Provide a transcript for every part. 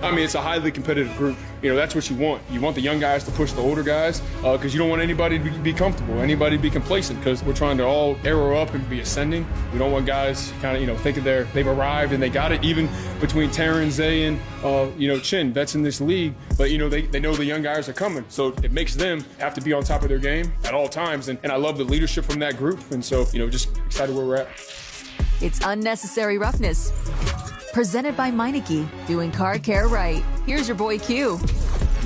I mean, it's a highly competitive group. That's what you want. You want the young guys to push the older guys because you don't want anybody to be comfortable, anybody to be complacent, because we're trying to all arrow up and be ascending. We don't want guys kind of, thinking they've arrived and they got it, even between Terran, Zay, and, Chin, vets in this league. But, they know the young guys are coming. So it makes them have to be on top of their game at all times. And I love the leadership from that group. And so, just excited where we're at. It's Unnecessary Roughness. Presented by Meineke, doing car care right. Here's your boy Q.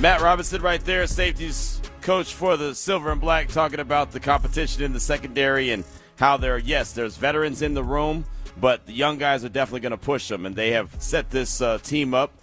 Matt Robinson right there, safeties coach for the Silver and Black, talking about the competition in the secondary and how there's veterans in the room, but the young guys are definitely going to push them, and they have set this team up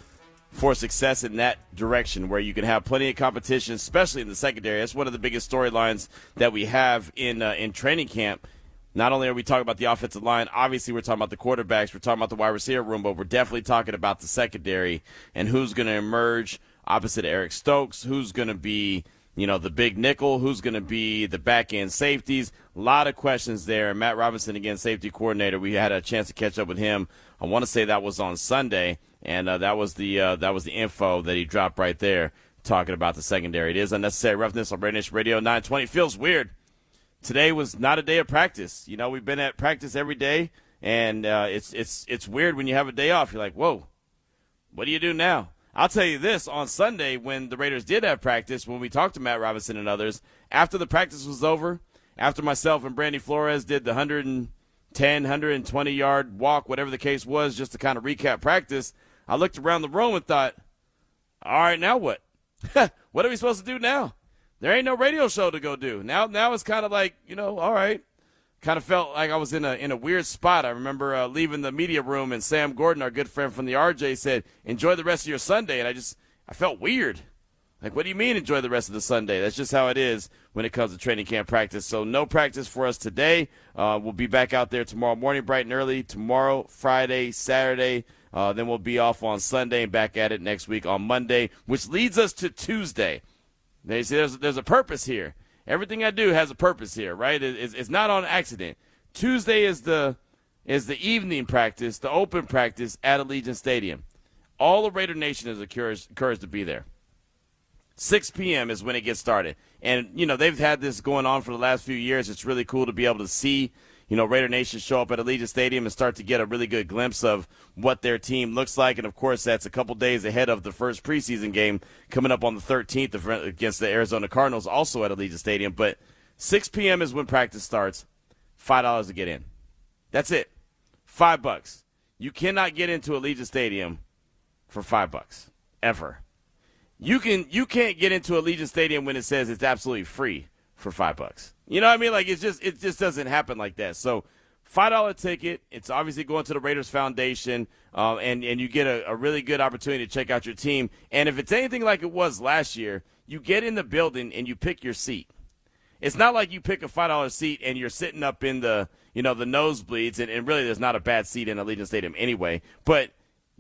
for success in that direction where you can have plenty of competition, especially in the secondary. That's one of the biggest storylines that we have in training camp. Not only are we talking about the offensive line, obviously we're talking about the quarterbacks, we're talking about the wide receiver room, but we're definitely talking about the secondary and who's going to emerge opposite Eric Stokes, who's going to be, the big nickel, who's going to be the back-end safeties. A lot of questions there. Matt Robinson, again, safety coordinator, we had a chance to catch up with him. I want to say that was on Sunday, and that was the info that he dropped right there talking about the secondary. It is Unnecessary Roughness on RaiderNation Radio 920. Feels weird. Today was not a day of practice. We've been at practice every day, and it's weird when you have a day off. You're like, whoa, what do you do now? I'll tell you this, on Sunday when the Raiders did have practice, when we talked to Matt Robinson and others, after the practice was over, after myself and Brandy Flores did the 110, 120-yard walk, whatever the case was, just to kind of recap practice, I looked around the room and thought, all right, now what? What are we supposed to do now? There ain't no radio show to go do. Now it's kind of like, all right. Kind of felt like I was in a weird spot. I remember leaving the media room, and Sam Gordon, our good friend from the RJ, said, enjoy the rest of your Sunday. And I felt weird. Like, what do you mean enjoy the rest of the Sunday? That's just how it is when it comes to training camp practice. So no practice for us today. We'll be back out there tomorrow morning bright and early. Tomorrow, Friday, Saturday. Then we'll be off on Sunday and back at it next week on Monday, which leads us to Tuesday. Now, you see, there's a purpose here. Everything I do has a purpose here, right? It's not on accident. Tuesday is the evening practice, the open practice at Allegiant Stadium. All of Raider Nation is encouraged to be there. 6 p.m. is when it gets started. And, they've had this going on for the last few years. It's really cool to be able to see, Raider Nation show up at Allegiant Stadium and start to get a really good glimpse of what their team looks like. And, of course, that's a couple days ahead of the first preseason game coming up on the 13th against the Arizona Cardinals, also at Allegiant Stadium. But 6 p.m. is when practice starts. $5 to get in. That's it. $5. You cannot get into Allegiant Stadium for $5 ever. You can't get into Allegiant Stadium when it says it's absolutely free for $5. You know what I mean? Like, it just doesn't happen like that. So $5 ticket. It's obviously going to the Raiders Foundation, and you get a really good opportunity to check out your team. And if it's anything like it was last year, you get in the building and you pick your seat. It's not like you pick a $5 seat and you're sitting up in the nosebleeds, and really there's not a bad seat in Allegiant Stadium anyway. But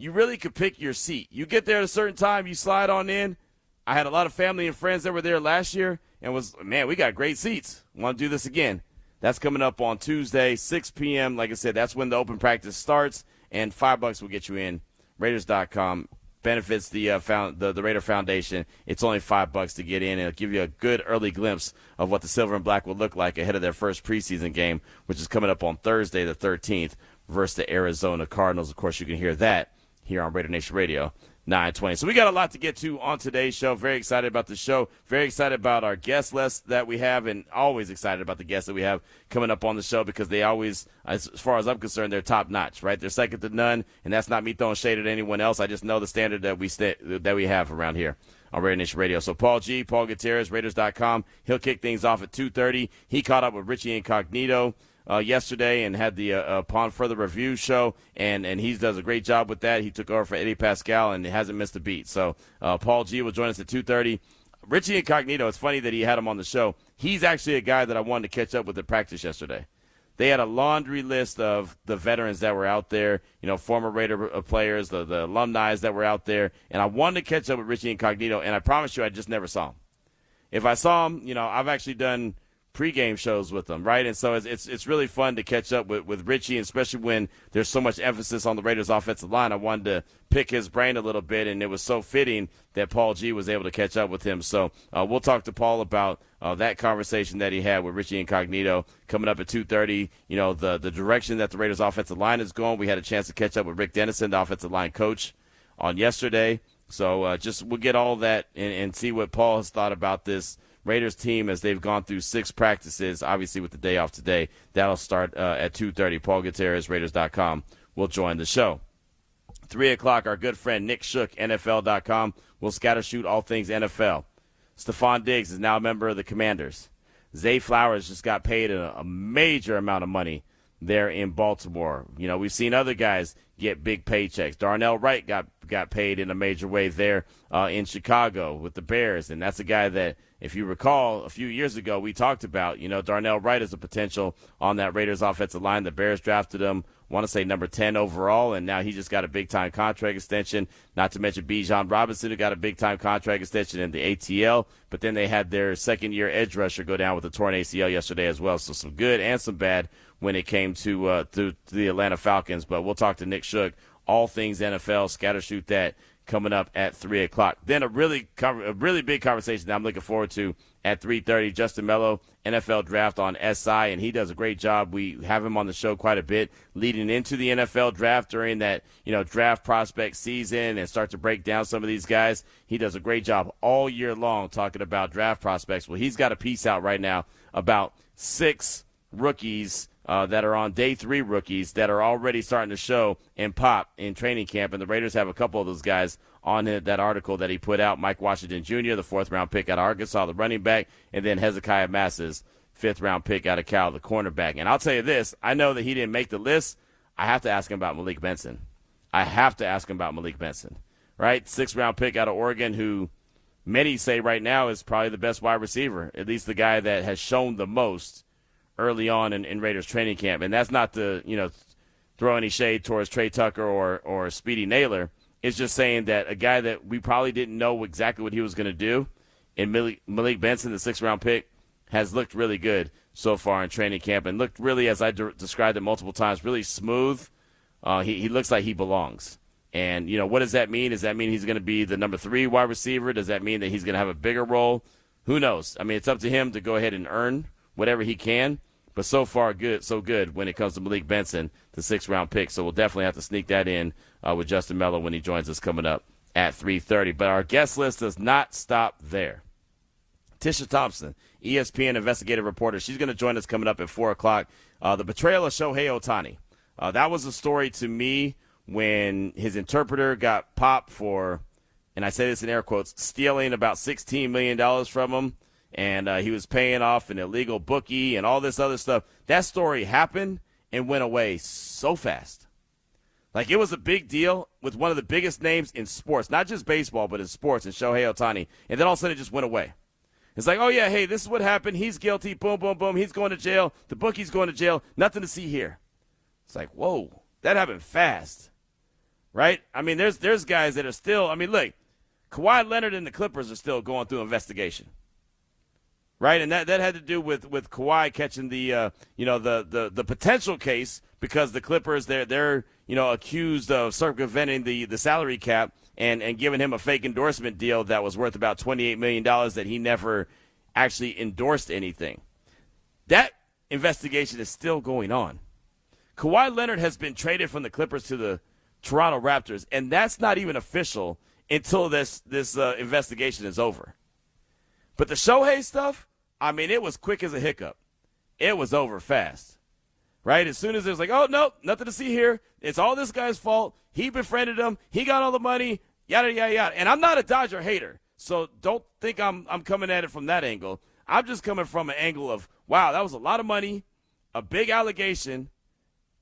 you really could pick your seat. You get there at a certain time, you slide on in. I had a lot of family and friends that were there last year and we got great seats. Want to do this again. That's coming up on Tuesday, 6 p.m. Like I said, that's when the open practice starts, and $5 will get you in. Raiders.com benefits the Raider Foundation. It's only $5 to get in, and it'll give you a good early glimpse of what the Silver and Black will look like ahead of their first preseason game, which is coming up on Thursday the 13th versus the Arizona Cardinals. Of course, you can hear that here on Raider Nation Radio 920. So we got a lot to get to on today's show. Very excited about the show. Very excited about our guest list that we have, and always excited about the guests that we have coming up on the show, because they always, as far as I'm concerned, they're top notch, right? They're second to none, and that's not me throwing shade at anyone else. I just know the standard that we have around here on Raider Nation Radio. So Paul Gutierrez, Raiders.com. He'll kick things off at 2:30. He caught up with Richie Incognito yesterday and had the Upon Further Review show, and he does a great job with that. He took over for Eddie Pascal and hasn't missed a beat. So Paul G will join us at 2:30. Richie Incognito, it's funny that he had him on the show. He's actually a guy that I wanted to catch up with at practice yesterday. They had a laundry list of the veterans that were out there, former Raider players, the alumni that were out there, and I wanted to catch up with Richie Incognito, and I promise you I just never saw him. If I saw him, I've actually done pregame shows with them, right? And so it's really fun to catch up with Richie, especially when there's so much emphasis on the Raiders' offensive line. I wanted to pick his brain a little bit, and it was so fitting that Paul G was able to catch up with him. So we'll talk to Paul about that conversation that he had with Richie Incognito coming up at 2:30. The direction that the Raiders' offensive line is going. We had a chance to catch up with Rick Dennison, the offensive line coach, on yesterday. So we'll get all that and see what Paul has thought about this Raiders team as they've gone through 6 practices, obviously with the day off today. That'll start at 2:30. Paul Gutierrez, Raiders.com, will join the show. 3 o'clock, our good friend Nick Shook, NFL.com, will scatter shoot all things NFL. Stephon Diggs is now a member of the Commanders. Zay Flowers just got paid a major amount of money there in Baltimore. We've seen other guys get big paychecks. Darnell Wright got paid in a major way there in Chicago with the Bears, and that's a guy that, if you recall, a few years ago we talked about, Darnell Wright is a potential on that Raiders offensive line. The Bears drafted him, I want to say number 10 overall, and now he just got a big-time contract extension, not to mention Bijan Robinson, who got a big-time contract extension in the ATL, but then they had their second-year edge rusher go down with a torn ACL yesterday as well, so some good and some bad when it came to the Atlanta Falcons. But we'll talk to Nick Shook, all things NFL, scatter shoot that, coming up at 3 o'clock. Then a really big conversation that I'm looking forward to at 3:30. Justin Melo, NFL draft on SI, and he does a great job. We have him on the show quite a bit leading into the NFL draft during that, draft prospect season and start to break down some of these guys. He does a great job all year long talking about draft prospects. Well, he's got a piece out right now about 6 rookies that are on day 3 rookies that are already starting to show and pop in training camp, and the Raiders have a couple of those guys on that article that he put out. Mike Washington Jr., the 4th-round pick out of Arkansas, the running back, and then Hezekiah Masses, 5th-round pick out of Cal, the cornerback. And I'll tell you this, I know that he didn't make the list. I have to ask him about Malik Benson. Right? 6th-round pick out of Oregon, who many say right now is probably the best wide receiver, at least the guy that has shown the most early on in Raiders training camp. And that's not to, throw any shade towards Trey Tucker or Speedy Naylor. It's just saying that a guy that we probably didn't know exactly what he was going to do, and Malik Benson, the 6th-round pick, has looked really good so far in training camp and looked really, as I described it multiple times, really smooth. He looks like he belongs. And, what does that mean? Does that mean he's going to be the number 3 wide receiver? Does that mean that he's going to have a bigger role? Who knows? I mean, it's up to him to go ahead and earn whatever he can. But so far, so good when it comes to Malik Benson, the 6th-round pick. So we'll definitely have to sneak that in with Justin Melo when he joins us coming up at 3:30. But our guest list does not stop there. Tisha Thompson, ESPN Investigative Reporter. She's going to join us coming up at 4 o'clock. The betrayal of Shohei Ohtani. That was a story to me when his interpreter got popped for, and I say this in air quotes, stealing about $16 million from him. And he was paying off an illegal bookie and all this other stuff. That story happened and went away so fast. Like, it was a big deal with one of the biggest names in sports, not just baseball, but in sports, in Shohei Ohtani. And then all of a sudden it just went away. It's like, oh, yeah, hey, this is what happened. He's guilty. Boom, boom, boom. He's going to jail. The bookie's going to jail. Nothing to see here. It's like, whoa, that happened fast. Right? I mean, there's guys that are still, look, Kawhi Leonard and the Clippers are still going through investigation. Right, and that had to do with Kawhi catching the potential case because the Clippers they're accused of circumventing the salary cap and giving him a fake endorsement deal that was worth about $28 million that he never actually endorsed anything. That investigation is still going on. Kawhi Leonard has been traded from the Clippers to the Toronto Raptors, and that's not even official until this investigation is over. But the Shohei stuff, it was quick as a hiccup. It was over fast, right? As soon as it was like, oh, no, nothing to see here. It's all this guy's fault. He befriended him. He got all the money, yada, yada, yada. And I'm not a Dodger hater, so don't think I'm coming at it from that angle. I'm just coming from an angle of, wow, that was a lot of money, a big allegation,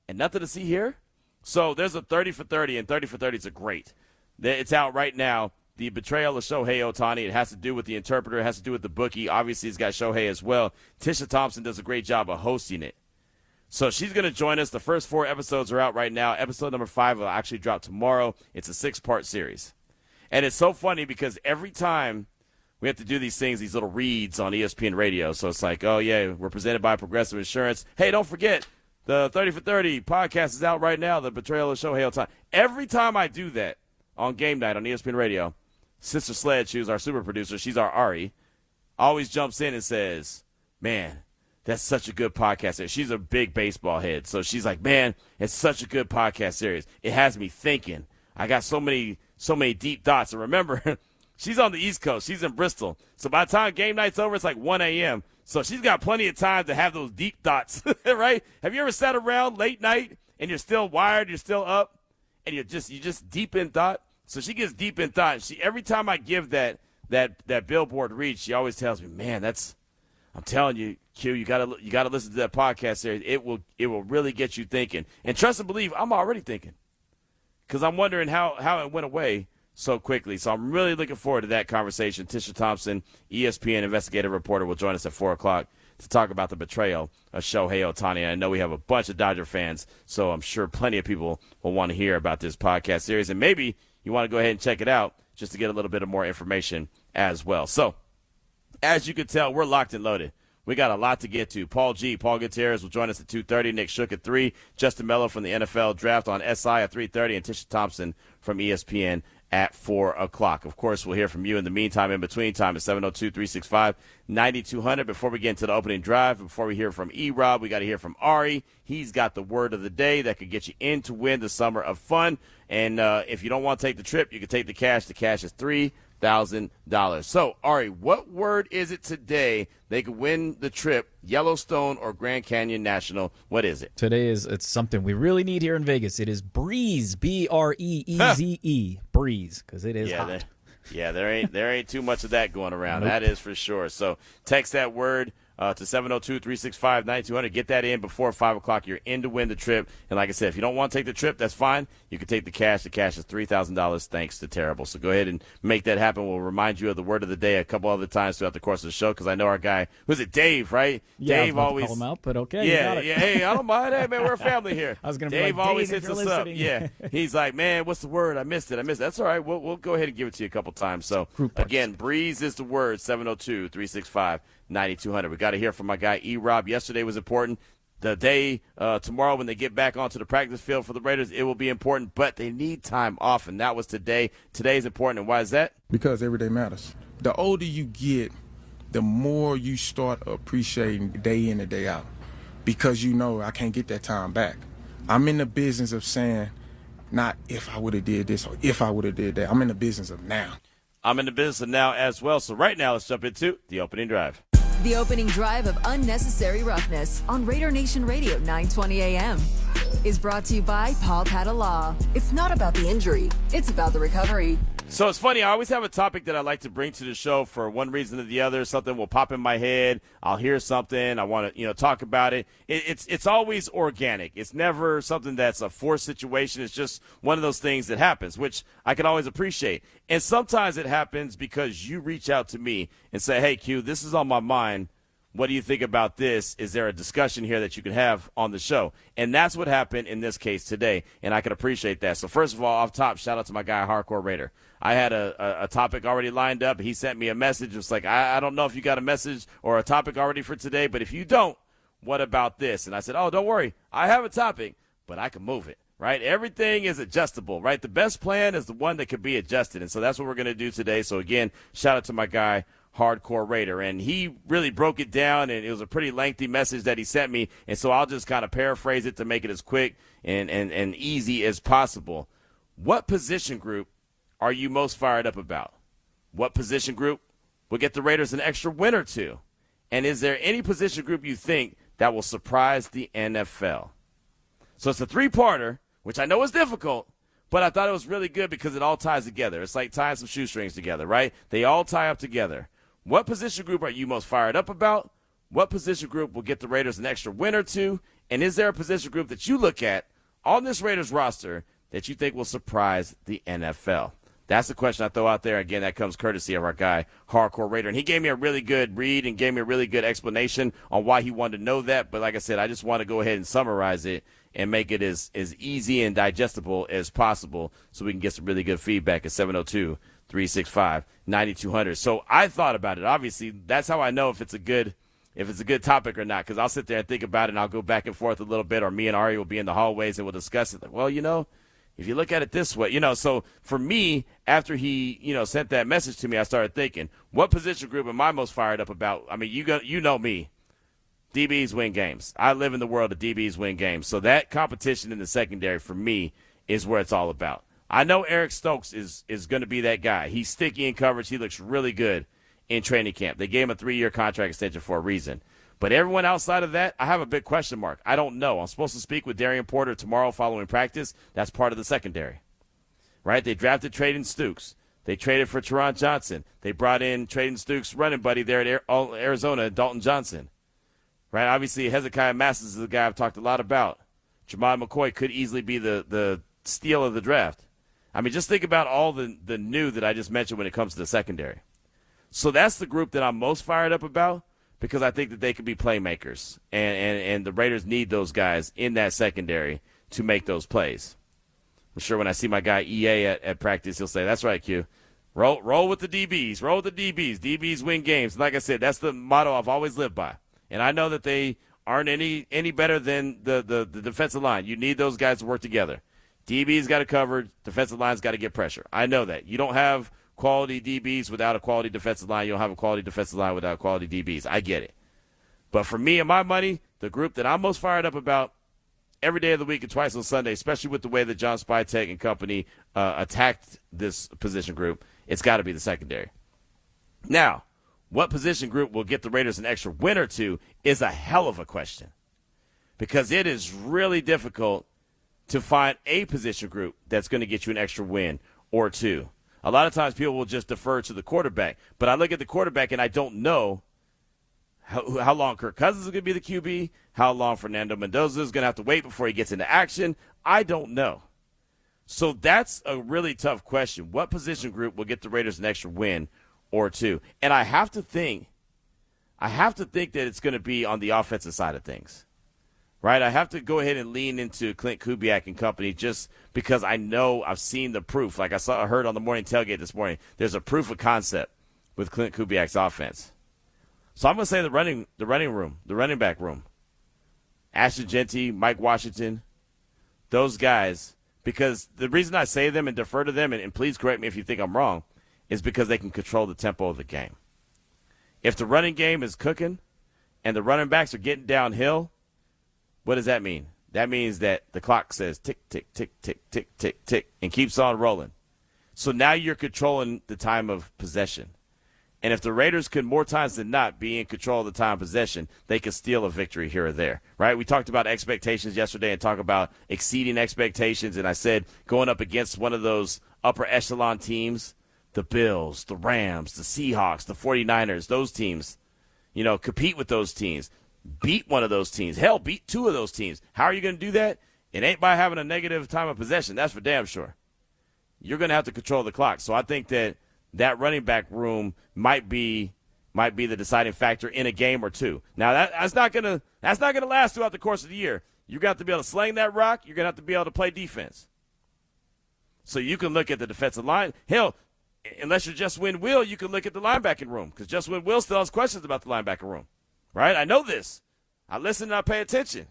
and nothing to see here. So there's a 30 for 30, and 30 for 30 is a great. It's out right now. The betrayal of Shohei Ohtani. It has to do with the interpreter. It has to do with the bookie. Obviously, he's got Shohei as well. Tisha Thompson does a great job of hosting it. So she's going to join us. The first 4 episodes are out right now. Episode number 5 will actually drop tomorrow. It's a 6-part series. And it's so funny because every time we have to do these things, these little reads on ESPN Radio. So it's like, oh, yeah, we're presented by Progressive Insurance. Hey, don't forget, the 30 for 30 podcast is out right now, the Betrayal of Shohei Ohtani. Every time I do that on game night on ESPN Radio, Sister Sledge, who's our super producer, she's our Ari, always jumps in and says, man, that's such a good podcast series. She's a big baseball head. So she's like, man, it's such a good podcast series. It has me thinking. I got so many deep thoughts. And remember, she's on the East Coast. She's in Bristol. So by the time game night's over, it's like 1 a.m. So she's got plenty of time to have those deep thoughts, right? Have you ever sat around late night and you're still wired, you're still up, and you're just deep in thought? So she gets deep in thought. She every time I give that billboard read, she always tells me, man, I'm telling you, Q, you gotta listen to that podcast series. It will really get you thinking. And trust and believe, I'm already thinking, because I'm wondering how it went away so quickly. So I'm really looking forward to that conversation. Tisha Thompson, ESPN investigative reporter, will join us at 4 o'clock to talk about the betrayal of Shohei Ohtani. I know we have a bunch of Dodger fans, so I'm sure plenty of people will want to hear about this podcast series. And maybe you want to go ahead and check it out just to get a little bit of more information as well. So as you can tell, we're locked and loaded. We got a lot to get to. Paul Gutierrez will join us at 2:30. Nick Shook at 3. Justin Melo from the NFL Draft on SI at 3:30. And Tisha Thompson from ESPN at 4 o'clock. Of course, we'll hear from you in the meantime. In between time at 702-365-9200. Before we get into the opening drive, before we hear from E-Rob, we got to hear from Ari. He's got the word of the day that could get you in to win the summer of fun. And if you don't want to take the trip, you can take the cash. The cash is $3,000. So, Ari, what word is it today they could win the trip, Yellowstone or Grand Canyon National? What is it? Today it's something we really need here in Vegas. It is breeze, B-R-E-E-Z-E, breeze, because it is hot. There ain't too much of that going around. Nope. That is for sure. So text that word to 702-365-9200. Get that in before 5 o'clock. You're in to win the trip. And like I said, if you don't want to take the trip, that's fine. You can take the cash. The cash is $3,000 thanks to Terrible. So go ahead and make that happen. We'll remind you of the word of the day a couple other times throughout the course of the show, because I know our guy, who's it, Dave, right? Yeah, Dave always call him out, but okay. Yeah. Hey, I don't mind. Hey, man, we're a family here. I was going to Dave be like, always Dave, hits us up. Yeah. He's like, man, what's the word? I missed it. That's all right. We'll go ahead and give it to you a couple times. So, again, breeze is the word, 702-365-9200. We got to hear from my guy E-Rob. Yesterday was important. The day tomorrow when they get back onto the practice field for the Raiders, it will be important, but they need time off, and that was today. Today is important, and why is that? Because every day matters. The older you get, the more you start appreciating day in and day out, because you know I can't get that time back. I'm in the business of saying, not if I would have did this or if I would have did that. I'm in the business of now. I'm in the business of now as well. So right now, let's jump into the opening drive. The opening drive of Unnecessary Roughness on RaiderNation Radio 920 AM is brought to you by Paul Padala. It's not about the injury, it's about the recovery. So it's funny, I always have a topic that I like to bring to the show for one reason or the other. Something will pop in my head. I'll hear something. I want to, talk about it. It's always organic. It's never something that's a forced situation. It's just one of those things that happens, which I can always appreciate. And sometimes it happens because you reach out to me and say, hey, Q, this is on my mind. What do you think about this? Is there a discussion here that you can have on the show? And that's what happened in this case today, and I can appreciate that. So first of all, off top, shout out to my guy, Hardcore Raider. I had a topic already lined up. He sent me a message. It was like, I don't know if you got a message or a topic already for today, but if you don't, what about this? And I said, oh, don't worry. I have a topic, but I can move it, right? Everything is adjustable, right? The best plan is the one that can be adjusted, and so that's what we're going to do today. So, again, shout out to my guy, Hardcore Raider, and he really broke it down, and it was a pretty lengthy message that he sent me, and so I'll just kind of paraphrase it to make it as quick and easy as possible. What position group are you most fired up about? What position group will get the Raiders an extra win or two? And is there any position group you think that will surprise the NFL? So it's a three-parter, which I know is difficult, but I thought it was really good because it all ties together. It's like tying some shoestrings together, right? They all tie up together. What position group are you most fired up about? What position group will get the Raiders an extra win or two? And is there a position group that you look at on this Raiders roster that you think will surprise the NFL? That's the question I throw out there. Again, that comes courtesy of our guy, Hardcore Raider. And he gave me a really good read and gave me a really good explanation on why he wanted to know that. But like I said, I just want to go ahead and summarize it and make it as easy and digestible as possible so we can get some really good feedback at 365-9200. So I thought about it. Obviously, that's how I know if it's a good topic or not, because I'll sit there and think about it, and I'll go back and forth a little bit, or me and Ari will be in the hallways and we'll discuss it. Like, well, if you look at it this way, so for me, after he, sent that message to me, I started thinking, what position group am I most fired up about? I mean, you know me. DBs win games. I live in the world of DBs win games. So that competition in the secondary for me is where it's all about. I know Eric Stokes is going to be that guy. He's sticky in coverage. He looks really good in training camp. They gave him a 3-year contract extension for a reason. But everyone outside of that, I have a big question mark. I don't know. I'm supposed to speak with Darian Porter tomorrow following practice. That's part of the secondary, right? They drafted Traden Stukes. They traded for Teron Johnson. They brought in Traden Stukes' running buddy there at Arizona, Dalton Johnson, right? Obviously, Hezekiah Masses is the guy I've talked a lot about. Jamon McCoy could easily be the steal of the draft. I mean, just think about all the new that I just mentioned when it comes to the secondary. So that's the group that I'm most fired up about, because I think that they could be playmakers, and the Raiders need those guys in that secondary to make those plays. I'm sure when I see my guy EA at practice, he'll say, that's right, Q. Roll with the DBs. Roll with the DBs. DBs win games. Like I said, that's the motto I've always lived by. And I know that they aren't any better than the defensive line. You need those guys to work together. DB's got it covered. Defensive line's got to get pressure. I know that. You don't have quality DBs without a quality defensive line. You don't have a quality defensive line without quality DBs. I get it. But for me and my money, the group that I'm most fired up about every day of the week and twice on Sunday, especially with the way that John Spytek and company attacked this position group, it's got to be the secondary. Now, what position group will get the Raiders an extra win or two is a hell of a question, because it is really difficult to find a position group that's going to get you an extra win or two. A lot of times people will just defer to the quarterback, but I look at the quarterback and I don't know how long Kirk Cousins is going to be the QB, how long Fernando Mendoza is going to have to wait before he gets into action. I don't know. So that's a really tough question. What position group will get the Raiders an extra win or two? And I have to think that it's going to be on the offensive side of things. Right, I have to go ahead and lean into Clint Kubiak and company, just because I know I've seen the proof. Like I heard on the morning tailgate this morning, there's a proof of concept with Clint Kubiak's offense. So I'm going to say the running back room. Ashton Jeanty, Mike Washington, those guys, because the reason I say them and defer to them, and please correct me if you think I'm wrong, is because they can control the tempo of the game. If the running game is cooking and the running backs are getting downhill, what does that mean? That means that the clock says tick, tick, tick, tick, tick, tick, tick, and keeps on rolling. So now you're controlling the time of possession. And if the Raiders could more times than not be in control of the time of possession, they could steal a victory here or there, right? We talked about expectations yesterday and talk about exceeding expectations, and I said going up against one of those upper echelon teams, the Bills, the Rams, the Seahawks, the 49ers, those teams, compete with those teams. Beat one of those teams. Hell, beat two of those teams. How are you going to do that? It ain't by having a negative time of possession. That's for damn sure. You're going to have to control the clock. So I think that running back room might be the deciding factor in a game or two. Now that's not going to last throughout the course of the year. You're going to have to be able to sling that rock. You're going to have to be able to play defense. So you can look at the defensive line. Hell, unless you're Just Win Will, you can look at the linebacking room, because Just Win Will still has questions about the linebacker room. Right? I know this. I listen and I pay attention.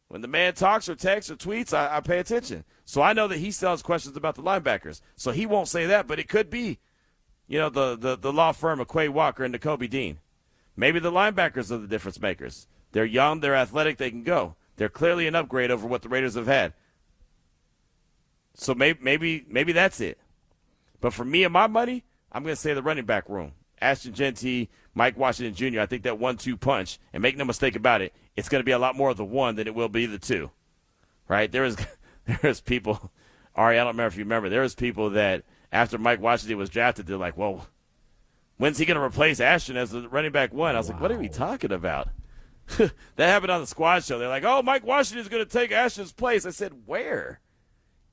When the man talks or texts or tweets, I pay attention. So I know that he still has questions about the linebackers. So he won't say that, but it could be, the law firm of Quay Walker and Nakobe Dean. Maybe the linebackers are the difference makers. They're young, they're athletic, they can go. They're clearly an upgrade over what the Raiders have had. So maybe that's it. But for me and my money, I'm going to say the running back room. Ashton Jeanty, Mike Washington Jr., I think that 1-2 punch, and make no mistake about it, it's going to be a lot more of the one than it will be the two, right? There's people, Ari, I don't remember if you remember, there was people that after Mike Washington was drafted, they're like, well, when's he going to replace Ashton as the running back one? I was like, what are we talking about? That happened on the squad show. They're like, oh, Mike Washington's going to take Ashton's place. I said, where?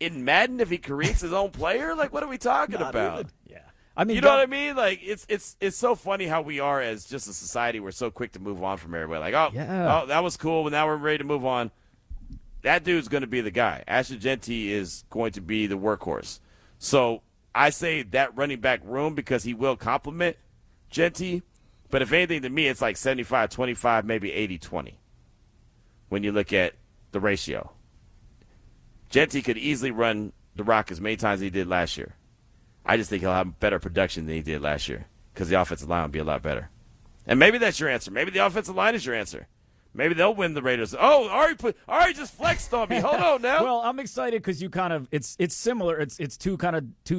In Madden, if he creates his own player? Like, what are we talking about? Even. Yeah. I mean, you know what I mean? Like, it's so funny how we are as just a society. We're so quick to move on from everybody. Like, oh, that was cool, but now we're ready to move on. That dude's going to be the guy. Ashton Jeanty is going to be the workhorse. So I say that running back room because he will complement Genty. But if anything, to me, it's like 75-25, maybe 80-20 when you look at the ratio. Genty could easily run the rock as many times as he did last year. I just think he'll have better production than he did last year because the offensive line will be a lot better. And maybe that's your answer. Maybe the offensive line is your answer. Maybe they'll win the Raiders. Oh, Ari just flexed on me. Hold on now. Well, I'm excited because you kind of it's similar. It's two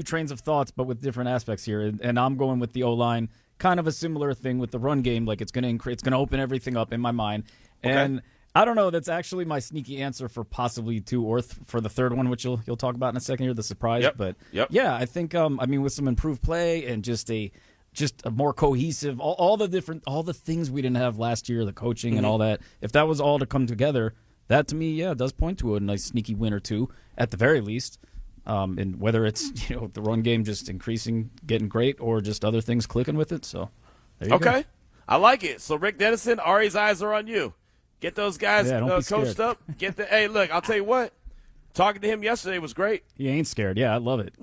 trains of thoughts, but with different aspects here. And I'm going with the O-line, kind of a similar thing with the run game. Like it's going to open everything up in my mind. Okay. And I don't know. That's actually my sneaky answer for possibly two or for the third one, which you'll talk about in a second here, the surprise. Yep. But Yep. yeah, I think with some improved play and just a more cohesive, all the things we didn't have last year, the coaching and all that. If that was all to come together, that to me, yeah, does point to a nice sneaky win or two at the very least. And whether it's the run game just increasing, getting great, or just other things clicking with it. So there you go. I like it. So Rick Dennison, Ari's eyes are on you. Get those guys coached up. Hey, look, I'll tell you what. Talking to him yesterday was great. He ain't scared. Yeah, I love it.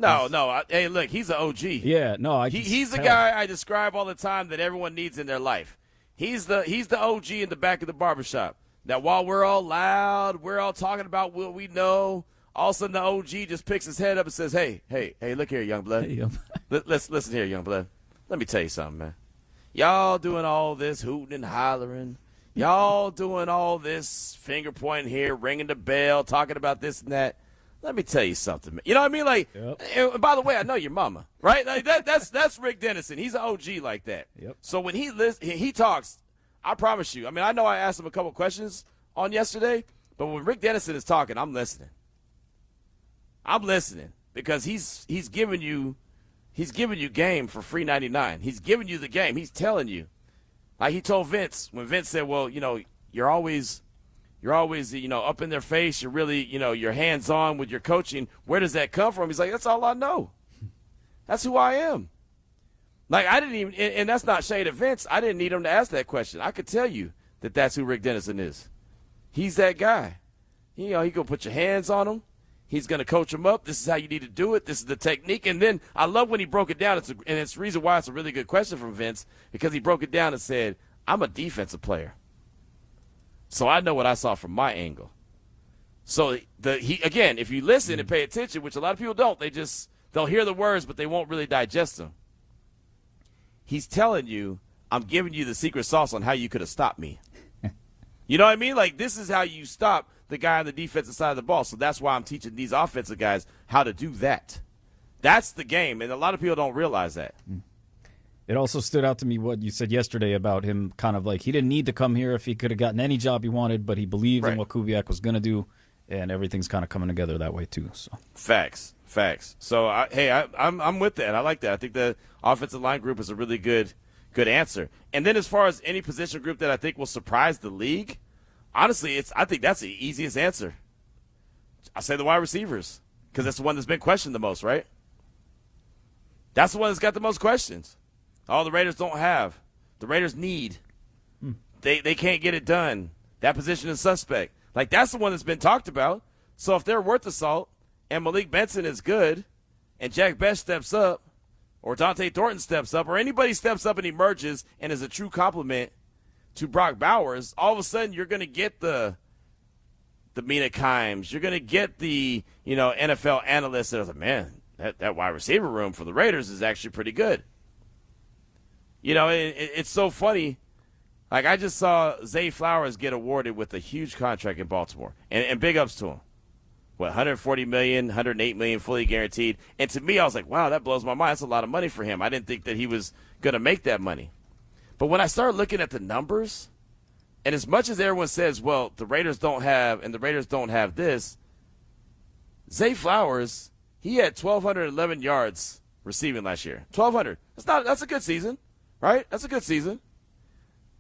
Hey, look, he's an OG. Yeah, no, he's the guy I describe all the time that everyone needs in their life. He's the OG in the back of the barbershop. That while we're all loud, we're all talking about what we know, all of a sudden the OG just picks his head up and says, hey, look here, young blood. Hey, Let's listen here, young blood. Let me tell you something, man. Y'all doing all this hooting and hollering. Y'all doing all this finger pointing here, ringing the bell, talking about this and that. Let me tell you something, man. You know what I mean? Like, and by the way, I know your mama, right? Like that's Rick Dennison. He's an OG like that. Yep. So when he talks, I promise you. I mean, I know I asked him a couple questions on yesterday, but when Rick Dennison is talking, I'm listening. I'm listening because he's giving you game for free 99. He's giving you the game. He's telling you. Like he told Vince when Vince said, well, you're always up in their face. You're really, you're hands-on with your coaching. Where does that come from? He's like, that's all I know. That's who I am. Like I didn't even, and that's not shade at Vince. I didn't need him to ask that question. I could tell you that that's who Rick Dennison is. He's that guy. He gonna put your hands on him. He's going to coach him up. This is how you need to do it. This is the technique. And then I love when he broke it down. And it's the reason why it's a really good question from Vince, because he broke it down and said, I'm a defensive player. So I know what I saw from my angle. So again, if you listen and pay attention, which a lot of people don't, they'll hear the words, but they won't really digest them. He's telling you, I'm giving you the secret sauce on how you could have stopped me. You know what I mean? Like, this is how you stop the guy on the defensive side of the ball. So that's why I'm teaching these offensive guys how to do that. That's the game, and a lot of people don't realize that. It also stood out to me what you said yesterday about him kind of like he didn't need to come here if he could have gotten any job he wanted, but he believed in what Kubiak was going to do, and everything's kind of coming together that way too. So Facts. So, I'm with that. I like that. I think the offensive line group is a really good answer. And then as far as any position group that I think will surprise the league, honestly, I think that's the easiest answer. I say the wide receivers because that's the one that's been questioned the most, right? That's the one that's got the most questions. All the Raiders don't have. The Raiders need. They can't get it done. That position is suspect. Like, that's the one that's been talked about. So if they're worth the salt and Malik Benson is good and Jack Best steps up or Dante Thornton steps up or anybody steps up and emerges and is a true compliment to Brock Bowers, all of a sudden you're going to get the Mina Kimes. You're going to get the, NFL analysts that are like, man, that wide receiver room for the Raiders is actually pretty good. It's so funny. Like, I just saw Zay Flowers get awarded with a huge contract in Baltimore, and big ups to him. $140 million, $108 million fully guaranteed. And to me, I was like, wow, that blows my mind. That's a lot of money for him. I didn't think that he was going to make that money. But when I started looking at the numbers, and as much as everyone says, well, the Raiders don't have this, Zay Flowers, he had 1,211 yards receiving last year. 1,200. That's a good season, right? That's a good season.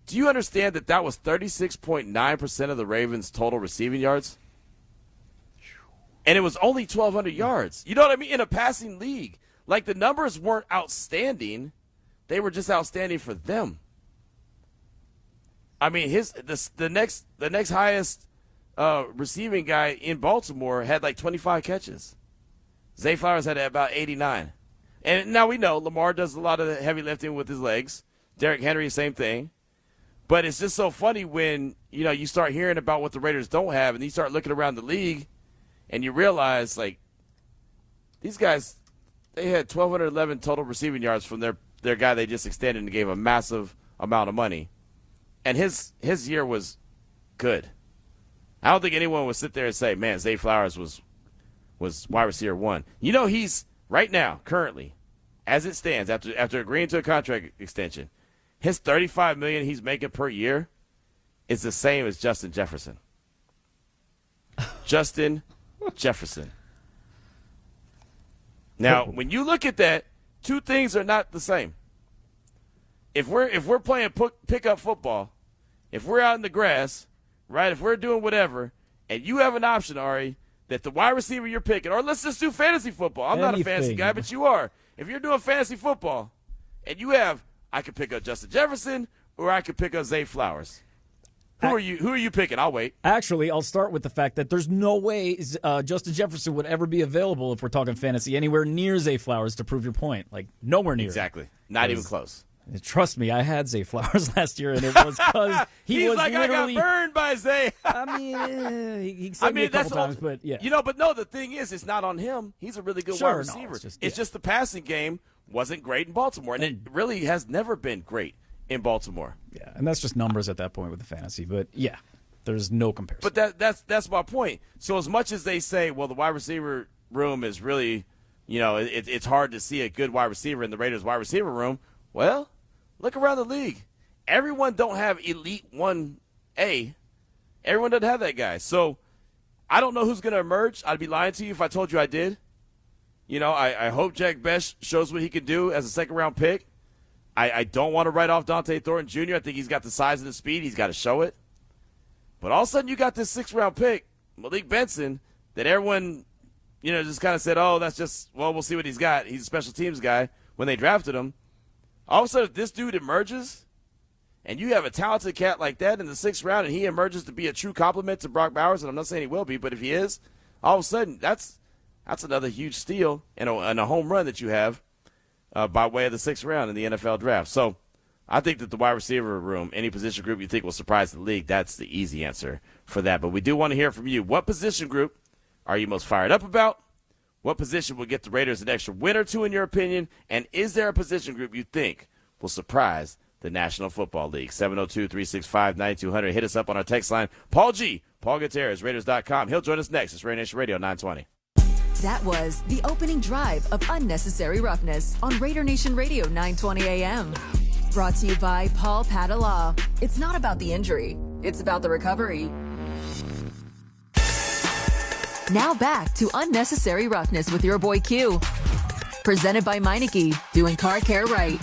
Do you understand that was 36.9% of the Ravens' total receiving yards? And it was only 1,200 yards. You know what I mean? In a passing league. Like, the numbers weren't outstanding. They were just outstanding for them. I mean, the next highest receiving guy in Baltimore had like 25 catches. Zay Flowers had about 89. And now we know Lamar does a lot of the heavy lifting with his legs. Derrick Henry, same thing. But it's just so funny when, you start hearing about what the Raiders don't have, and you start looking around the league, and you realize, like, these guys, they had 1,211 total receiving yards from their guy they just extended and gave a massive amount of money. And his year was good. I don't think anyone would sit there and say, man, Zay Flowers was wide receiver 1. He's right now, currently, as it stands, after agreeing to a contract extension, his $35 million he's making per year is the same as Justin Jefferson. Justin Jefferson. Now, when you look at that, two things are not the same. If we're playing pickup football, if we're out in the grass, right, if we're doing whatever, and you have an option, Ari, that the wide receiver you're picking, or let's just do fantasy football. I'm not a fantasy guy, but you are. If you're doing fantasy football, and you have, I could pick up Justin Jefferson, or I could pick up Zay Flowers. Who are you picking? I'll wait. Actually, I'll start with the fact that there's no way Justin Jefferson would ever be available if we're talking fantasy anywhere near Zay Flowers to prove your point. Like, nowhere near. Exactly. Not even close. Trust me, I had Zay Flowers last year, and it was because He's was like, literally, I got burned by Zay. I mean, he said me a couple times, but yeah. But no, the thing is, it's not on him. He's a really good wide receiver. It's just the passing game wasn't great in Baltimore, and it really has never been great in Baltimore. Yeah, and that's just numbers at that point with the fantasy. But yeah, there's no comparison. But that's my point. So as much as they say, well, the wide receiver room is really, it's hard to see a good wide receiver in the Raiders wide receiver room. Well, look around the league. Everyone don't have elite 1A. Everyone doesn't have that guy. So I don't know who's going to emerge. I'd be lying to you if I told you I did. I hope Jack Best shows what he can do as a second-round pick. I don't want to write off Dante Thornton Jr. I think he's got the size and the speed. He's got to show it. But all of a sudden you got this 6th-round pick, Malik Benson, that everyone, just kind of said, oh, that's just, well, we'll see what he's got. He's a special teams guy when they drafted him. All of a sudden, if this dude emerges, and you have a talented cat like that in the 6th round, and he emerges to be a true compliment to Brock Bowers, and I'm not saying he will be, but if he is, all of a sudden, that's another huge steal and a home run that you have by way of the 6th round in the NFL draft. So I think that the wide receiver room, any position group you think will surprise the league, that's the easy answer for that. But we do want to hear from you. What position group are you most fired up about? What position will get the Raiders an extra win or two in your opinion? And is there a position group you think will surprise the National Football League? 702-365-9200. Hit us up on our text line. Paul Gutierrez, Raiders.com. He'll join us next. It's RaiderNation Radio 920. That was the opening drive of Unnecessary Roughness on Raider Nation Radio 920 AM. Brought to you by Paul Padala. It's not about the injury. It's about the recovery. Now back to Unnecessary Roughness with your boy Q. Presented by Meineke, doing car care right.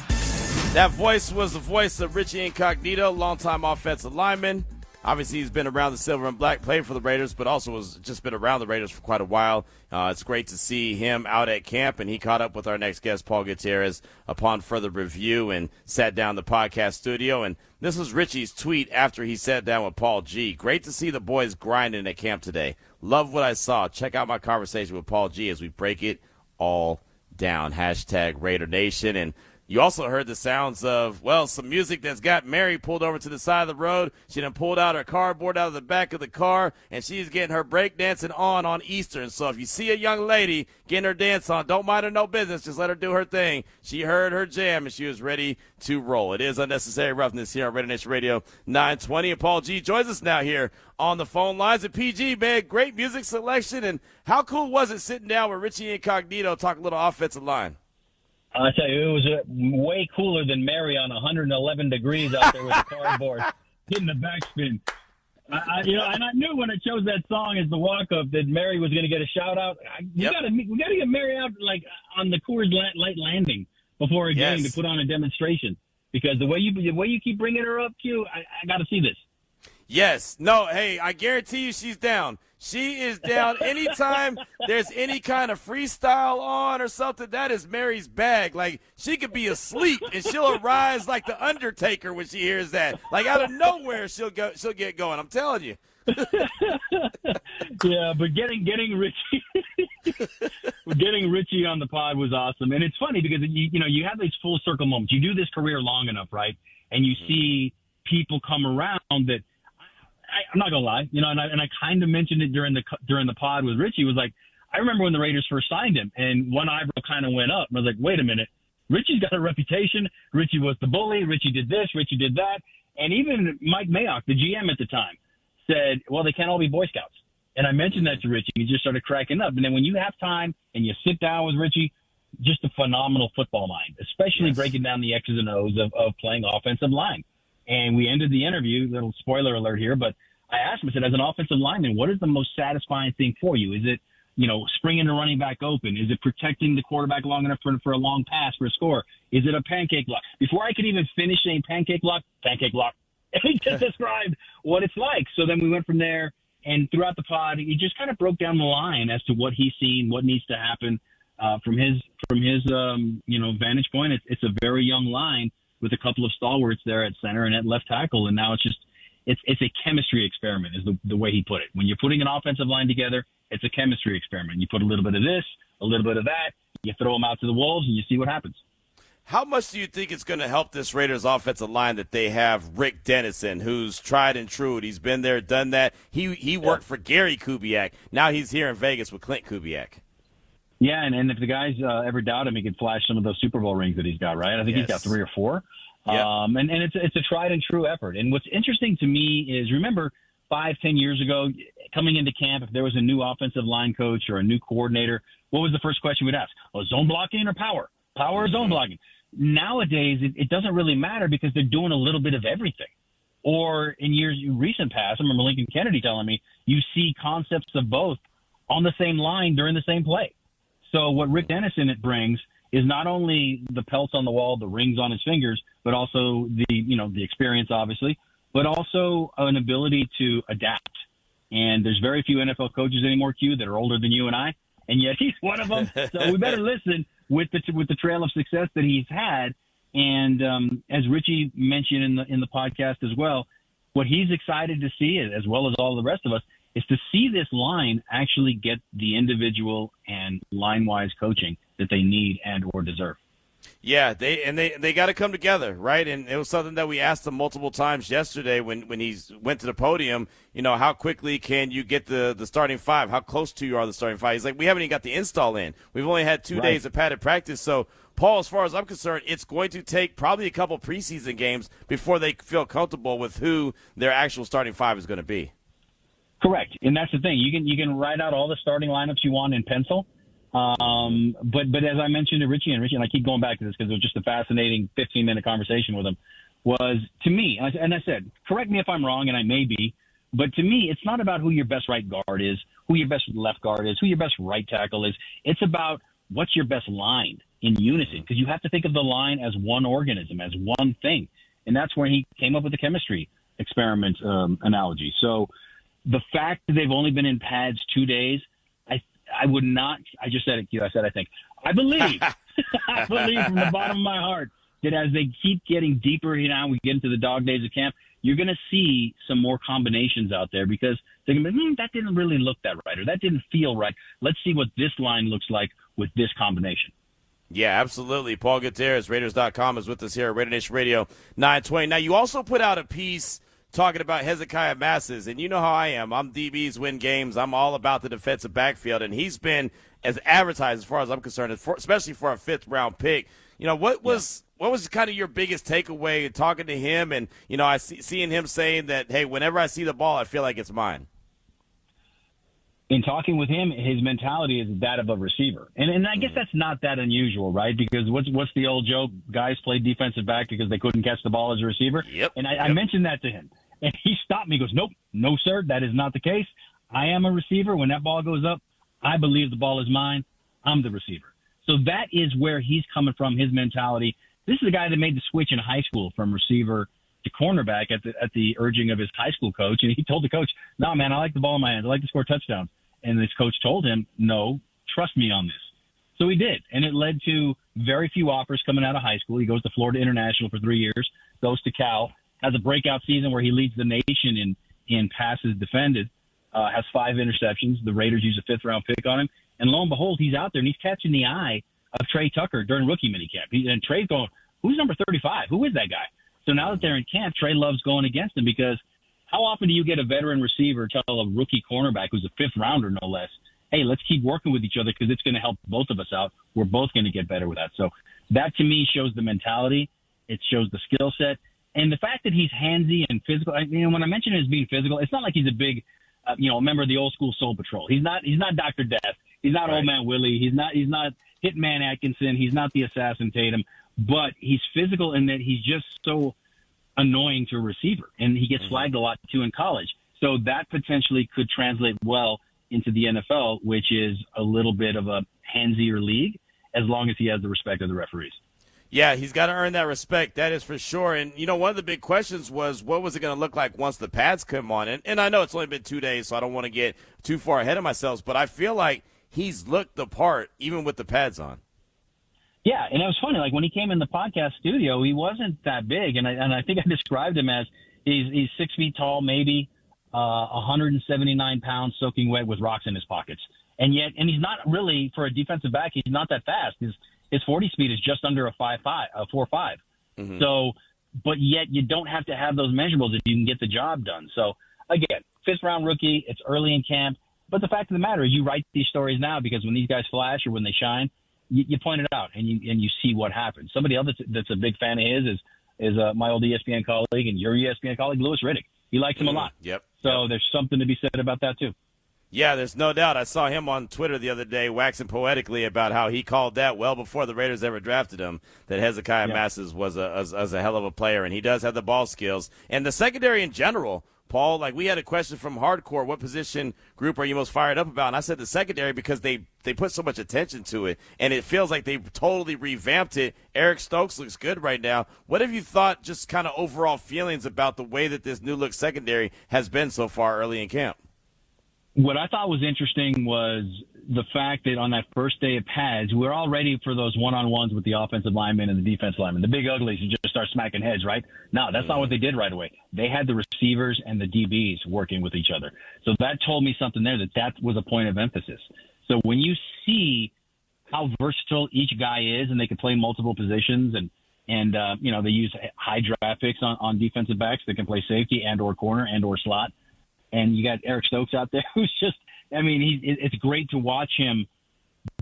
That voice was the voice of Richie Incognito, longtime offensive lineman. Obviously, he's been around the silver and black, played for the Raiders, but also has just been around the Raiders for quite a while. It's great to see him out at camp, and he caught up with our next guest, Paul Gutierrez, upon further review and sat down in the podcast studio. And this was Richie's tweet after he sat down with Paul G. Great to see the boys grinding at camp today. Love what I saw. Check out my conversation with Paul G as we break it all down. Hashtag Raider Nation. And you also heard the sounds of, well, some music that's got Mary pulled over to the side of the road. She done pulled out her cardboard out of the back of the car, and she's getting her breakdancing on Eastern. So if you see a young lady getting her dance on, don't mind her no business. Just let her do her thing. She heard her jam, and she was ready to roll. It is Unnecessary Roughness here on RaiderNation Radio 920. And Paul G joins us now here on the phone lines. And PG, man, great music selection. And how cool was it sitting down with Richie Incognito, talking a little offensive line? I tell you, it was way cooler than Mary on 111 degrees out there with the cardboard hitting the backspin. And I knew when it chose that song as the walk-up that Mary was going to get a shout-out. We got to get Mary out like on the Coors Light landing before a game to put on a demonstration, because the way you keep bringing her up, Q, I got to see this. Yes. No, hey, I guarantee you she's down. She is down anytime there's any kind of freestyle on or something. That is Mary's bag. Like, she could be asleep and she'll arise like the Undertaker when she hears that. Like, out of nowhere, she'll get going. I'm telling you. Yeah, but getting Richie on the pod was awesome, and it's funny because you have these full circle moments. You do this career long enough, right? And you see people come around that I'm not gonna lie, and I kind of mentioned it during the pod with Richie. Was like, I remember when the Raiders first signed him, and one eyebrow kind of went up, and I was like, wait a minute, Richie's got a reputation. Richie was the bully. Richie did this. Richie did that, and even Mike Mayock, the GM at the time, said, well, they can't all be Boy Scouts. And I mentioned that to Richie. He just started cracking up. And then when you have time and you sit down with Richie, just a phenomenal football mind, especially breaking down the X's and O's of playing offensive line. And we ended the interview, little spoiler alert here, but I asked him, I said, as an offensive lineman, what is the most satisfying thing for you? Is it, springing the running back open? Is it protecting the quarterback long enough for a long pass for a score? Is it a pancake block? Before I could even finish saying pancake block. And he just described what it's like. So then we went from there, and throughout the pod, he just kind of broke down the line as to what he's seen, what needs to happen from his vantage point. It's a very young line with a couple of stalwarts there at center and at left tackle, and now it's a chemistry experiment is the way he put it. When you're putting an offensive line together, it's a chemistry experiment. You put a little bit of this, a little bit of that, you throw them out to the wolves, and you see what happens. How much do you think it's going to help this Raiders offensive line that they have Rick Dennison, who's tried and true? He's been there, done that. He worked for Gary Kubiak. Now he's here in Vegas with Clint Kubiak. Yeah, and if the guys ever doubt him, he could flash some of those Super Bowl rings that he's got, right? I think he's got 3 or 4. Yep. And it's a tried and true effort. And what's interesting to me is, remember 5-10 years ago, coming into camp, if there was a new offensive line coach or a new coordinator, what was the first question we'd ask? Oh, zone blocking or power? Power or zone blocking? Nowadays, it doesn't really matter because they're doing a little bit of everything. Or in recent past, I remember Lincoln Kennedy telling me, you see concepts of both on the same line during the same play. So what Rick Dennison brings is not only the pelts on the wall, the rings on his fingers, but also the experience, obviously, but also an ability to adapt. And there's very few NFL coaches anymore, Q, that are older than you and I, and yet he's one of them. So we better listen with the trail of success that he's had. And as Richie mentioned in the podcast as well, what he's excited to see, as well as all the rest of us, is to see this line actually get the individual and line-wise coaching that they need and or deserve. Yeah, they got to come together, right? And it was something that we asked him multiple times yesterday when he went to the podium. How quickly can you get the starting 5? How close to you are the starting 5? He's like, we haven't even got the install in. We've only had 2 days of padded practice. So, Paul, as far as I'm concerned, it's going to take probably a couple preseason games before they feel comfortable with who their actual starting 5 is going to be. Correct, and that's the thing. You can write out all the starting lineups you want in pencil. But as I mentioned to Richie, and I keep going back to this because it was just a fascinating 15-minute conversation with him, was to me, and I said, correct me if I'm wrong, and I may be, but to me, it's not about who your best right guard is, who your best left guard is, who your best right tackle is. It's about what's your best line in unison, because you have to think of the line as one organism, as one thing. And that's where he came up with the chemistry experiment analogy. So the fact that they've only been in pads 2 days, I would not. I just said it, Q. I said I think. I believe. I believe from the bottom of my heart that as they keep getting deeper, we get into the dog days of camp, you're going to see some more combinations out there because they're going to be, that didn't really look that right, or that didn't feel right. Let's see what this line looks like with this combination. Yeah, absolutely. Paul Gutierrez, Raiders.com, is with us here at Raider Nation Radio 920. Now, you also put out a piece talking about Hezekiah Masses, and you know how I am. I'm DBs win games. I'm all about the defensive backfield, and he's been as advertised as far as I'm concerned, especially for a 5th-round pick. What was kind of your biggest takeaway talking to him and, seeing him saying that, hey, whenever I see the ball, I feel like it's mine? In talking with him, his mentality is that of a receiver. And I guess that's not that unusual, right? Because what's the old joke? Guys played defensive back because they couldn't catch the ball as a receiver. Yep. And I mentioned that to him. And he stopped me. He goes, nope, no, sir, that is not the case. I am a receiver. When that ball goes up, I believe the ball is mine. I'm the receiver. So that is where he's coming from, his mentality. This is a guy that made the switch in high school from receiver to cornerback at the urging of his high school coach. And he told the coach, no, man, I like the ball in my hands. I like to score touchdowns. And his coach told him, no, trust me on this. So he did. And it led to very few offers coming out of high school. He goes to Florida International for 3 years, goes to Cal, has a breakout season where he leads the nation in passes defended, has 5 interceptions. The Raiders use a 5th-round pick on him. And lo and behold, he's out there, and he's catching the eye of Trey Tucker during rookie minicamp. And Trey's going, who's number 35? Who is that guy? So now that they're in camp, Trey loves going against him because how often do you get a veteran receiver tell a rookie cornerback who's a 5th-rounder, no less, hey, let's keep working with each other because it's going to help both of us out. We're both going to get better with that. So that, to me, shows the mentality. It shows the skill set. And the fact that he's handsy and physical, when I mention him as being physical, it's not like he's a big, member of the old school Soul Patrol. He's not Dr. Death. He's not Old Man Willie. He's not Hitman Atkinson. He's not the Assassin Tatum. But he's physical in that he's just so annoying to a receiver. And he gets flagged a lot, too, in college. So that potentially could translate well into the NFL, which is a little bit of a handsier league, as long as he has the respect of the referees. Yeah, he's got to earn that respect. That is for sure. And, one of the big questions was what was it going to look like once the pads come on? And I know it's only been 2 days, so I don't want to get too far ahead of myself, but I feel like he's looked the part even with the pads on. Yeah, and it was funny. Like when he came in the podcast studio, he wasn't that big, and I think I described him as he's 6 feet tall, maybe 179 pounds, soaking wet with rocks in his pockets, and he's not really, for a defensive back, he's not that fast. His 40 speed is just under a 4.5. So, but yet you don't have to have those measurables if you can get the job done. So again, 5th round rookie, it's early in camp. But the fact of the matter is you write these stories now because when these guys flash or when they shine, you point it out and you see what happens. Somebody else that's a big fan of his is my old ESPN colleague and your ESPN colleague, Louis Riddick. He likes him a lot. Yep. So there's something to be said about that too. Yeah, there's no doubt. I saw him on Twitter the other day waxing poetically about how he called that well before the Raiders ever drafted him, that Hezekiah Masses was a hell of a player, and he does have the ball skills. And the secondary in general, Paul, like we had a question from Hardcore, what position group are you most fired up about? And I said the secondary because they put so much attention to it, and it feels like they've totally revamped it. Eric Stokes looks good right now. What have you thought, just kind of overall feelings about the way that this new-look secondary has been so far early in camp? What I thought was interesting was the fact that on that first day of pads, we're all ready for those one-on-ones with the offensive linemen and the defensive linemen, the big uglies who just start smacking heads, right? No, that's not what they did right away. They had the receivers and the DBs working with each other. So that told me something there, that was a point of emphasis. So when you see how versatile each guy is and they can play multiple positions and they use high draft picks on defensive backs that can play safety and or corner and or slot. And you got Eric Stokes out there who's just, it's great to watch him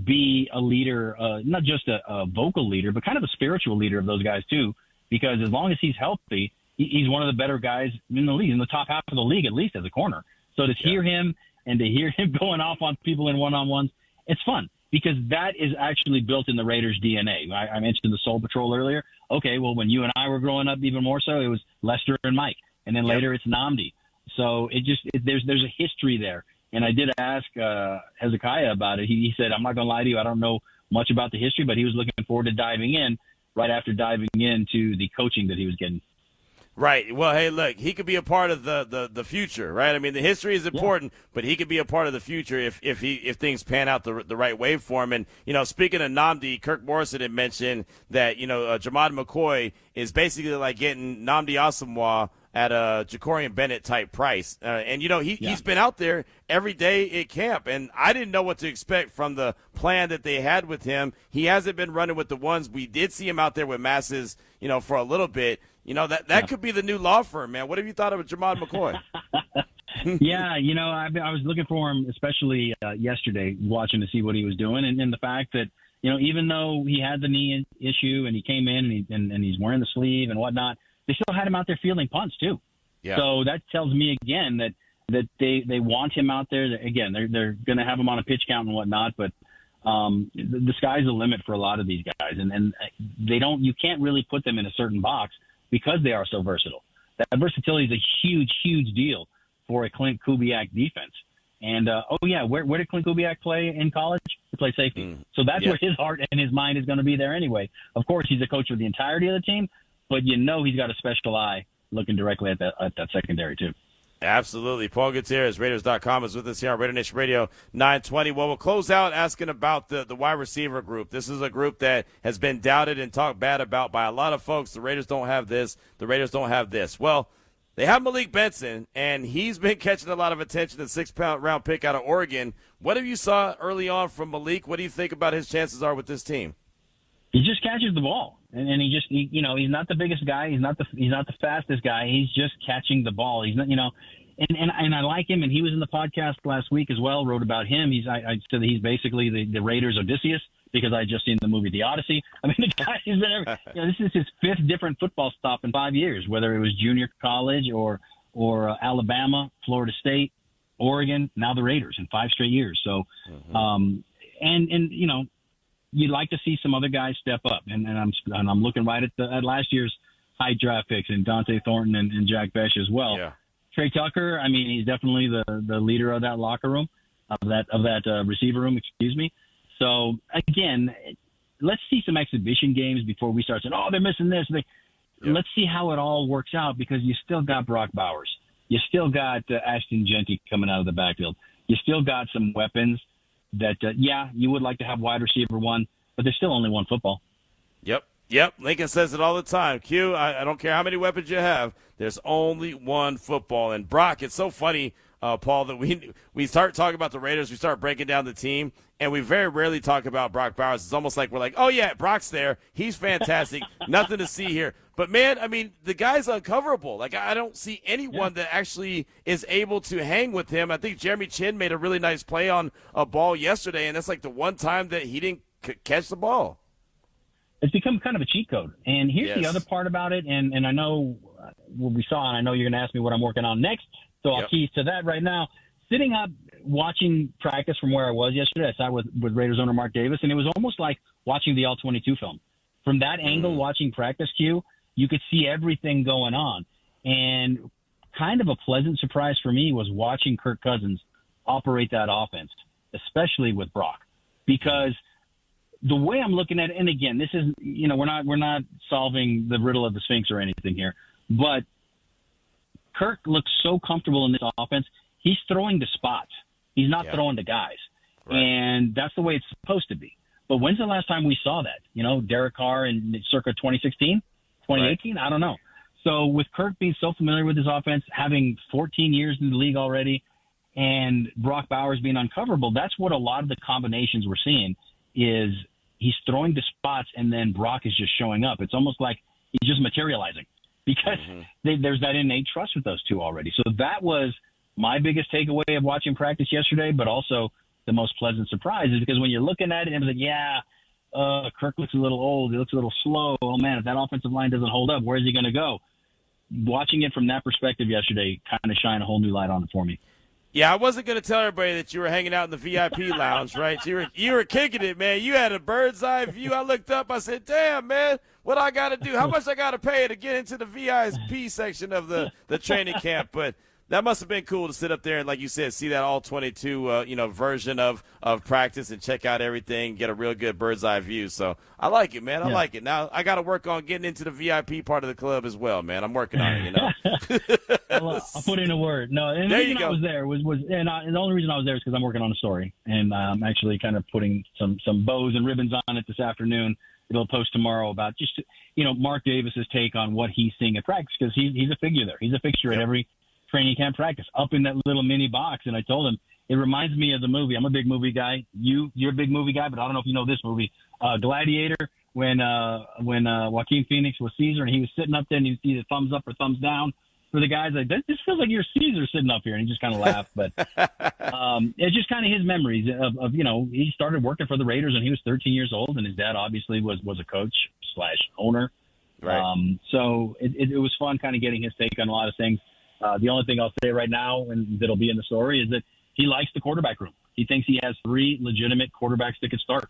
be a leader, not just a vocal leader, but kind of a spiritual leader of those guys too, because as long as he's healthy, he's one of the better guys in the league, in the top half of the league, at least as a corner. So to hear him and to hear him going off on people in one-on-ones, it's fun because that is actually built in the Raiders' DNA. I mentioned the Soul Patrol earlier. Okay, well, when you and I were growing up even more so, it was Lester and Mike. And then later it's Nnamdi. So there's a history there. And I did ask Hezekiah about it. He said, I'm not going to lie to you, I don't know much about the history, but he was looking forward to diving in right after diving into the coaching that he was getting. Right. Well, hey, look, he could be a part of the future, right? I mean, the history is important, but he could be a part of the future if things pan out the right way for him. And, speaking of Nnamdi, Kirk Morrison had mentioned that, Jamad McCoy is basically like getting Nnamdi Asomugha at a Jacorian Bennett type price. He's been out there every day at camp, and I didn't know what to expect from the plan that they had with him. He hasn't been running with the ones. We did see him out there with Masses, for a little bit. That could be the new law firm, man. What have you thought of Jamad McCoy? Yeah, I was looking for him, especially yesterday, watching to see what he was doing, and the fact that, even though he had the knee issue and he came in and he's wearing the sleeve and whatnot, they still had him out there fielding punts too. Yeah. So that tells me again that they want him out there. Again, they're going to have him on a pitch count and whatnot, but the sky's the limit for a lot of these guys, and you can't really put them in a certain box because they are so versatile. That versatility is a huge, huge deal for a Clint Kubiak defense. And where did Clint Kubiak play in college? He played safety. So that's where his heart and his mind is going to be there anyway. Of course, he's a coach for the entirety of the team, but he's got a special eye looking directly at that secondary too. Absolutely. Paul Gutierrez, Raiders.com, is with us here on RaiderNation Radio 920. Well, we'll close out asking about the wide receiver group. This is a group that has been doubted and talked bad about by a lot of folks. The Raiders don't have this. The Raiders don't have this. Well, They have Malik Benson, and he's been catching a lot of attention, the 6th round pick out of Oregon. What have you saw early on from Malik? What do you think about his chances are with this team? He just catches the ball, and he's not the biggest guy. He's not the fastest guy. He's just catching the ball. He's not, and I like him. And he was in the podcast last week as well. Wrote about him. I said that he's basically the Raiders' Odysseus because I just seen the movie The Odyssey. I mean, the guy has been this is his 5th different football stop in 5 years, whether it was junior college or Alabama, Florida State, Oregon, now the Raiders in 5 straight years. So, you'd like to see some other guys step up, and I'm looking right at last year's high draft picks and Dante Thornton and Jack Besh as well. Yeah. Trey Tucker, I mean, he's definitely the leader of that locker room, of that receiver room, excuse me. So again, let's see some exhibition games before we start saying, oh, they're missing this. Let's see how it all works out, because you still got Brock Bowers, you still got Ashton Genty coming out of the backfield, you still got some weapons. That, you would like to have wide receiver one, but there's still only one football. Yep. Lincoln says it all the time. Q, I don't care how many weapons you have, there's only one football. And Brock, it's so funny, Paul, that we start talking about the Raiders, we start breaking down the team, and we very rarely talk about Brock Bowers. It's almost like we're like, oh, yeah, Brock's there. He's fantastic. Nothing to see here. But, man, I mean, the guy's uncoverable. Like, I don't see anyone that actually is able to hang with him. I think Jeremy Chin made a really nice play on a ball yesterday, and that's like the one time that he didn't catch the ball. It's become kind of a cheat code. And here's the other part about it, and I know what we saw, and I know you're going to ask me what I'm working on next, so I'll tease to that right now. Sitting up, watching practice from where I was yesterday, I sat with Raiders owner Mark Davis, and it was almost like watching the All-22 film. From that angle, watching practice, Q, you could see everything going on. And kind of a pleasant surprise for me was watching Kirk Cousins operate that offense, especially with Brock. Because the way I'm looking at it, and again, this is, we're not solving the riddle of the Sphinx or anything here, but Kirk looks so comfortable in this offense. He's throwing to spots. He's not throwing to guys. Right. And that's the way it's supposed to be. But when's the last time we saw that? Derek Carr in circa 2016? 2018? Right. I don't know. So with Kirk being so familiar with his offense, having 14 years in the league already, and Brock Bowers being uncoverable, that's what a lot of the combinations we're seeing is he's throwing to spots and then Brock is just showing up. It's almost like he's just materializing because there's that innate trust with those two already. So that was my biggest takeaway of watching practice yesterday, but also the most pleasant surprise is because when you're looking at it, it was like, Kirk looks a little old. He looks a little slow. Oh, man, if that offensive line doesn't hold up, where's he going to go? Watching it from that perspective yesterday kind of shined a whole new light on it for me. Yeah, I wasn't going to tell everybody that you were hanging out in the VIP lounge, right? You were kicking it, man. You had a bird's eye view. I looked up. I said, damn, man, what I got to do? How much I got to pay to get into the VIP section of the training camp? But that must have been cool to sit up there and, like you said, see that all 22, version of practice and check out everything, get a real good bird's eye view. So I like it, man. I like it. Now I got to work on getting into the VIP part of the club as well, man. I'm working on it, Well, I'll put in a word. No, and the reason I was there was and the only reason I was there is because I'm working on a story, and I'm actually kind of putting some bows and ribbons on it this afternoon. It'll post tomorrow about just Mark Davis's take on what he's seeing at practice because he's a figure there. He's a fixture at every training camp practice up in that little mini box. And I told him, it reminds me of the movie. I'm a big movie guy. You're a big movie guy, but I don't know if you know this movie, Gladiator, when Joaquin Phoenix was Caesar and he was sitting up there and you see the thumbs up or thumbs down for the guys. Like, this feels like you're Caesar sitting up here. And he just kind of laughed. But it's just kind of his memories of he started working for the Raiders when he was 13 years old. And his dad obviously was a coach / owner. Right. So it was fun kind of getting his take on a lot of things. The only thing I'll say right now, and that'll be in the story, is that he likes the quarterback room. He thinks he has 3 legitimate quarterbacks that could start.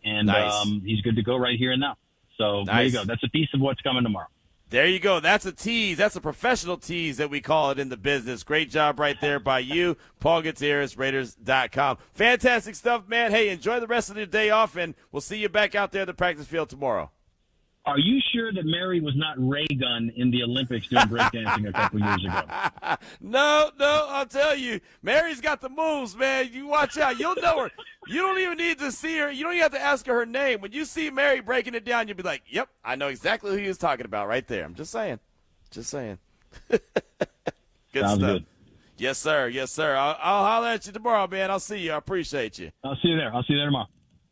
And he's good to go right here and now. So there you go. That's a piece of what's coming tomorrow. There you go. That's a tease. That's a professional tease that we call it in the business. Great job right there by you, Paul Gutierrez, Raiders.com. Fantastic stuff, man. Hey, enjoy the rest of the day off, and we'll see you back out there at the practice field tomorrow. Are you sure that Mary was not Ray Gun in the Olympics doing breakdancing a couple years ago? No, I'll tell you. Mary's got the moves, man. You watch out. You'll know her. You don't even need to see her. You don't even have to ask her name. When you see Mary breaking it down, you'll be like, yep, I know exactly who he was talking about right there. I'm just saying. Good Sounds stuff. good. Yes, sir. Yes, sir. I'll holler at you tomorrow, man. I'll see you. I appreciate you. I'll see you there. Tomorrow.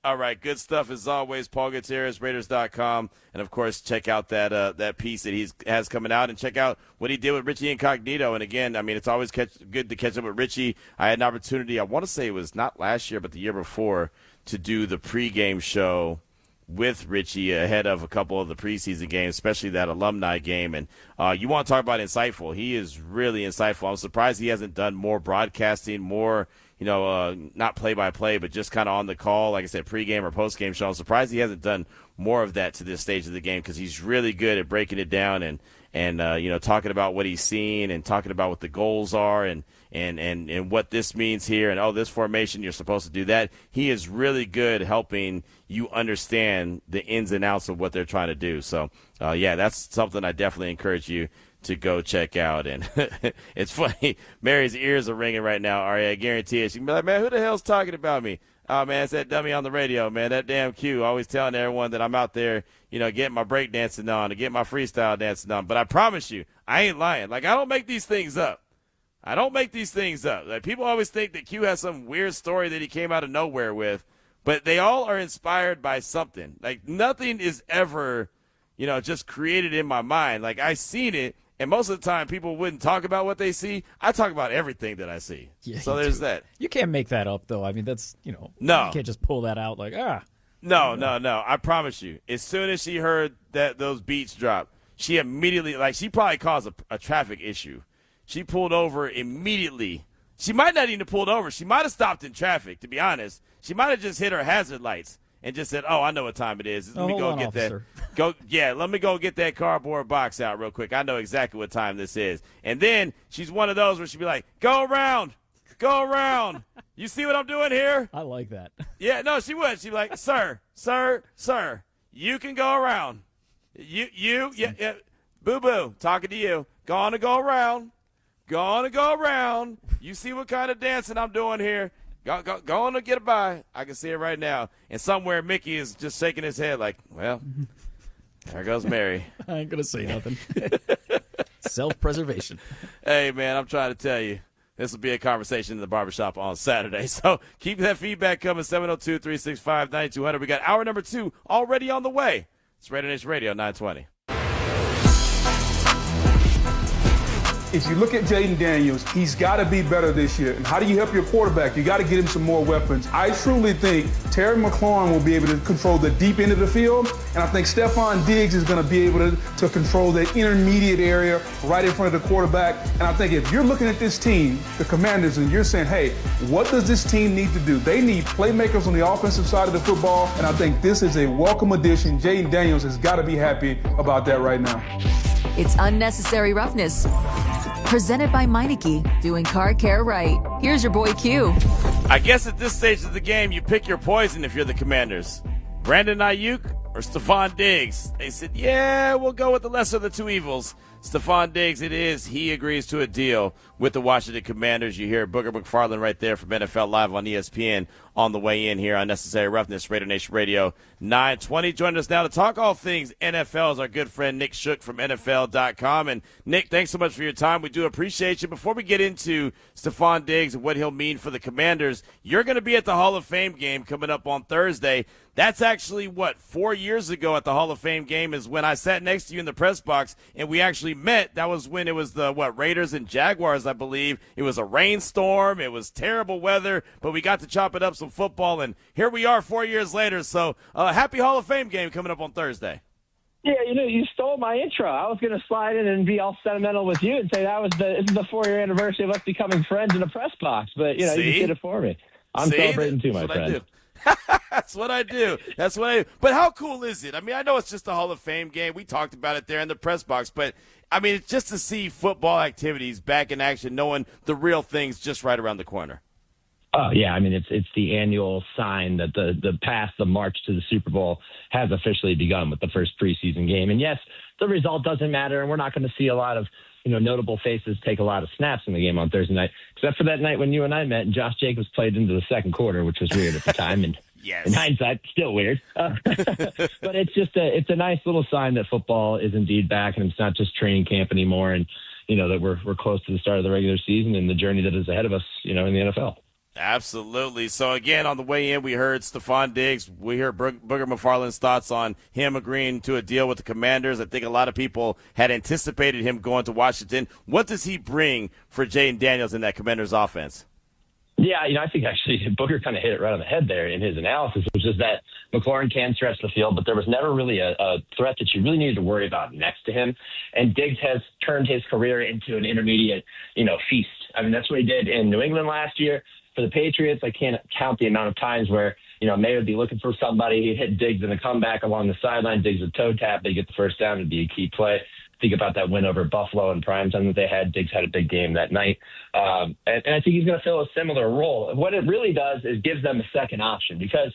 All right, good stuff as always. Paul Gutierrez, Raiders.com, and of course, check out that piece that he has coming out, and check out what he did with Richie Incognito. And again, I mean, it's always good to catch up with Richie. I had an opportunity. I want to say it was not last year, but the year before, to do the pregame show with Richie ahead of a couple of the preseason games, especially that alumni game. And you want to talk about insightful? He is really insightful. I'm surprised he hasn't done more broadcasting, more. Not play-by-play, but just kind of on the call, like I said, pregame or postgame show. I'm surprised he hasn't done more of that to this stage of the game because he's really good at breaking it down and talking about what he's seen and talking about what the goals are and what this means here and, this formation, you're supposed to do that. He is really good helping you understand the ins and outs of what they're trying to do. So, that's something I definitely encourage you to go check out. And it's funny, Mary's ears are ringing right now, Ari. I guarantee it. She can be like, man, who the hell's talking about me? Oh, man, it's that dummy on the radio, man, that damn Q. Always telling everyone that I'm out there, getting my break dancing on, to get my freestyle dancing on. But I promise you, I ain't lying. Like, I don't make these things up. Like, people always think that Q has some weird story that he came out of nowhere with, but they all are inspired by something. Like, nothing is ever, just created in my mind. Like, I seen it. And most of the time, people wouldn't talk about what they see. I talk about everything that I see. Yeah, so there's that. You can't make that up, though. I mean, that's, No. You can't just pull that out like, No. I promise you. As soon as she heard those beats drop, she immediately, she probably caused a traffic issue. She pulled over immediately. She might not even have pulled over. She might have stopped in traffic, to be honest. She might have just hit her hazard lights and just said, I know what time it is. Let me go get that. Let me go get that cardboard box out real quick. I know exactly what time this is. And then she's one of those where she'd be like, go around. You see what I'm doing here? I like that. Yeah, no, she would. She'd be like, sir, you can go around. Yeah, boo-boo, talking to you. Gonna go around. You see what kind of dancing I'm doing here? Go on and get by. I can see it right now. And somewhere Mickey is just shaking his head like, well, there goes Mary. I ain't going to say nothing. Self-preservation. Hey, man, I'm trying to tell you. This will be a conversation in the barbershop on Saturday. So keep that feedback coming, 702-365-9200. We got hour number 2 already on the way. It's RaiderNation Radio 920. If you look at Jaden Daniels, he's got to be better this year. And how do you help your quarterback? You got to get him some more weapons. I truly think Terry McLaurin will be able to control the deep end of the field, and I think Stephon Diggs is going to be able to control the intermediate area right in front of the quarterback. And I think if you're looking at this team, the Commanders, and you're saying, hey, what does this team need to do? They need playmakers on the offensive side of the football, and I think this is a welcome addition. Jaden Daniels has got to be happy about that right now. It's Unnecessary Roughness. Presented by Meineke, doing car care right. Here's your boy Q. I guess at this stage of the game, you pick your poison if you're the Commanders. Brandon Ayuk or Stephon Diggs? They said, yeah, we'll go with the lesser of the two evils. Stephon Diggs, it is. He agrees to a deal with the Washington Commanders. You hear Booger McFarland right there from NFL Live on ESPN on the way in here on Necessary Roughness, RaiderNation Radio 920. Joining us now to talk all things NFL is our good friend Nick Shook from NFL.com. And, Nick, thanks so much for your time. We do appreciate you. Before we get into Stephon Diggs and what he'll mean for the Commanders, you're going to be at the Hall of Fame game coming up on Thursday. That's actually, 4 years ago at the Hall of Fame game is when I sat next to you in the press box and we actually met. That was when it was the, Raiders and Jaguars, I believe. It was a rainstorm. It was terrible weather, but we got to chop it up some football, and here we are 4 years later. So happy Hall of Fame game coming up on Thursday. Yeah, you stole my intro. I was going to slide in and be all sentimental with you and say this is the 4-year anniversary of us becoming friends in a press box, but, you just did it for me. I'm celebrating too, my friend. That's what I do. But how cool is it? I mean, I know it's just a Hall of Fame game. We talked about it there in the press box, but I mean, it's just to see football activities back in action, knowing the real thing's just right around the corner. Oh, yeah. I mean, it's the annual sign that the march to the Super Bowl has officially begun with the first preseason game. And yes, the result doesn't matter, and we're not going to see a lot of notable faces take a lot of snaps in the game on Thursday night, except for that night when you and I met and Josh Jacobs played into the second quarter, which was weird at the time. And yes. In hindsight, still weird. But it's just it's a nice little sign that football is indeed back and it's not just training camp anymore. And, that we're close to the start of the regular season and the journey that is ahead of us, in the NFL. Absolutely. So, again, on the way in, we heard Stephon Diggs. We heard Booger McFarland's thoughts on him agreeing to a deal with the Commanders. I think a lot of people had anticipated him going to Washington. What does he bring for Jaden Daniels in that Commanders offense? Yeah, I think actually Booger kind of hit it right on the head there in his analysis, which is that McLaurin can stretch the field, but there was never really a threat that you really needed to worry about next to him. And Diggs has turned his career into an intermediate, feast. I mean, that's what he did in New England last year. For the Patriots, I can't count the amount of times where, May would be looking for somebody. He'd hit Diggs in a comeback along the sideline. Diggs would toe tap. They'd get the first down. It'd be a key play. Think about that win over Buffalo in primetime that they had. Diggs had a big game that night. And I think he's going to fill a similar role. What it really does is gives them a second option because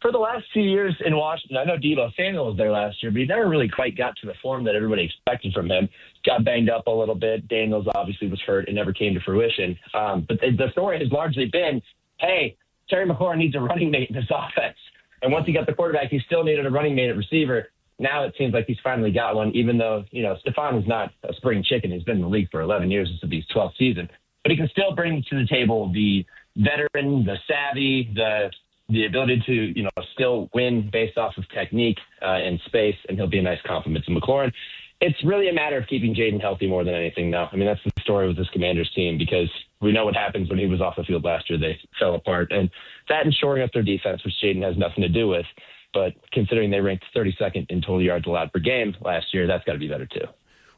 for the last few years in Washington, I know Deebo Samuel was there last year, but he never really quite got to the form that everybody expected from him. Got banged up a little bit. Daniels obviously was hurt. It never came to fruition. But the story has largely been, hey, Terry McLaurin needs a running mate in this offense. And once he got the quarterback, he still needed a running mate at receiver. Now it seems like he's finally got one, even though, Stephon is not a spring chicken. He's been in the league for 11 years. This will be his 12th season. But he can still bring to the table the veteran, the savvy, the ability to, still win based off of technique and space, and he'll be a nice compliment to McLaurin. It's really a matter of keeping Jaden healthy more than anything now. I mean, that's the story with this Commanders team because we know what happens when he was off the field last year. They fell apart. And that and shoring up their defense, which Jaden has nothing to do with. But considering they ranked 32nd in total yards allowed per game last year, that's got to be better too.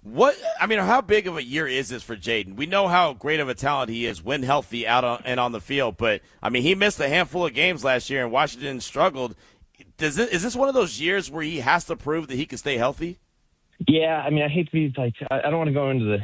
How big of a year is this for Jaden? We know how great of a talent he is when healthy and on the field, but he missed a handful of games last year and Washington struggled. Is this one of those years where he has to prove that he can stay healthy? Yeah, I hate to be I don't want to go into the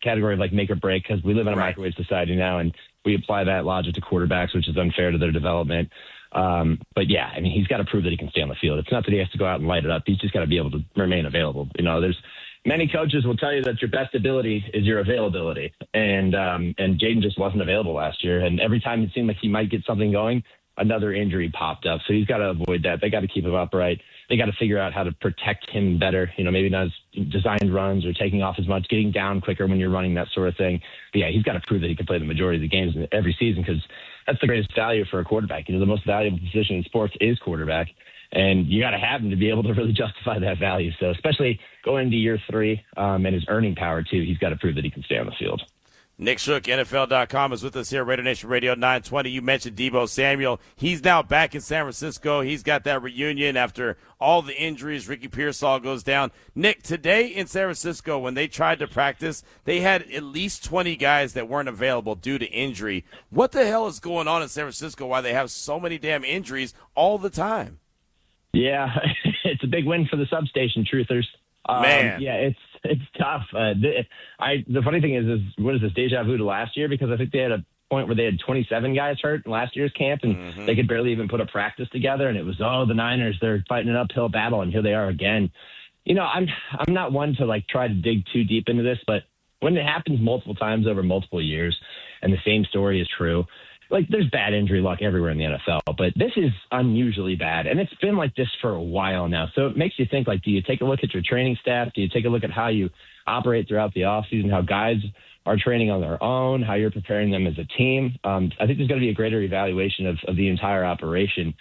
category of make or break because we live in a microwave society now and we apply that logic to quarterbacks, which is unfair to their development. But yeah, he's got to prove that he can stay on the field. It's not that he has to go out and light it up. He's just got to be able to remain available. There's many coaches will tell you that your best ability is your availability. And Jaden just wasn't available last year. And every time it seemed like he might get something going, another injury popped up. So he's got to avoid that. They got to keep him upright. They got to figure out how to protect him better. Maybe not as designed runs or taking off as much, getting down quicker when you're running, that sort of thing. But yeah, he's got to prove that he can play the majority of the games every season because that's the greatest value for a quarterback. The most valuable position in sports is quarterback. And you got to have him to be able to really justify that value. So especially going into year 3 and his earning power, too, he's got to prove that he can stay on the field. Nick Shook, NFL.com, is with us here, RaiderNation Radio 920. You mentioned Deebo Samuel. He's now back in San Francisco. He's got that reunion after all the injuries. Ricky Pearsall goes down. Nick, today in San Francisco, when they tried to practice, they had at least 20 guys that weren't available due to injury. What the hell is going on in San Francisco? Why they have so many damn injuries all the time? Yeah, it's a big win for the substation truthers. Man. Yeah, it's tough. The funny thing is what is this, deja vu to last year? Because I think they had a point where they had 27 guys hurt in last year's camp, and they could barely even put a practice together. And it was, the Niners, they're fighting an uphill battle, and here they are again. I'm not one to try to dig too deep into this, but when it happens multiple times over multiple years, and the same story is true, there's bad injury luck everywhere in the NFL, but this is unusually bad, and it's been like this for a while now. So it makes you think, do you take a look at your training staff? Do you take a look at how you operate throughout the offseason, how guys are training on their own, how you're preparing them as a team? I think there's going to be a greater evaluation of the entire operation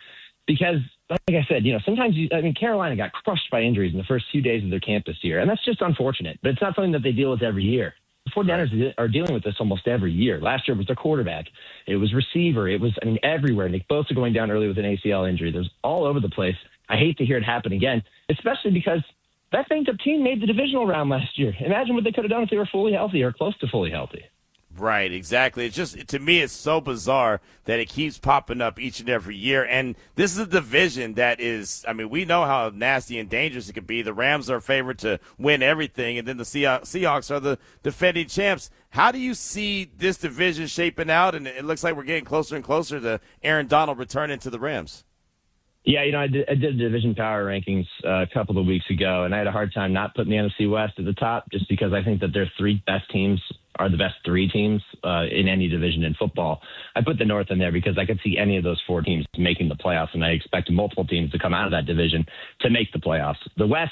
because, like I said, sometimes Carolina got crushed by injuries in the first few days of their camp this year, and that's just unfortunate, but it's not something that they deal with every year. The 49ers are dealing with this almost every year. Last year it was their quarterback. It was receiver. It was everywhere. Nick Bosa going down early with an ACL injury. There's all over the place. I hate to hear it happen again, especially because that banged-up team made the divisional round last year. Imagine what they could have done if they were fully healthy or close to fully healthy. Right, exactly. It's just, to me, it's so bizarre that it keeps popping up each and every year. And this is a division that is, we know how nasty and dangerous it could be. The Rams are favored to win everything, and then the Seahawks are the defending champs. How do you see this division shaping out? And it looks like we're getting closer and closer to Aaron Donald returning to the Rams. Yeah, I did division power rankings a couple of weeks ago, and I had a hard time not putting the NFC West at the top just because I think that their 3 best teams are the best 3 teams in any division in football. I put the North in there because I could see any of those 4 teams making the playoffs, and I expect multiple teams to come out of that division to make the playoffs. The West,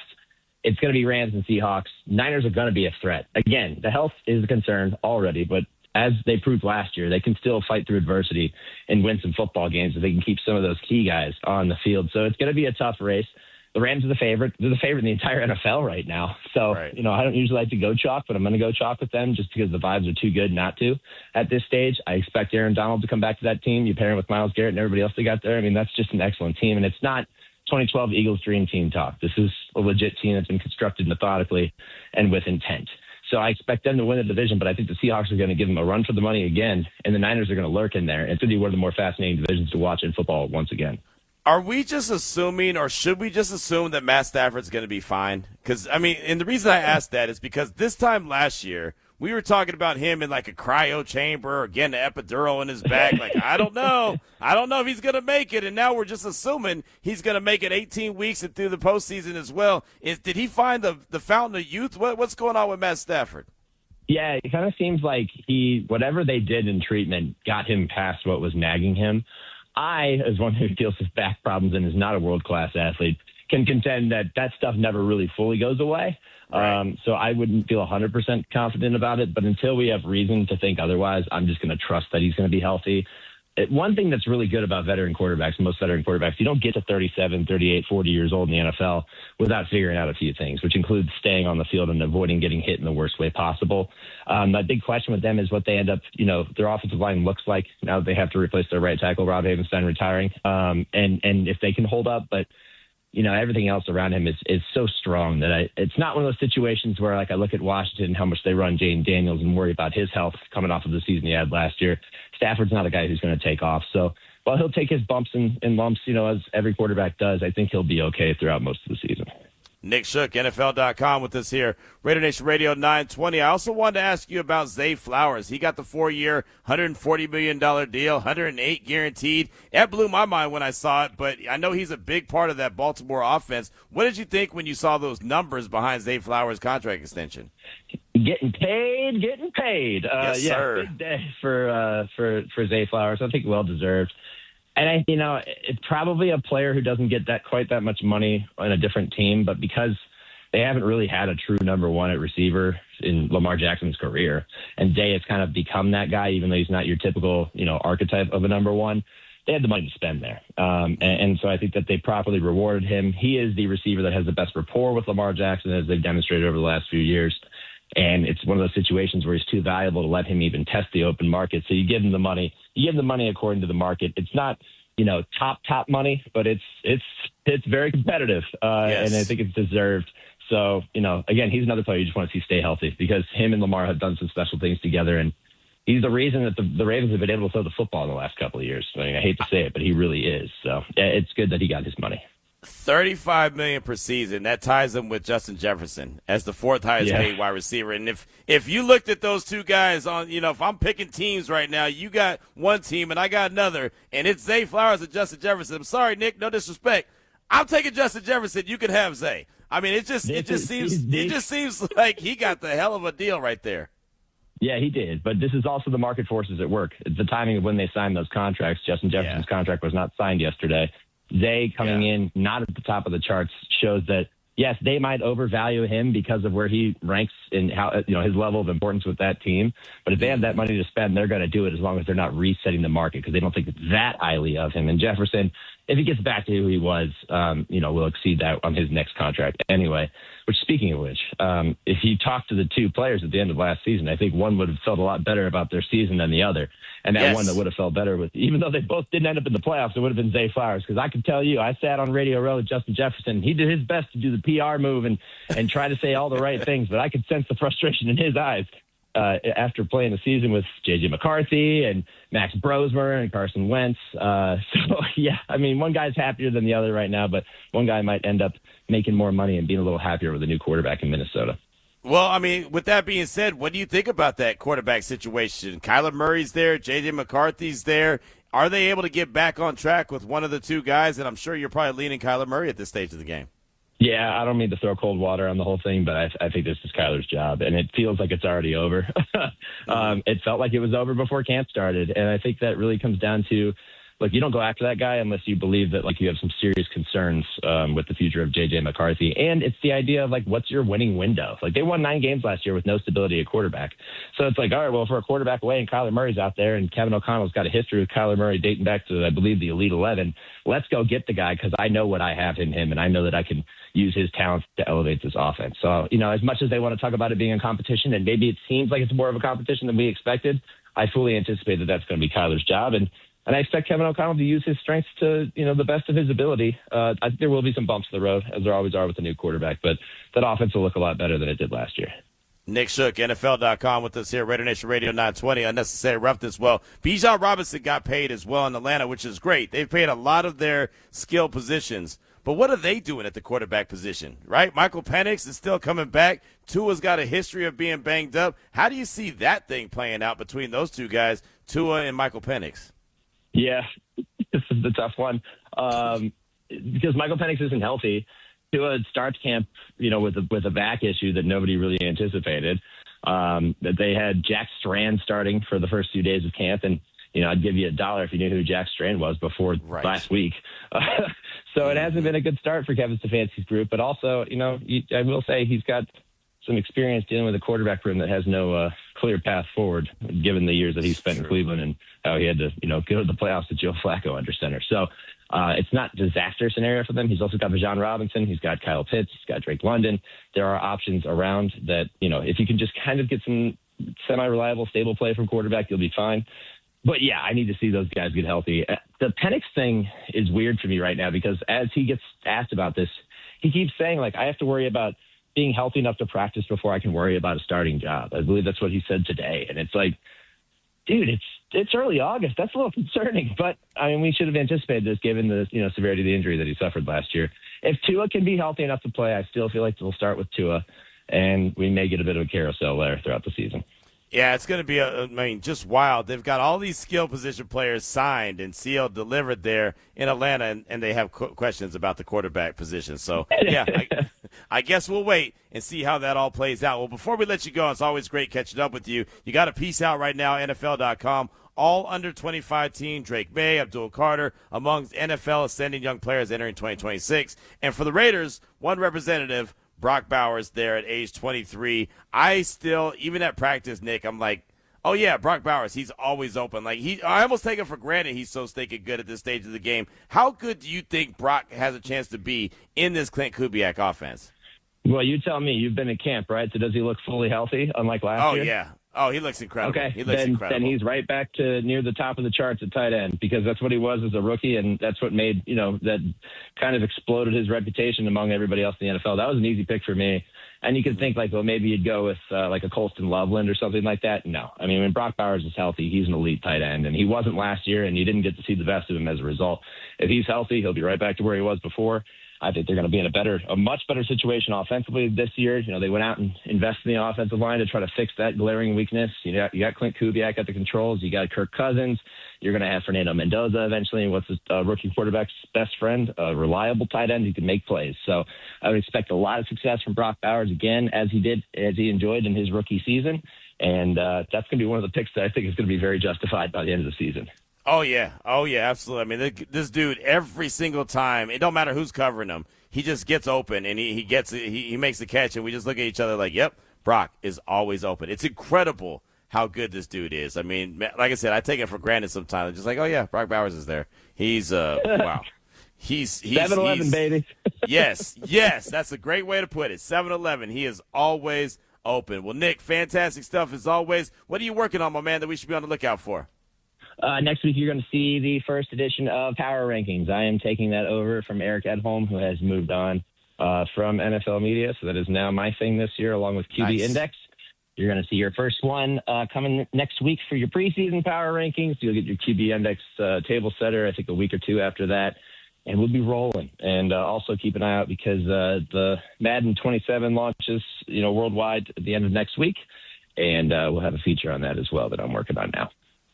It's going to be Rams and Seahawks. Niners are going to be a threat. Again, the health is a concern already, but as they proved last year, they can still fight through adversity and win some football games if they can keep some of those key guys on the field. So it's going to be a tough race. The Rams are the favorite. They're the favorite in the entire NFL right now. So, right. I don't usually like to go chalk, but I'm going to go chalk with them just because the vibes are too good not to at this stage. I expect Aaron Donald to come back to that team. You pair him with Myles Garrett and everybody else they got there. I mean, that's just an excellent team. And it's not 2012 Eagles dream team talk. This is a legit team that's been constructed methodically and with intent. So I expect them to win the division, but I think the Seahawks are going to give them a run for the money again, and the Niners are going to lurk in there. It's going to be one of the more fascinating divisions to watch in football once again. Are we just assuming, or should we just assume that Matt Stafford's going to be fine? Because, and the reason I asked that is because this time last year, we were talking about him in like a cryo chamber or getting an epidural in his back. Like, I don't know. I don't know if he's going to make it. And now we're just assuming he's going to make it 18 weeks and through the postseason as well. Did he find the fountain of youth? What's going on with Matt Stafford? Yeah, it kind of seems like whatever they did in treatment got him past what was nagging him. I, as one who deals with back problems and is not a world-class athlete, can contend that stuff never really fully goes away. Right. So I wouldn't feel 100% confident about it. But until we have reason to think otherwise, I'm just going to trust that he's going to be healthy. One thing that's really good about veteran quarterbacks, most veteran quarterbacks, you don't get to 37, 38, 40 years old in the NFL without figuring out a few things, which includes staying on the field and avoiding getting hit in the worst way possible. The big question with them is what they end up, their offensive line looks like now that they have to replace their right tackle, Rob Havenstein, retiring, and if they can hold up. But everything else around him is so strong that it's not one of those situations where, like, I look at Washington and how much they run Jaden Daniels and worry about his health coming off of the season he had last year. Stafford's not a guy who's going to take off. So while he'll take his bumps and lumps, as every quarterback does, I think he'll be okay throughout most of the season. Nick Shook, NFL.com with us here. RaiderNation Radio 920. I also wanted to ask you about Zay Flowers. He got the 4-year, $140 million deal, $108 guaranteed. That blew my mind when I saw it, but I know he's a big part of that Baltimore offense. What did you think when you saw those numbers behind Zay Flowers' contract extension? Getting paid. Yes, sir. Big day for Zay Flowers. I think well-deserved. And it's probably a player who doesn't get quite that much money on a different team, but because they haven't really had a true number one at receiver in Lamar Jackson's career, and Day has kind of become that guy, even though he's not your typical, archetype of a number one. They had the money to spend there. And so I think that they properly rewarded him. He is the receiver that has the best rapport with Lamar Jackson, as they've demonstrated over the last few years. And it's one of those situations where he's too valuable to let him even test the open market. So you give him the money. You give him the money according to the market. It's not, top money, but it's very competitive. Yes. And I think it's deserved. So, again, he's another player you just want to see stay healthy because him and Lamar have done some special things together. And he's the reason that the Ravens have been able to throw the football in the last couple of years. I hate to say it, but he really is. So it's good that he got his money. $35 million per season. That ties him with Justin Jefferson as the fourth highest paid wide receiver. And if you looked at those two guys on, if I'm picking teams right now, you got one team and I got another, and it's Zay Flowers and Justin Jefferson. I'm sorry, Nick, no disrespect. I'm taking Justin Jefferson. You can have Zay. It just seems like he got the hell of a deal right there. Yeah, he did. But this is also the market forces at work. It's the timing of when they signed those contracts. Justin Jefferson's contract was not signed yesterday. Zay coming in not at the top of the charts shows that, yes, they might overvalue him because of where he ranks in how his level of importance with that team. But if they have that money to spend, they're going to do it as long as they're not resetting the market because they don't think that highly of him. And Jefferson, if he gets back to who he was, will exceed that on his next contract anyway. Which, speaking of which, if you talk to the two players at the end of last season, I think one would have felt a lot better about their season than the other. And that one that would have felt better with, even though they both didn't end up in the playoffs, it would have been Zay Flowers. Because I can tell you, I sat on Radio Row with Justin Jefferson. He did his best to do the PR move and try to say all the right things, but I could sense the frustration in his eyes after playing the season with J.J. McCarthy and Max Brosmer and Carson Wentz. One guy's happier than the other right now, but one guy might end up making more money and being a little happier with a new quarterback in Minnesota. Well, with that being said, what do you think about that quarterback situation? Kyler Murray's there, J.J. McCarthy's there. Are they able to get back on track with one of the two guys? And I'm sure you're probably leaning Kyler Murray at this stage of the game. Yeah, I don't mean to throw cold water on the whole thing, but I think this is Kyler's job, and it feels like it's already over. It felt like it was over before camp started, and I think that really comes down to look, you don't go after that guy unless you believe that, like, you have some serious concerns with the future of J.J. McCarthy. And it's the idea of, like, what's your winning window? Like, they won 9 games last year with no stability at quarterback. So it's like, all right, well, if we're a quarterback away and Kyler Murray's out there and Kevin O'Connell's got a history with Kyler Murray dating back to, I believe, the Elite 11, let's go get the guy because I know what I have in him and I know that I can use his talents to elevate this offense. So, as much as they want to talk about it being a competition, and maybe it seems like it's more of a competition than we expected, I fully anticipate that that's going to be Kyler's job. And I expect Kevin O'Connell to use his strengths to, the best of his ability. I think there will be some bumps in the road, as there always are with a new quarterback, but that offense will look a lot better than it did last year. Nick Shook, NFL.com with us here, RaiderNation Radio 920, Unnecessary Roughness. Well, Bijan Robinson got paid as well in Atlanta, which is great. They've paid a lot of their skill positions. But what are they doing at the quarterback position, right? Michael Penix is still coming back. Tua's got a history of being banged up. How do you see that thing playing out between those two guys, Tua and Michael Penix? Yeah, this is the tough one because Michael Penix isn't healthy. Tua starts camp, with a back issue that nobody really anticipated. That they had Jack Strand starting for the first 2 days of camp, and I'd give you $1 if you knew who Jack Strand was before last week. So it hasn't been a good start for Kevin Stefanski's group. But also, I will say he's got some experience dealing with a quarterback room that has no clear path forward, given the years that he spent in Cleveland and how he had to, go to the playoffs with Joe Flacco under center. So it's not a disaster scenario for them. He's also got Bijan Robinson. He's got Kyle Pitts. He's got Drake London. There are options around that, if you can just kind of get some semi-reliable, stable play from quarterback, you'll be fine. But, yeah, I need to see those guys get healthy. The Penix thing is weird for me right now because as he gets asked about this, he keeps saying, like, I have to worry about being healthy enough to practice before I can worry about a starting job. I believe that's what he said today. And it's like, dude, it's early August. That's a little concerning. But, we should have anticipated this given the, severity of the injury that he suffered last year. If Tua can be healthy enough to play, I still feel like they'll start with Tua, and we may get a bit of a carousel there throughout the season. Yeah, it's going to be, just wild. They've got all these skill position players signed and sealed, delivered there in Atlanta, and they have questions about the quarterback position. So, yeah, I guess we'll wait and see how that all plays out. Well, before we let you go, it's always great catching up with you. You got a piece out right now, NFL.com, all under 25 team, Drake May, Abdul Carter, amongst NFL ascending young players entering 2026. And for the Raiders, one representative, Brock Bowers there at age 23. I still, even at practice, Nick, I'm like, oh, yeah, Brock Bowers, he's always open. I almost take it for granted he's so stinking good at this stage of the game. How good do you think Brock has a chance to be in this Clint Kubiak offense? Well, you tell me. You've been at camp, right? So does he look fully healthy, unlike last year? Oh, yeah. Oh, he looks incredible. Okay, he looks incredible. Then he's right back to near the top of the charts at tight end because that's what he was as a rookie, and that's what made, that kind of exploded his reputation among everybody else in the NFL. That was an easy pick for me. And you could think, maybe you'd go with, like a Colston Loveland or something like that. No. When Brock Bowers is healthy, he's an elite tight end, and he wasn't last year, and you didn't get to see the best of him as a result. If he's healthy, he'll be right back to where he was before. I think they're going to be in a much better situation offensively this year. They went out and invested in the offensive line to try to fix that glaring weakness. You got Clint Kubiak at the controls. You got Kirk Cousins. You're going to have Fernando Mendoza eventually. What's his rookie quarterback's best friend? A reliable tight end who can make plays. So I would expect a lot of success from Brock Bowers again, as he enjoyed in his rookie season. And that's going to be one of the picks that I think is going to be very justified by the end of the season. Oh, yeah, absolutely. This dude, every single time, it don't matter who's covering him, he just gets open, and he makes the catch, and we just look at each other like, yep, Brock is always open. It's incredible how good this dude is. Like I said, I take it for granted sometimes. Just like, oh, yeah, Brock Bowers is there. He's, wow. He's 7-Eleven, baby. Yes, that's a great way to put it. 7-Eleven, he is always open. Well, Nick, fantastic stuff as always. What are you working on, my man, that we should be on the lookout for? Next week, you're going to see the first edition of Power Rankings. I am taking that over from Eric Edholm, who has moved on from NFL Media. So that is now my thing this year, along with QB Nice. Index. You're going to see your first one coming next week for your preseason Power Rankings. You'll get your QB Index table setter, I think, a week or two after that. And we'll be rolling. And also keep an eye out because the Madden 27 launches, worldwide at the end of next week. And we'll have a feature on that as well that I'm working on now.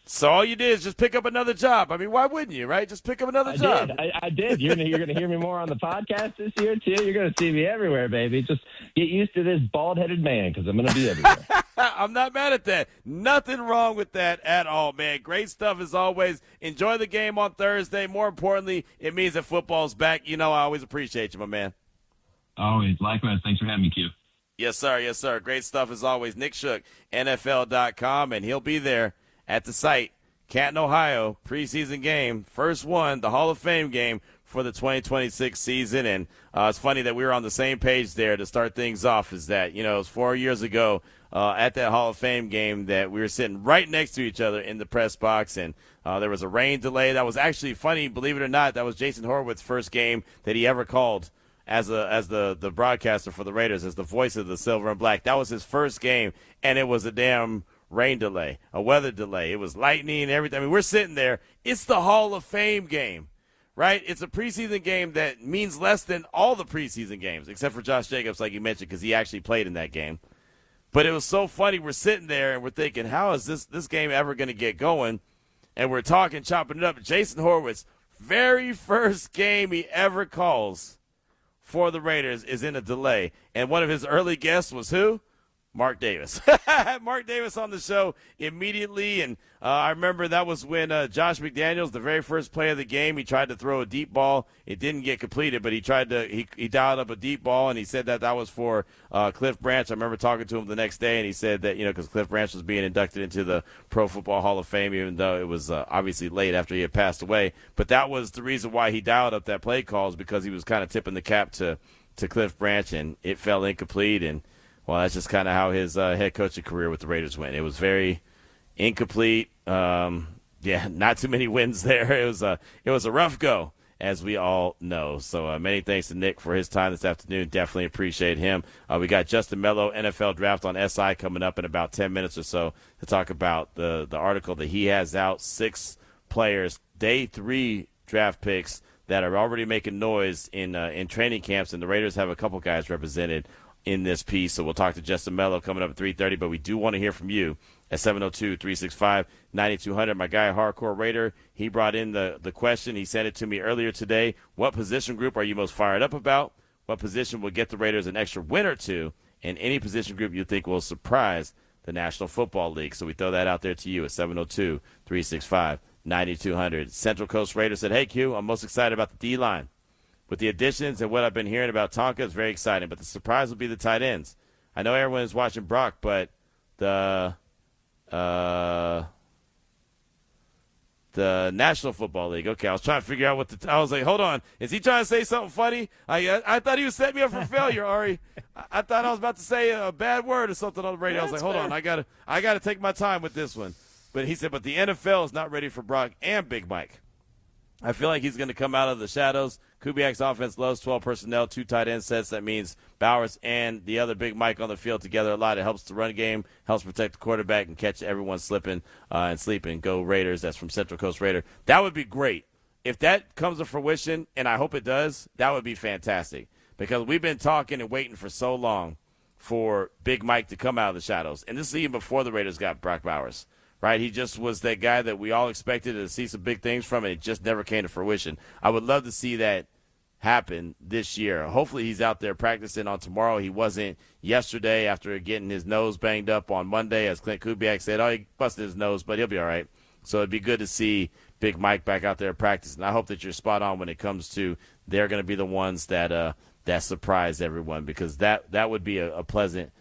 So all you did is just pick up another job. Why wouldn't you, right? Just pick up another job. I did. You're going to hear me more on the podcast this year, too. You're going to see me everywhere, baby. Just get used to this bald-headed man because I'm going to be everywhere. I'm not mad at that. Nothing wrong with that at all, man. Great stuff as always. Enjoy the game on Thursday. More importantly, it means that football's back. You know I always appreciate you, my man. Always. Likewise. Thanks for having me, Q. Yes, sir. Yes, sir. Great stuff as always. Nick Shook, NFL.com, and he'll be there at the site, Canton, Ohio, preseason game. First one, the Hall of Fame game for the 2026 season. And it's funny that we were on the same page there to start things off, is that, it was 4 years ago at that Hall of Fame game that we were sitting right next to each other in the press box, and there was a rain delay. That was actually funny, believe it or not. That was Jason Horwitz's first game that he ever called as the broadcaster for the Raiders, as the voice of the Silver and Black. That was his first game, and it was a damn rain delay, a weather delay. It was lightning and everything. I mean, we're sitting there. It's the Hall of Fame game, right? It's a preseason game that means less than all the preseason games, except for Josh Jacobs, like you mentioned, because he actually played in that game. But it was so funny. We're sitting there, and we're thinking, how is this game ever going to get going? And we're talking, chopping it up. Jason Horwitz, very first game he ever calls for the Raiders is in a delay. And one of his early guests was who? Mark Davis. Mark Davis on the show immediately, and I remember that was when Josh McDaniels, the very first play of the game, he tried to throw a deep ball. It didn't get completed, but he dialed up a deep ball, and he said that was for Cliff Branch. I remember talking to him the next day, and he said that, because Cliff Branch was being inducted into the Pro Football Hall of Fame, even though it was obviously late after he had passed away. But that was the reason why he dialed up that play call, is because he was kind of tipping the cap to Cliff Branch, and it fell incomplete, and well, that's just kind of how his head coaching career with the Raiders went. It was very incomplete. Not too many wins there. It was a rough go, as we all know. So many thanks to Nick for his time this afternoon. Definitely appreciate him. We got Justin Melo NFL Draft on SI coming up in about 10 minutes or so to talk about the article that he has out. 6 players, day 3 draft picks that are already making noise in training camps, and the Raiders have a couple guys represented in this piece. So we'll talk to Justin Melo coming up at 3:30, but we do want to hear from you at 702-365-9200. My guy, Hardcore Raider, he brought in the question. He sent it to me earlier today. What position group are you most fired up about? What position will get the Raiders an extra win or two? And any position group you think will surprise the National Football League. So we throw that out there to you at 702-365-9200. Central Coast Raider said, hey, Q, I'm most excited about the D-line. With the additions and what I've been hearing about Tonka, it's very exciting. But the surprise will be the tight ends. I know everyone is watching Brock, but the National Football League. Okay, I was trying to figure out I was like, hold on. Is he trying to say something funny? I thought he was setting me up for failure, Ari. I thought I was about to say a bad word or something on the radio. I was like, hold on. I gotta take my time with this one. But he said, but the NFL is not ready for Brock and Big Mike. I feel like he's going to come out of the shadows. Kubiak's offense loves 12 personnel, 2 tight end sets. That means Bowers and the other Big Mike on the field together a lot. It helps the run game, helps protect the quarterback, and catch everyone slipping and sleeping. Go Raiders. That's from Central Coast Raider. That would be great. If that comes to fruition, and I hope it does, that would be fantastic. Because we've been talking and waiting for so long for Big Mike to come out of the shadows. And this is even before the Raiders got Brock Bowers. Right, he just was that guy that we all expected to see some big things from, and it just never came to fruition. I would love to see that happen this year. Hopefully he's out there practicing on tomorrow. He wasn't yesterday after getting his nose banged up on Monday, as Clint Kubiak said. Oh, he busted his nose, but he'll be all right. So it'd be good to see Big Mike back out there practicing. I hope that you're spot on when it comes to they're going to be the ones that surprise everyone, because that would be a pleasant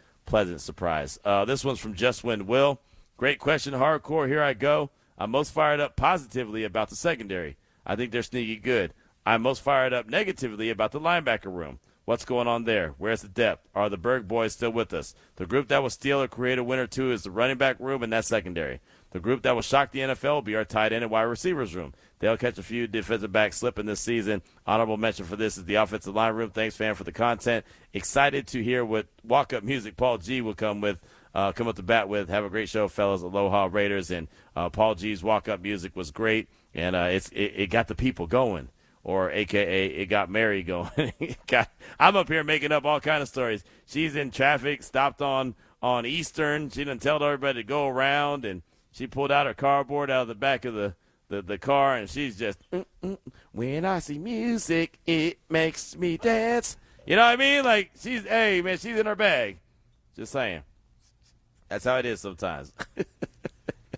surprise. This one's from Just Win Will. Great question, Hardcore. Here I go. I'm most fired up positively about the secondary. I think they're sneaky good. I'm most fired up negatively about the linebacker room. What's going on there? Where's the depth? Are the Berg boys still with us? The group that will steal or create a win or two is the running back room and that secondary. The group that will shock the NFL will be our tight end and wide receivers room. They'll catch a few defensive backs slipping this season. Honorable mention for this is the offensive line room. Thanks, fan, for the content. Excited to hear what walk-up music Paul G will come up to bat with. Have a great show, fellas. Aloha Raiders. And Paul G's walk-up music was great, and it got the people going, or AKA it got Mary going. I'm up here making up all kind of stories. She's in traffic, stopped on Eastern. She didn't tell everybody to go around, and she pulled out her cardboard out of the back of the car, and she's just, when I see music, it makes me dance. You know what I mean? Like, she's in her bag. Just saying. That's how it is sometimes.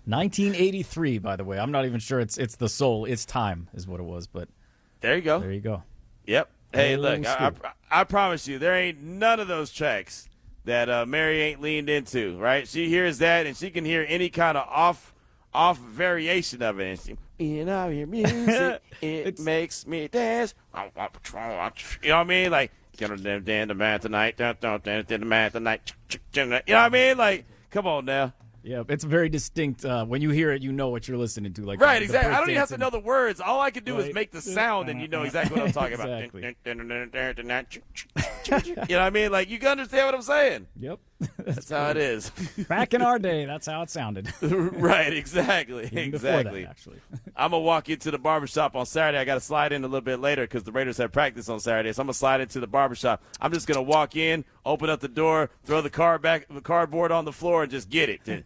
1983, by the way. I'm not even sure it's the soul. It's time is what it was, but There you go. there you go. Yep. Hey, Old look, school. I promise you, there ain't none of those tracks that Mary ain't leaned into, right? She hears that, and she can hear any kind of off variation of it. And she, you know, your music, it makes me dance. You know what I mean? Like, you know the man tonight. You know what I mean? Like, come on now. Yeah, it's very distinct. When you hear it, you know what you're listening to. Like Right, the exactly. I don't even have to breakdancing. know the words. All I can do is Right. make the sound, and you know exactly what I'm talking about. Exactly. You know what I mean? Like, you can understand what I'm saying. Yep. That's how it is. Back in our day, that's how it sounded. Right, exactly. Even before Exactly. that, actually. I'm going to walk into the barbershop on Saturday. I got to slide in a little bit later because the Raiders have practice on Saturday. So I'm going to slide into the barbershop. I'm just going to walk in, open up the door, throw the cardboard on the floor, and just get it. And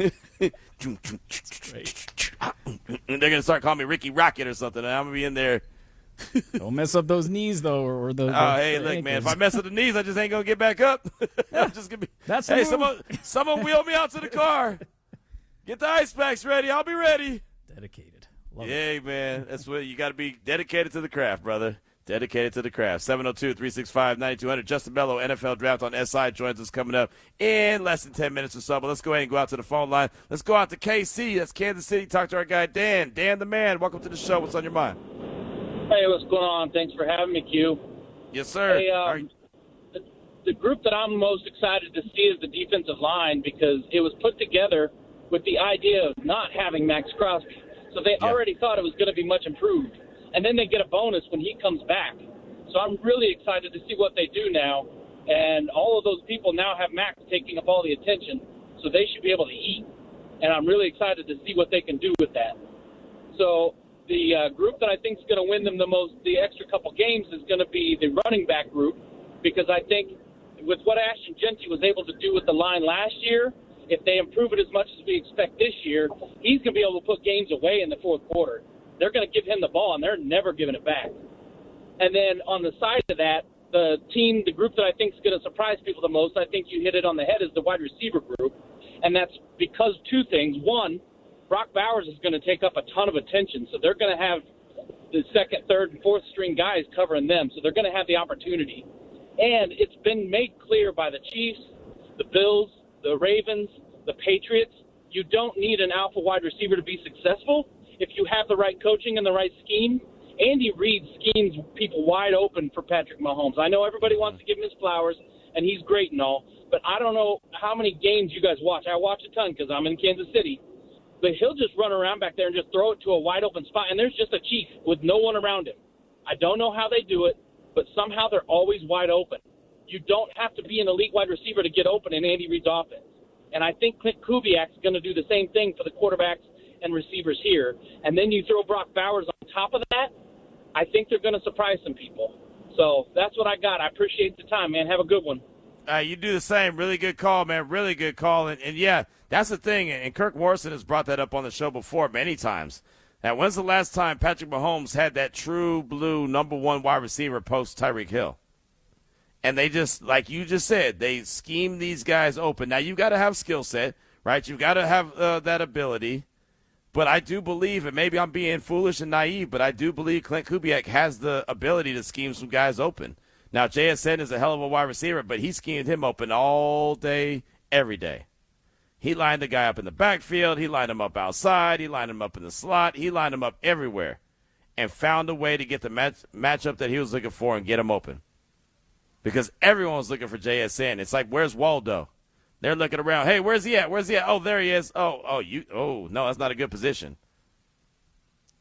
they're going to start calling me Ricky Rocket or something. And I'm going to be in there. Don't mess up those knees, though, or the. Oh, hey, look, man. If I mess up the knees, I just ain't going to get back up. I'm just going to be. That's the hey, move. someone wheel me out to the car. Get the ice packs ready. I'll be ready. Dedicated. Love it. Hey, man. That's what you got to be dedicated to the craft, brother. Dedicated to the craft. 702-365-9200. Justin Melo, NFL Draft on SI, joins us coming up in less than 10 minutes or so. But let's go ahead and go out to the phone line. Let's go out to KC. That's Kansas City. Talk to our guy, Dan. Dan the man. Welcome to the show. What's on your mind? Hey, what's going on? Thanks for having me, Q. Yes, sir. Hey, the group that I'm most excited to see is the defensive line because it was put together with the idea of not having Max Crosby. So they already thought it was going to be much improved. And then they get a bonus when he comes back. So I'm really excited to see what they do now. And all of those people now have Max taking up all the attention, so they should be able to eat. And I'm really excited to see what they can do with that. So the group that I think is going to win them the extra couple games is going to be the running back group, because I think with what Ashton Genty was able to do with the line last year, if they improve it as much as we expect this year, he's going to be able to put games away in the fourth quarter. They're going to give him the ball, and they're never giving it back. And then on the side of that, the group that I think is going to surprise people the most, I think you hit it on the head, is the wide receiver group. And that's because two things. One, Brock Bowers is going to take up a ton of attention, so they're going to have the second, third, and fourth string guys covering them, so they're going to have the opportunity. And it's been made clear by the Chiefs, the Bills, the Ravens, the Patriots, you don't need an alpha wide receiver to be successful if you have the right coaching and the right scheme. Andy Reid schemes people wide open for Patrick Mahomes. I know everybody wants to give him his flowers, and he's great and all, but I don't know how many games you guys watch. I watch a ton because I'm in Kansas City. But he'll just run around back there and just throw it to a wide open spot, and there's just a chief with no one around him. I don't know how they do it, but somehow they're always wide open. You don't have to be an elite wide receiver to get open in Andy Reid's offense. And I think Clint Kubiak's going to do the same thing for the quarterbacks and receivers here. And then you throw Brock Bowers on top of that, I think they're going to surprise some people. So that's what I got. I appreciate the time, man. Have a good one. You do the same. Really good call, man. Really good call. And yeah, that's the thing. And Kirk Morrison has brought that up on the show before many times. Now, when's the last time Patrick Mahomes had that true blue number one wide receiver post Tyreek Hill? And they just, like you just said, they scheme these guys open. Now, you got to have skill set, right? You've got to have that ability. But I do believe, and maybe I'm being foolish and naive, but I do believe Clint Kubiak has the ability to scheme some guys open. Now, JSN is a hell of a wide receiver, but he schemed him open all day, every day. He lined the guy up in the backfield. He lined him up outside. He lined him up in the slot. He lined him up everywhere and found a way to get the matchup that he was looking for and get him open. Because everyone was looking for JSN. It's like, where's Waldo? They're looking around. Hey, where's he at? Where's he at? Oh, there he is. Oh, no, that's not a good position.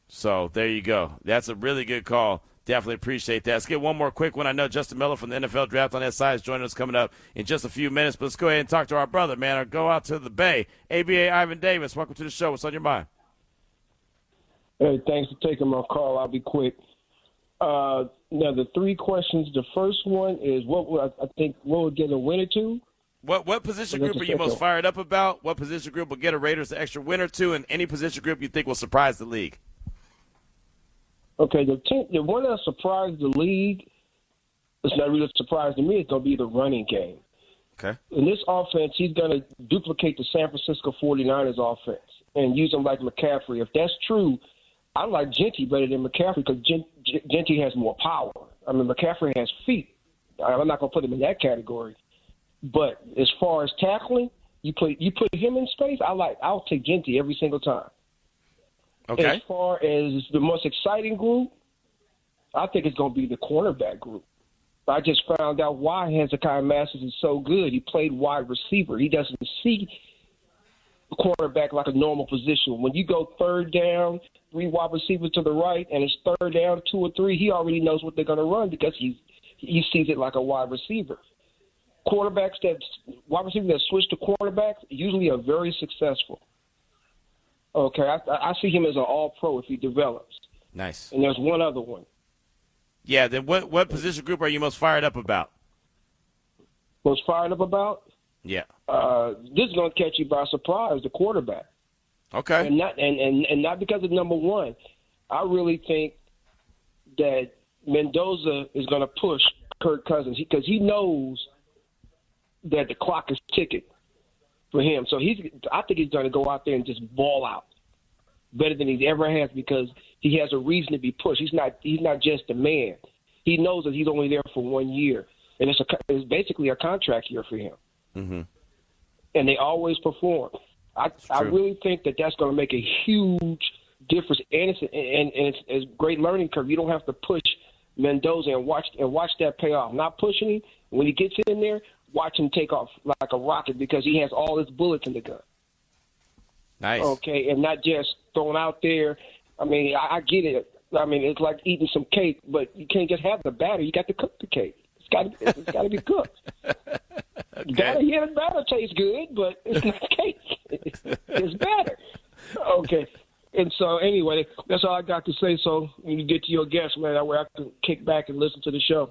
So there you go. That's a really good call. Definitely appreciate that. Let's get one more quick one. I know Justin Melo from the NFL Draft on SI is joining us coming up in just a few minutes. But let's go ahead and talk to our brother, man, or go out to the Bay. ABA Ivan Davis, welcome to the show. What's on your mind? Hey, thanks for taking my call. I'll be quick. Now, the three questions. The first one is what would get a win or two? What position group are you most fired up about? What position group will get a Raiders an extra win or two? And any position group you think will surprise the league? Okay, the one that surprised the league, it's not really a surprise to me, it's going to be the running game. Okay. In this offense, he's going to duplicate the San Francisco 49ers offense and use him like McCaffrey. If that's true, I like Genty better than McCaffrey because Genty has more power. I mean, McCaffrey has feet. I'm not going to put him in that category. But as far as tackling, you put him in space, I'll take Genty every single time. Okay. As far as the most exciting group, I think it's going to be the cornerback group. I just found out why Hezekiah Masters is so good. He played wide receiver. He doesn't see the cornerback like a normal position. When you go third down, 3 wide receivers to the right, and it's third down, 2 or 3, he already knows what they're going to run because he sees it like a wide receiver. Wide receivers that switch to quarterbacks usually are very successful. Okay, I see him as an all-pro if he develops. Nice. And there's one other one. Yeah, then what position group are you most fired up about? Most fired up about? Yeah. This is going to catch you by surprise, the quarterback. Okay. And not because of number one. I really think that Mendoza is going to push Kirk Cousins because he knows that the clock is ticking for him. So I think he's going to go out there and just ball out better than he ever has because he has a reason to be pushed. He's not just a man. He knows that he's only there for 1 year, and it's basically a contract year for him. Mm-hmm. And they always perform. I really think that that's going to make a huge difference, and it's a great learning curve. You don't have to push Mendoza and watch that pay off. Not pushing him when he gets in there. Watch him take off like a rocket because he has all his bullets in the gun. Nice. Okay, and not just thrown out there. I mean, I get it. I mean, it's like eating some cake, but you can't just have the batter. You got to cook the cake. It's got to be cooked. Okay. The batter tastes good, but it's not cake. It's batter. Okay. And so, anyway, that's all I got to say. So when you get to your guest, man, that way I can kick back and listen to the show.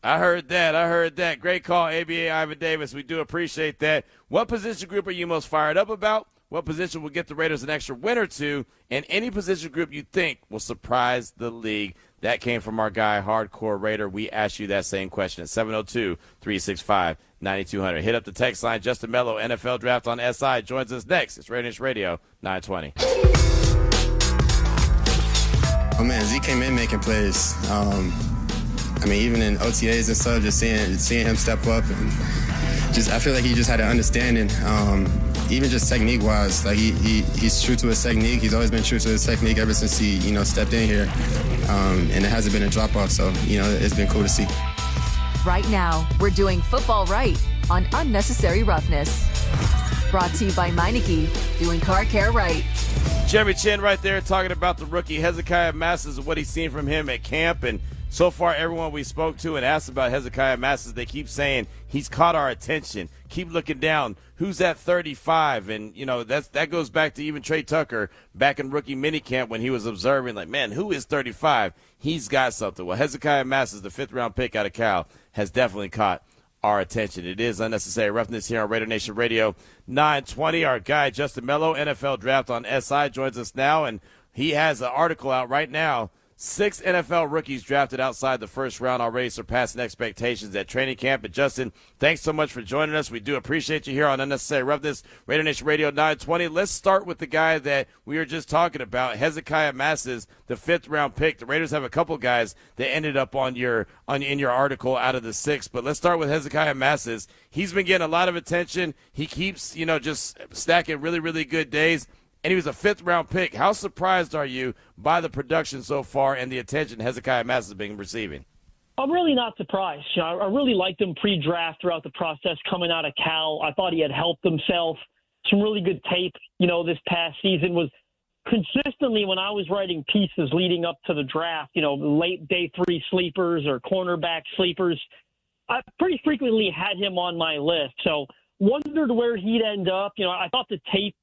I heard that. Great call, ABA Ivan Davis. We do appreciate that. What position group are you most fired up about? What position will get the Raiders an extra win or two? And any position group you think will surprise the league? That came from our guy, Hardcore Raider. We asked you that same question at 702-365-9200. Hit up the text line. Justin Melo, NFL Draft on SI, joins us next. It's RaiderNation Radio 920. Oh, man, Z came in making plays. I mean, even in OTAs and stuff, just seeing him step up. And I feel like he just had an understanding, even just technique-wise. Like, he's true to his technique. He's always been true to his technique ever since he, stepped in here. And it hasn't been a drop-off, so, it's been cool to see. Right now, we're doing football right on Unnecessary Roughness. Brought to you by Meineke, doing car care right. Jeremy Chin right there talking about the rookie Hezekiah Masters and what he's seen from him at camp. And so far, everyone we spoke to and asked about Hezekiah Masters, they keep saying he's caught our attention. Keep looking down. Who's at 35? And, that goes back to even Trey Tucker back in rookie minicamp when he was observing, like, man, who is 35? He's got something. Well, Hezekiah Masters, the 5th-round pick out of Cal, has definitely caught our attention. It is Unnecessary Roughness here on RaiderNation Radio 920. Our guy, Justin Melo, NFL Draft on SI, joins us now, and he has an article out right now. 6 NFL rookies drafted outside the first round already surpassing expectations at training camp. And Justin, thanks so much for joining us. We do appreciate you here on Unnecessary Roughness, RaiderNation Radio 920. Let's start with the guy that we were just talking about, Hezekiah Masters, the 5th-round pick. The Raiders have a couple guys that ended up in your article out of the 6, but let's start with Hezekiah Masters. He's been getting a lot of attention. He keeps, just stacking really, really good days. And he was a 5th-round pick. How surprised are you by the production so far and the attention Hezekiah Masters has been receiving? I'm really not surprised. I really liked him pre-draft throughout the process coming out of Cal. I thought he had helped himself. Some really good tape, this past season was consistently when I was writing pieces leading up to the draft, late day 3 sleepers or cornerback sleepers. I pretty frequently had him on my list. So wondered where he'd end up. I thought the tape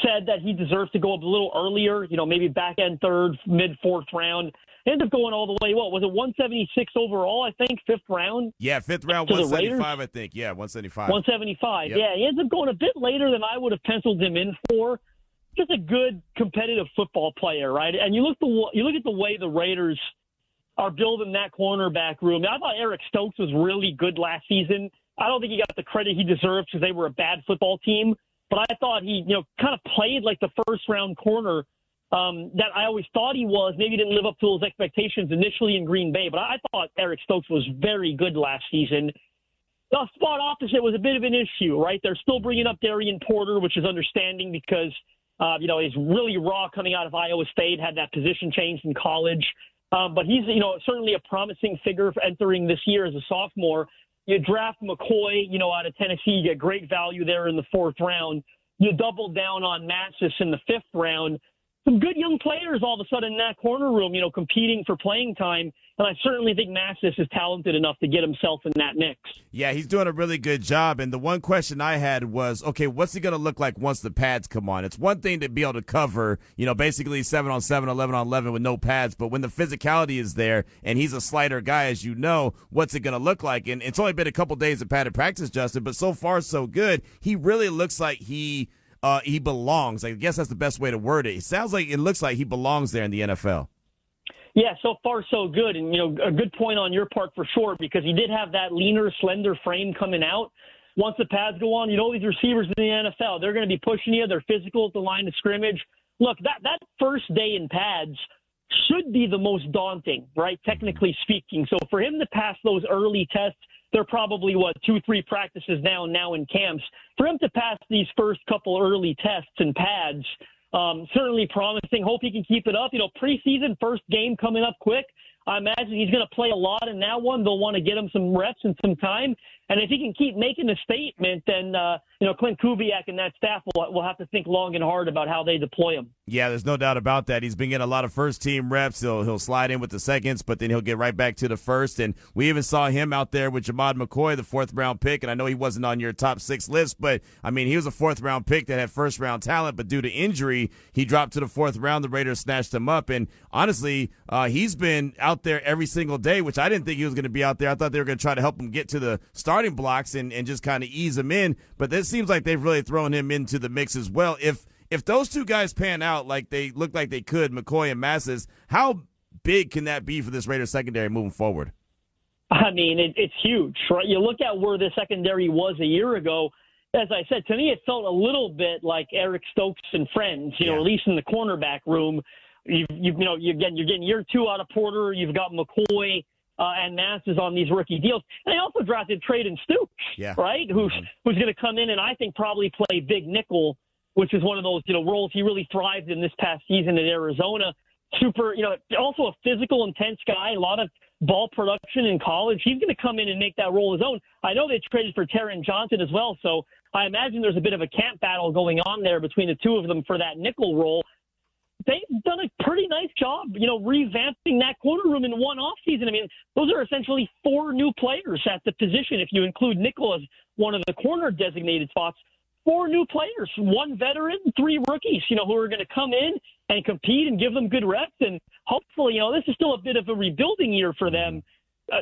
said that he deserves to go up a little earlier, maybe back end 3rd, mid 4th round. Ended up going all the way, was it 176 overall, I think, 5th round? Yeah, 5th round, 175, I think. Yeah, 175. 175, yep. Yeah. He ends up going a bit later than I would have penciled him in for. Just a good competitive football player, right? And you look at the way the Raiders are building that cornerback room. I thought Eric Stokes was really good last season. I don't think he got the credit he deserved because they were a bad football team. But I thought he, kind of played like the first-round corner that I always thought he was. Maybe didn't live up to those expectations initially in Green Bay. But I thought Eric Stokes was very good last season. The spot opposite was a bit of an issue, right? They're still bringing up Darian Porter, which is understanding because, he's really raw coming out of Iowa State, had that position changed in college. But he's, certainly a promising figure for entering this year as a sophomore. You draft McCoy, out of Tennessee, you get great value there in the 4th round. You double down on Matsis in the 5th round. Some good young players all of a sudden in that corner room, competing for playing time. And I certainly think Matsis is talented enough to get himself in that mix. Yeah, he's doing a really good job. And the one question I had was, okay, what's he going to look like once the pads come on? It's one thing to be able to cover, basically 7-on-7, 11-on-11 with no pads. But when the physicality is there and he's a slighter guy, as you know, what's it going to look like? And it's only been a couple days of padded practice, Justin, but so far so good. He really looks like he belongs. I guess that's the best way to word it. It looks like he belongs there in the NFL. Yeah, so far so good. And, a good point on your part for sure, because he did have that leaner, slender frame coming out. Once the pads go on, these receivers in the NFL, they're going to be pushing you. They're physical at the line of scrimmage. Look, that first day in pads should be the most daunting, right, technically speaking. So for him to pass those early tests, they're probably, 2-3 practices now in camps. For him to pass these first couple early tests and pads, certainly promising. Hope he can keep it up. Preseason, first game coming up quick. I imagine he's going to play a lot in that one. They'll want to get him some reps and some time. And if he can keep making a statement, then, Clint Kubiak and that staff will have to think long and hard about how they deploy him. Yeah, there's no doubt about that. He's been getting a lot of first-team reps. He'll slide in with the seconds, but then he'll get right back to the first. And we even saw him out there with Jamad McCoy, the 4th-round pick. And I know he wasn't on your top 6 list, but, he was a 4th-round pick that had first-round talent. But due to injury, he dropped to the 4th round. The Raiders snatched him up. And honestly, he's been out there every single day, which I didn't think he was going to be out there. I thought they were going to try to help him get to the starting blocks and just kind of ease him in. But it seems like they've really thrown him into the mix as well. If those two guys pan out like they look like they could, McCoy and Massis, how big can that be for this Raiders secondary moving forward? It's huge, right? You look at where the secondary was a year ago. As I said, to me, it felt a little bit like Eric Stokes and friends, at least in the cornerback room. You're getting year 2 out of Porter. You've got McCoy and Massis on these rookie deals. And they also drafted Traden Stoops, right? Who's going to come in and I think probably play big nickel, which is one of those, roles he really thrived in this past season at Arizona. Super, also a physical, intense guy, a lot of ball production in college. He's going to come in and make that role his own. I know they traded for Taron Johnson as well, so I imagine there's a bit of a camp battle going on there between the two of them for that nickel role. They've done a pretty nice job, revamping that corner room in one offseason. Those are essentially 4 new players at the position. If you include nickel as one of the corner designated spots, 4 new players, 1 veteran, 3 rookies, who are going to come in and compete and give them good reps. And hopefully, this is still a bit of a rebuilding year for them.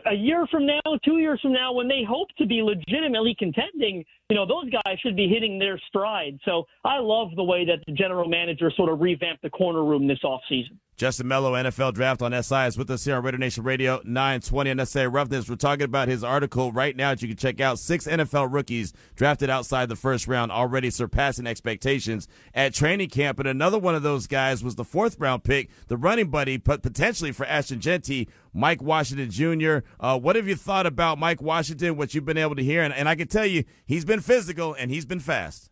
A year from now, 2 years from now, when they hope to be legitimately contending, those guys should be hitting their stride. So I love the way that the general manager sort of revamped the corner room this offseason. Justin Melo, NFL Draft on SI, is with us here on RaiderNation Radio 920 Unnecessary Roughness. We're talking about his article right now that you can check out. 6 NFL rookies drafted outside the first round, already surpassing expectations at training camp. And another one of those guys was the 4th-round pick, the running buddy, but potentially for Ashton Genty, Mike Washington Jr. What have you thought about Mike Washington, what you've been able to hear? And I can tell you, he's been physical and he's been fast.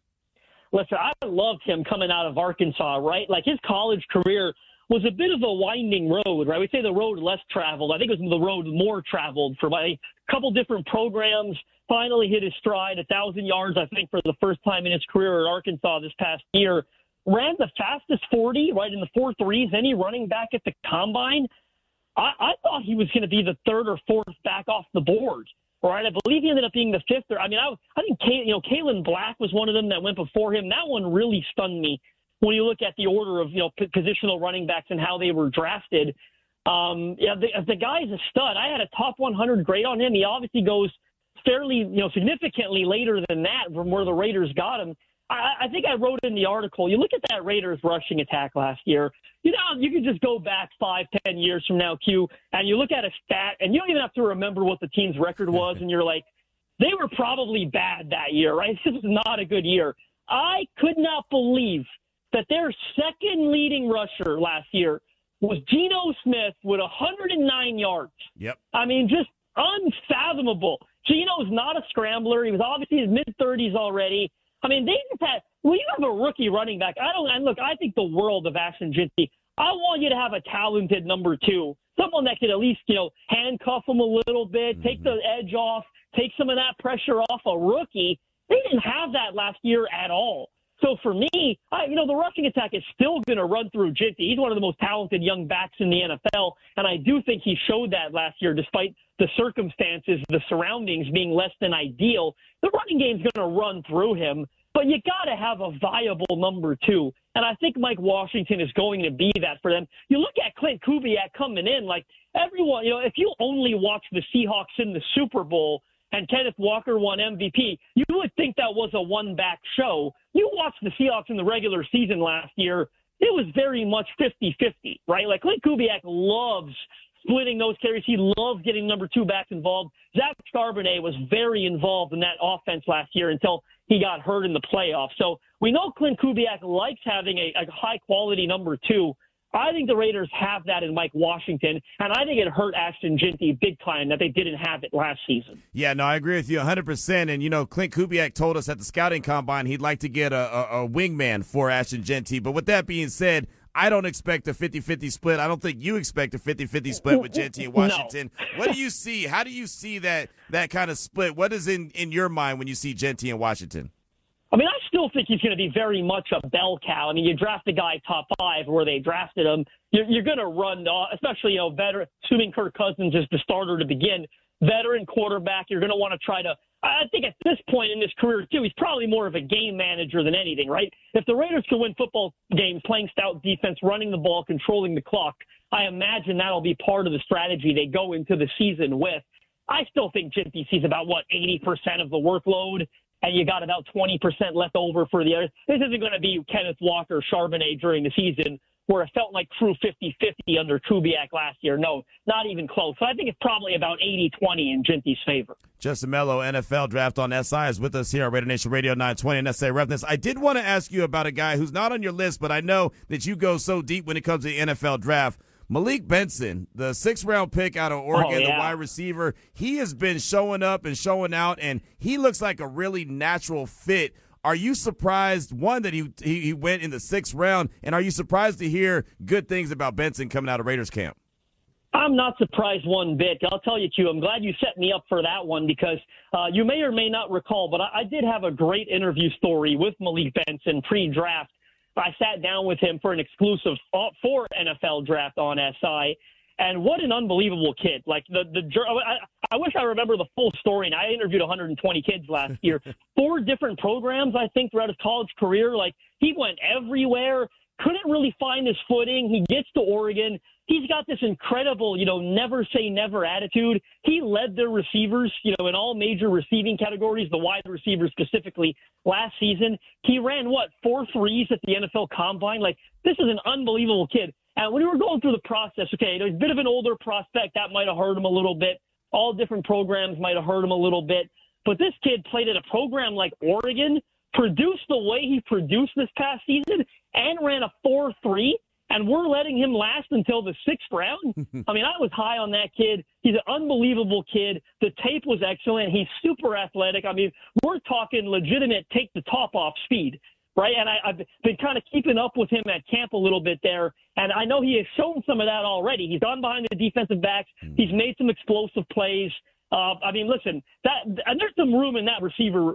Listen, I loved him coming out of Arkansas, right? Like his college career was a bit of a winding road, right? We say the road less traveled. I think it was the road more traveled for a couple different programs. Finally hit his stride, 1,000 yards, I think, for the first time in his career at Arkansas this past year. Ran the fastest 40, right, in the 4.3s, any running back at the combine. I thought he was going to be the 3rd or 4th back off the board, right? I believe he ended up being the 5th. I think Kalen Black was one of them that went before him. That one really stunned me when you look at the order of, positional running backs and how they were drafted. The guy's a stud. I had a top 100 grade on him. He obviously goes fairly, significantly later than that from where the Raiders got him. I think I wrote in the article, you look at that Raiders rushing attack last year, you can just go back 5-10 years from now, Q, and you look at a stat, and you don't even have to remember what the team's record was, and you're like, they were probably bad that year, right? This was not a good year. I could not believe that their second leading rusher last year was Geno Smith with 109 yards. Yep. I mean, just unfathomable. Geno's not a scrambler. He was obviously in his mid-30s already. I mean, they just had – well, you have a rookie running back. I think the world of Ashton Jeanty. I want you to have a talented number two, someone that could at least, handcuff him a little bit, take the edge off, take some of that pressure off a rookie. They didn't have that last year at all. So for me, the rushing attack is still going to run through Jeanty. He's one of the most talented young backs in the NFL, and I do think he showed that last year despite the circumstances, the surroundings being less than ideal. The running game's going to run through him, but you got to have a viable number two, and I think Mike Washington is going to be that for them. You look at Clint Kubiak coming in, like everyone, if you only watch the Seahawks in the Super Bowl and Kenneth Walker won MVP, you would think that was a one-back show. You watched the Seahawks in the regular season last year, it was very much 50-50, right? Like Clint Kubiak loves splitting those carries. He loves getting number two backs involved. Zach Charbonnet was very involved in that offense last year until he got hurt in the playoffs. So we know Clint Kubiak likes having a high-quality number two. I think the Raiders have that in Mike Washington, and I think it hurt Ashton Jeanty big time that they didn't have it last season. Yeah, no, I agree with you 100%. And, Clint Kubiak told us at the scouting combine he'd like to get a wingman for Ashton Jeanty. But with that being said, I don't expect a 50-50 split. I don't think you expect a 50-50 split with Jeanty and Washington. No. What do you see? How do you see that kind of split? What is in your mind when you see Jeanty and Washington? I mean, I still think he's going to be very much a bell cow. I mean, you draft a guy top 5 where they drafted him, you're going to run, especially, veteran, assuming Kirk Cousins is the starter to begin, veteran quarterback, you're going to want to try to, I think at this point in his career, too, he's probably more of a game manager than anything, right? If the Raiders can win football games, playing stout defense, running the ball, controlling the clock, I imagine that'll be part of the strategy they go into the season with. I still think Jeanty sees about, 80% of the workload, and you got about 20% left over for the others. This isn't going to be Kenneth Walker, Charbonnet during the season where it felt like true 50-50 under Kubiak last year. No, not even close. So I think it's probably about 80-20 in Jeanty's favor. Justin Melo, NFL Draft on SI, is with us here on RaiderNation Radio 920 and SA Reference. I did want to ask you about a guy who's not on your list, but I know that you go so deep when it comes to the NFL Draft. Malik Benson, the 6th-round pick out of Oregon, the wide receiver, he has been showing up and showing out, and he looks like a really natural fit. Are you surprised, one, that he went in the 6th round, and are you surprised to hear good things about Benson coming out of Raiders camp? I'm not surprised one bit. I'll tell you, Q, I'm glad you set me up for that one because you may or may not recall, but I did have a great interview story with Malik Benson pre-draft. I sat down with him for an exclusive for NFL Draft on SI, and what an unbelievable kid! Like I wish I remember the full story. And I interviewed 120 kids last year, 4 different programs I think throughout his college career. Like he went everywhere, couldn't really find his footing. He gets to Oregon. He's got this incredible, never say never attitude. He led their receivers, in all major receiving categories, the wide receivers specifically, last season. He ran, 4 threes at the NFL Combine? Like, this is an unbelievable kid. And when we were going through the process, okay, he's a bit of an older prospect. That might have hurt him a little bit. All different programs might have hurt him a little bit. But this kid played at a program like Oregon, produced the way he produced this past season, and ran a 4.3. And we're letting him last until the 6th round. I mean, I was high on that kid. He's an unbelievable kid. The tape was excellent. He's super athletic. I mean, we're talking legitimate take the top off speed, right? And I've been kind of keeping up with him at camp a little bit there. And I know he has shown some of that already. He's gone behind the defensive backs. He's made some explosive plays. I mean, listen, and there's some room in that receiver,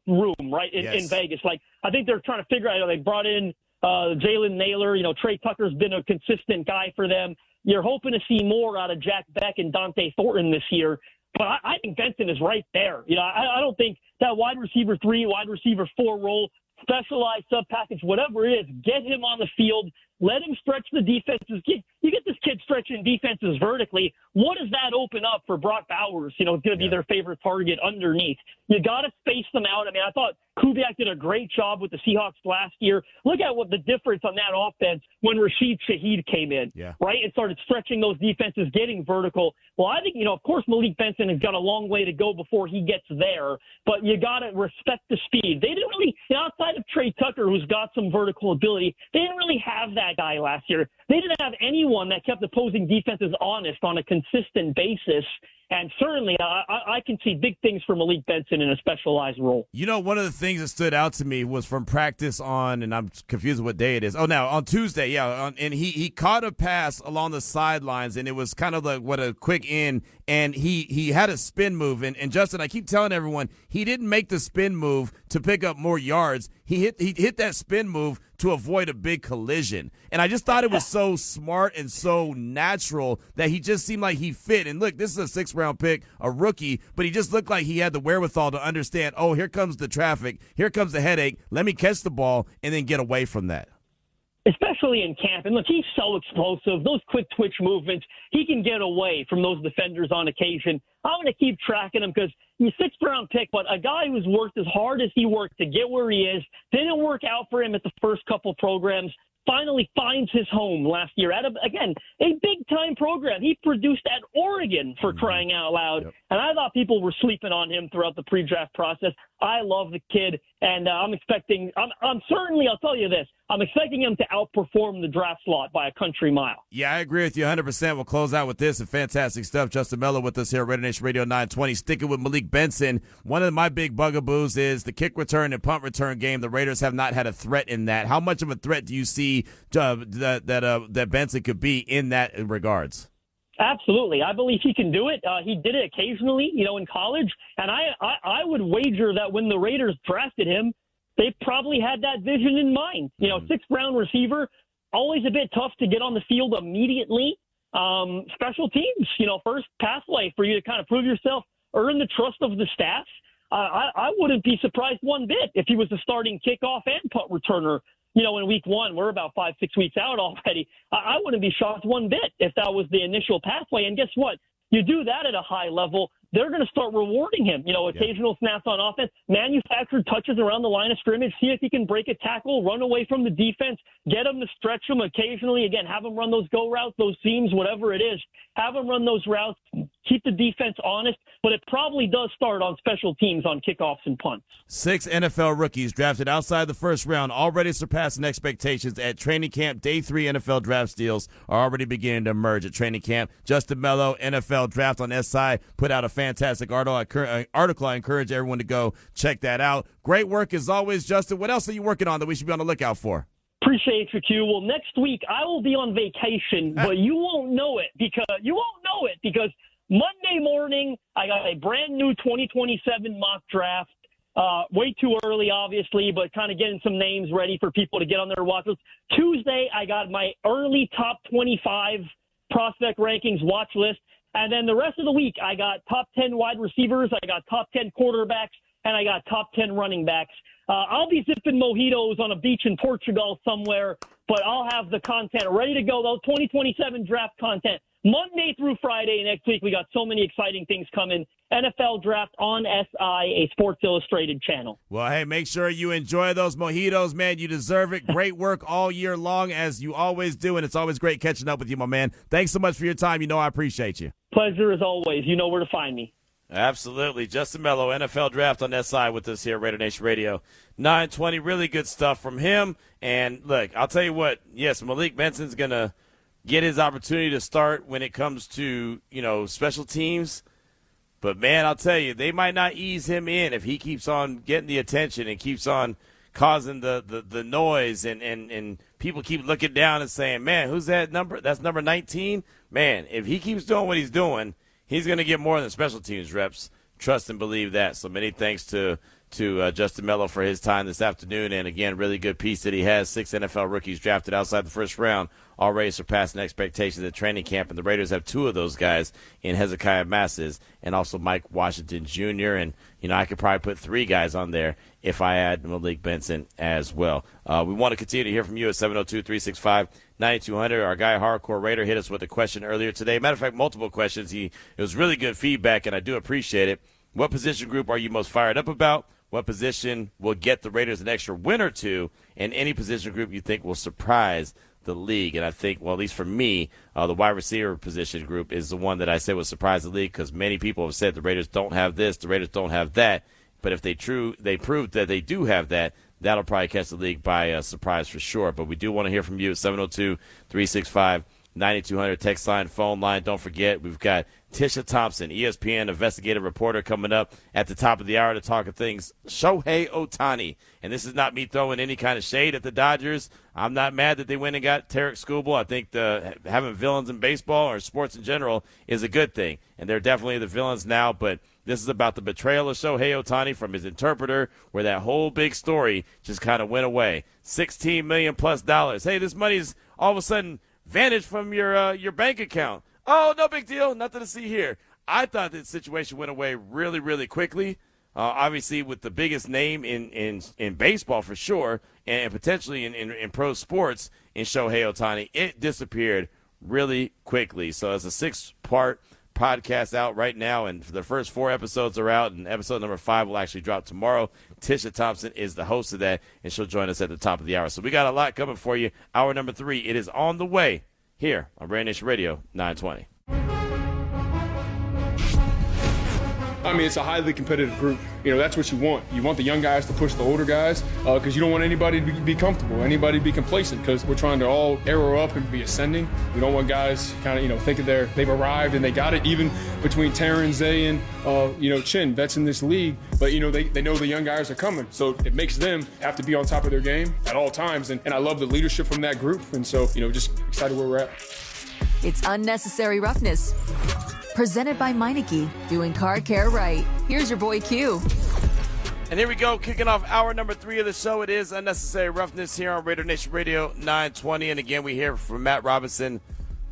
room, right, in Vegas. Like, I think they're trying to figure out, they brought in Jalen Naylor, Trey Tucker's been a consistent guy for them. You're hoping to see more out of Jack Beck and Dante Thornton this year. But I think Benson is right there. I don't think that wide receiver 3, wide receiver 4 role, specialized sub package, whatever it is, get him on the field, Let him stretch the defenses. You get this kid stretching defenses vertically. What does that open up for Brock Bowers? You know, it's going to be their favorite target underneath. You got to space them out. I mean, I thought Kubiak did a great job with the Seahawks last year. Look at what the difference on that offense when Rashid Shaheed came in, right? And started stretching those defenses, getting vertical. Well, I think, you know, of course, Malik Benson has got a long way to go before he gets there, but you got to respect the speed. They didn't really, you know, outside of Trey Tucker, who's got some vertical ability, they didn't really have that guy last year. They didn't have anyone that kept opposing defenses honest on a consistent basis. And certainly, I can see big things for Malik Benson in a specialized role. You know, one of the things that stood out to me was from practice on, and I'm confused with what day it is. Oh, now on Tuesday, and he caught a pass along the sidelines, and it was kind of like a quick in, and he had a spin move. And Justin, I keep telling everyone, he didn't make the spin move to pick up more yards. He hit that spin move to avoid a big collision. And I just thought it was so smart and so natural that he just seemed like he fit. And look, this is a 6th-round pick, a rookie, but he just looked like he had the wherewithal to understand, oh, here comes the traffic, here comes the headache, let me catch the ball and then get away from that. Especially in camp. And look, he's so explosive. Those quick twitch movements, he can get away from those defenders on occasion. I'm going to keep tracking him because he's a 6th-round pick, but a guy who's worked as hard as he worked to get where he is, didn't work out for him at the first couple programs, finally finds his home last year at, again, a big-time program. He produced at Oregon, for crying out loud. Yep. And I thought people were sleeping on him throughout the pre-draft process. I love the kid, and I'm certainly, I'll tell you this, I'm expecting him to outperform the draft slot by a country mile. Yeah, I agree with you 100%. We'll close out with this and fantastic stuff. Justin Melo with us here at RaiderNation Radio 920. Sticking with Malik Benson, one of my big bugaboos is the kick return and punt return game. The Raiders have not had a threat in that. How much of a threat do you see that Benson could be in that regards? Absolutely. I believe he can do it. He did it occasionally, in college. And I would wager that when the Raiders drafted him, they probably had that vision in mind. 6th-round receiver, always a bit tough to get on the field immediately. Special teams, first pathway for you to kind of prove yourself, earn the trust of the staff. I wouldn't be surprised one bit if he was a starting kickoff and punt returner, in week 1. We're about 5-6 weeks out already. I wouldn't be shocked one bit if that was the initial pathway. And guess what? You do that at a high level, they're going to start rewarding him. Occasional snaps on offense, manufactured touches around the line of scrimmage, see if he can break a tackle, run away from the defense, get him to stretch him occasionally. Again, have him run those go routes, those seams, whatever it is. Have him run those routes, keep the defense honest, but it probably does start on special teams on kickoffs and punts. 6 NFL rookies drafted outside the first round already surpassing expectations at training camp. Day 3 NFL draft deals are already beginning to emerge at training camp. Justin Melo, NFL Draft on SI, put out a fantastic article. I encourage everyone to go check that out. Great work as always, Justin. What else are you working on that we should be on the lookout for? Appreciate you, Q. Well, next week I will be on vacation, but you won't know it because Monday morning I got a brand new 2027 mock draft. Way too early, obviously, but kind of getting some names ready for people to get on their watch list. Tuesday I got my early top 25 prospect rankings watch list. And then the rest of the week, I got top 10 wide receivers, I got top 10 quarterbacks, and I got top 10 running backs. I'll be sipping mojitos on a beach in Portugal somewhere, but I'll have the content ready to go, though, 2027 draft content. Monday through Friday next week, we got so many exciting things coming. NFL Draft on SI, a Sports Illustrated channel. Well, hey, make sure you enjoy those mojitos, man. You deserve it. Great work all year long, as you always do, and it's always great catching up with you, my man. Thanks so much for your time. I appreciate you. Pleasure as always. You know where to find me. Absolutely. Justin Melo, NFL Draft on SI with us here at RaiderNation Radio 920. Really good stuff from him. And, look, I'll tell you what, yes, Malik Benson's going to get his opportunity to start when it comes to, special teams. But, man, I'll tell you, they might not ease him in if he keeps on getting the attention and keeps on causing the noise and people keep looking down and saying, man, who's that number? That's number 19. Man, if he keeps doing what he's doing, he's going to get more than special teams reps. Trust and believe that. So many thanks to to Justin Melo for his time this afternoon. And, again, really good piece that he has. 6 NFL rookies drafted outside the first round, already surpassing expectations at training camp. And the Raiders have 2 of those guys in Hezekiah Masses and also Mike Washington Jr. And, I could probably put 3 guys on there if I add Malik Benson as well. We want to continue to hear from you at 702-365-9200. Our guy, Hardcore Raider, hit us with a question earlier today. Matter of fact, multiple questions. It was really good feedback, and I do appreciate it. What position group are you most fired up about? What position will get the Raiders an extra win or 2? And any position group you think will surprise the league? And I think, well, at least for me, the wide receiver position group is the one that I say will surprise the league, because many people have said the Raiders don't have this, the Raiders don't have that. But if they prove that they do have that, that'll probably catch the league by surprise for sure. But we do want to hear from you at 702-365-9200, text line, phone line. Don't forget, we've got Tisha Thompson, ESPN Investigative Reporter, coming up at the top of the hour to talk of things Shohei Ohtani. And this is not me throwing any kind of shade at the Dodgers. I'm not mad that they went and got Tarek Skubal. I think having villains in baseball or sports in general is a good thing. And they're definitely the villains now, but this is about the betrayal of Shohei Ohtani from his interpreter, where that whole big story just kind of went away. $16 million plus. Hey, this money's all of a sudden vanished from your bank account. Oh, no big deal. Nothing to see here. I thought that situation went away really, really quickly. Obviously, with the biggest name in baseball for sure, and potentially in pro sports in Shohei Ohtani, it disappeared really quickly. So it's a 6-part podcast out right now, and the first 4 episodes are out, and episode number 5 will actually drop tomorrow. Tisha Thompson is the host of that, and she'll join us at the top of the hour. So we got a lot coming for you. Hour number 3, it is on the way here on RaiderNation Radio 920. I mean, it's a highly competitive group. That's what you want. You want the young guys to push the older guys, because you don't want anybody to be comfortable, anybody to be complacent, because we're trying to all arrow up and be ascending. We don't want guys kind of, thinking they've arrived and they got it, even between Terran, Zay, and, Chin, vets in this league. But, they know the young guys are coming. So it makes them have to be on top of their game at all times. And I love the leadership from that group. And so, just excited where we're at. It's Unnecessary Roughness. Presented by Meineke, doing car care right. Here's your boy Q. And here we go, kicking off hour number 3 of the show. It is Unnecessary Roughness here on RaiderNation Radio 920. And again, we hear from Matt Robinson,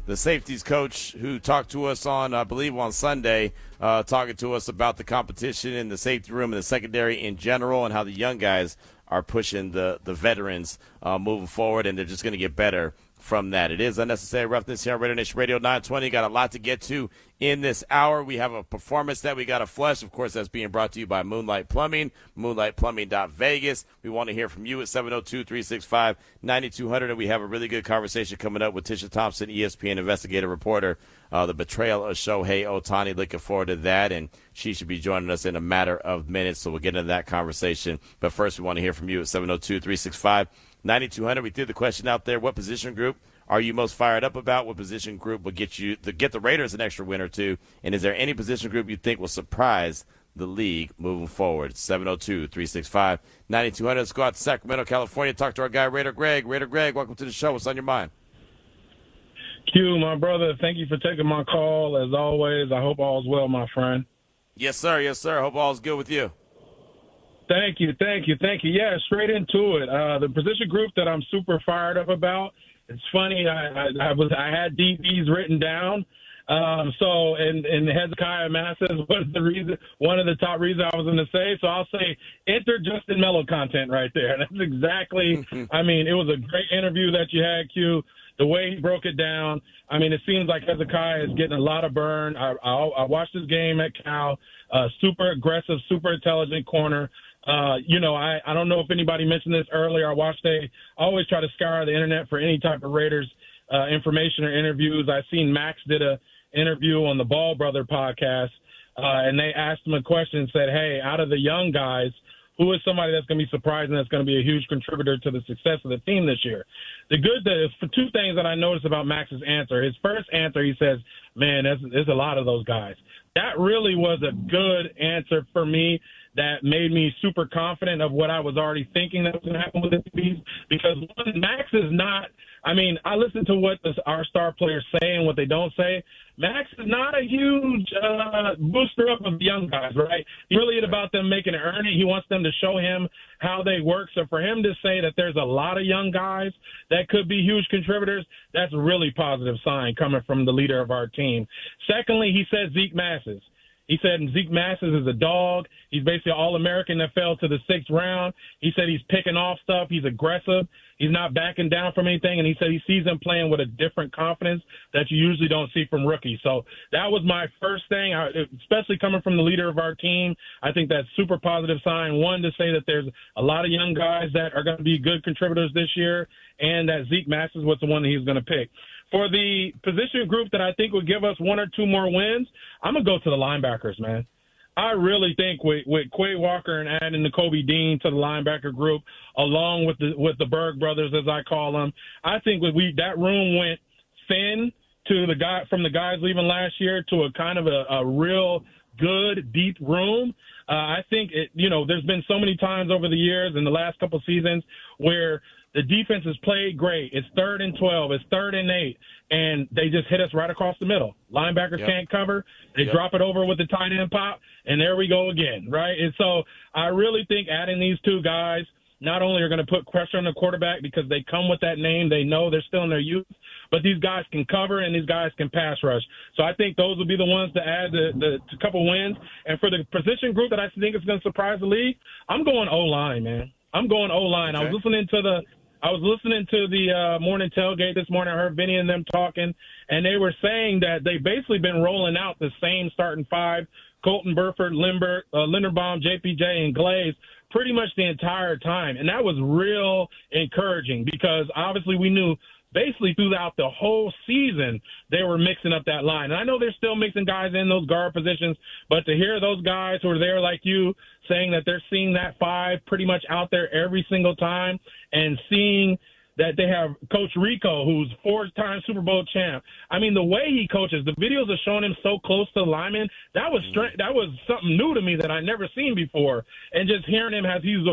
the safeties coach, who talked to us on, I believe, on Sunday, talking to us about the competition in the safety room and the secondary in general, and how the young guys are pushing the veterans moving forward, and they're just going to get better from that. It is Unnecessary Roughness here on RaiderNation Radio 920. Got a lot to get to in this hour. We have a performance that we got to flush. Of course, that's being brought to you by Moonlight Plumbing, moonlightplumbing.vegas. We want to hear from you at 702-365-9200. And we have a really good conversation coming up with Tisha Thompson, ESPN Investigative Reporter, the betrayal of Shohei Ohtani. Looking forward to that. And she should be joining us in a matter of minutes. So we'll get into that conversation. But first, we want to hear from you at 702-365-9200. We threw the question out there. What position group are you most fired up about? What position group will get the Raiders an extra win or 2? And is there any position group you think will surprise the league moving forward? 702-365-9200. Let's go out to Sacramento, California, talk to our guy, Raider Greg. Raider Greg, welcome to the show. What's on your mind? Q, my brother, thank you for taking my call. As always, I hope all's well, my friend. Yes, sir. Yes, sir. Hope all's good with you. Thank you. Yeah, straight into it. The position group that I'm super fired up about, it's funny, I had DBs written down. And Hezekiah Masses was one of the top reasons I was going to say. So I'll say enter Justin Melo content right there. That's exactly, it was a great interview that you had, Q. The way he broke it down, it seems like Hezekiah is getting a lot of burn. I watched this game at Cal, super aggressive, super intelligent corner. I don't know if anybody mentioned this earlier. I always try to scour the internet for any type of Raiders information or interviews. I seen Max did a interview on the Ball Brother podcast, and they asked him a question and said, hey, out of the young guys, who is somebody that's going to be surprising, that's going to be a huge contributor to the success of the team this year? There's 2 things that I noticed about Max's answer. His first answer, he says, man, there's a lot of those guys. That really was a good answer for me. That made me super confident of what I was already thinking that was going to happen with the DBs, because Max is not I mean, I listen to what our star players say and what they don't say. Max is not a huge booster up of the young guys, right? He's really about them making it earn it. He wants them to show him how they work. So for him to say that there's a lot of young guys that could be huge contributors, that's a really positive sign coming from the leader of our team. Secondly, he said Zeke Masses. He said Zeke Masses is a dog. He's basically an All-American that fell to the 6th round. He said he's picking off stuff. He's aggressive. He's not backing down from anything. And he said he sees him playing with a different confidence that you usually don't see from rookies. So that was my first thing, especially coming from the leader of our team. I think that's super positive sign. One, to say that there's a lot of young guys that are going to be good contributors this year, and that Zeke Masses was the one that he's going to pick. For the position group that I think would give us 1 or 2 more wins, I'm going to go to the linebackers, man. I really think with Quay Walker and adding Nakobe Dean to the linebacker group, along with the Berg brothers, as I call them, I think that room went thin to from the guys leaving last year to a kind of a real good, deep room. I think there's been so many times over the years in the last couple seasons where the defense has played great. It's 3rd and 12. It's 3rd and 8. And they just hit us right across the middle. Linebackers can't cover. They drop it over with the tight end pop, and there we go again, right? And so I really think adding these 2 guys not only are going to put pressure on the quarterback because they come with that name, they know they're still in their youth, but these guys can cover and these guys can pass rush. So I think those will be the ones to add the couple wins. And for the position group that I think is going to surprise the league, I'm going O-line, man. I'm going O-line. Okay. I was listening to the morning tailgate this morning. I heard Vinny and them talking, and they were saying that they've basically been rolling out the same starting 5, Colton Burford, Linderbaum, JPJ, and Glaze, pretty much the entire time. And that was real encouraging because obviously we knew basically throughout the whole season they were mixing up that line. And I know they're still mixing guys in those guard positions, but to hear those guys who are there like you saying that they're seeing that 5 pretty much out there every single time, and seeing that they have Coach Rico, who's 4-time Super Bowl champ. I mean, the way he coaches, the videos are showing him so close to the lineman. That was that was something new to me that I'd never seen before. And just hearing him as he was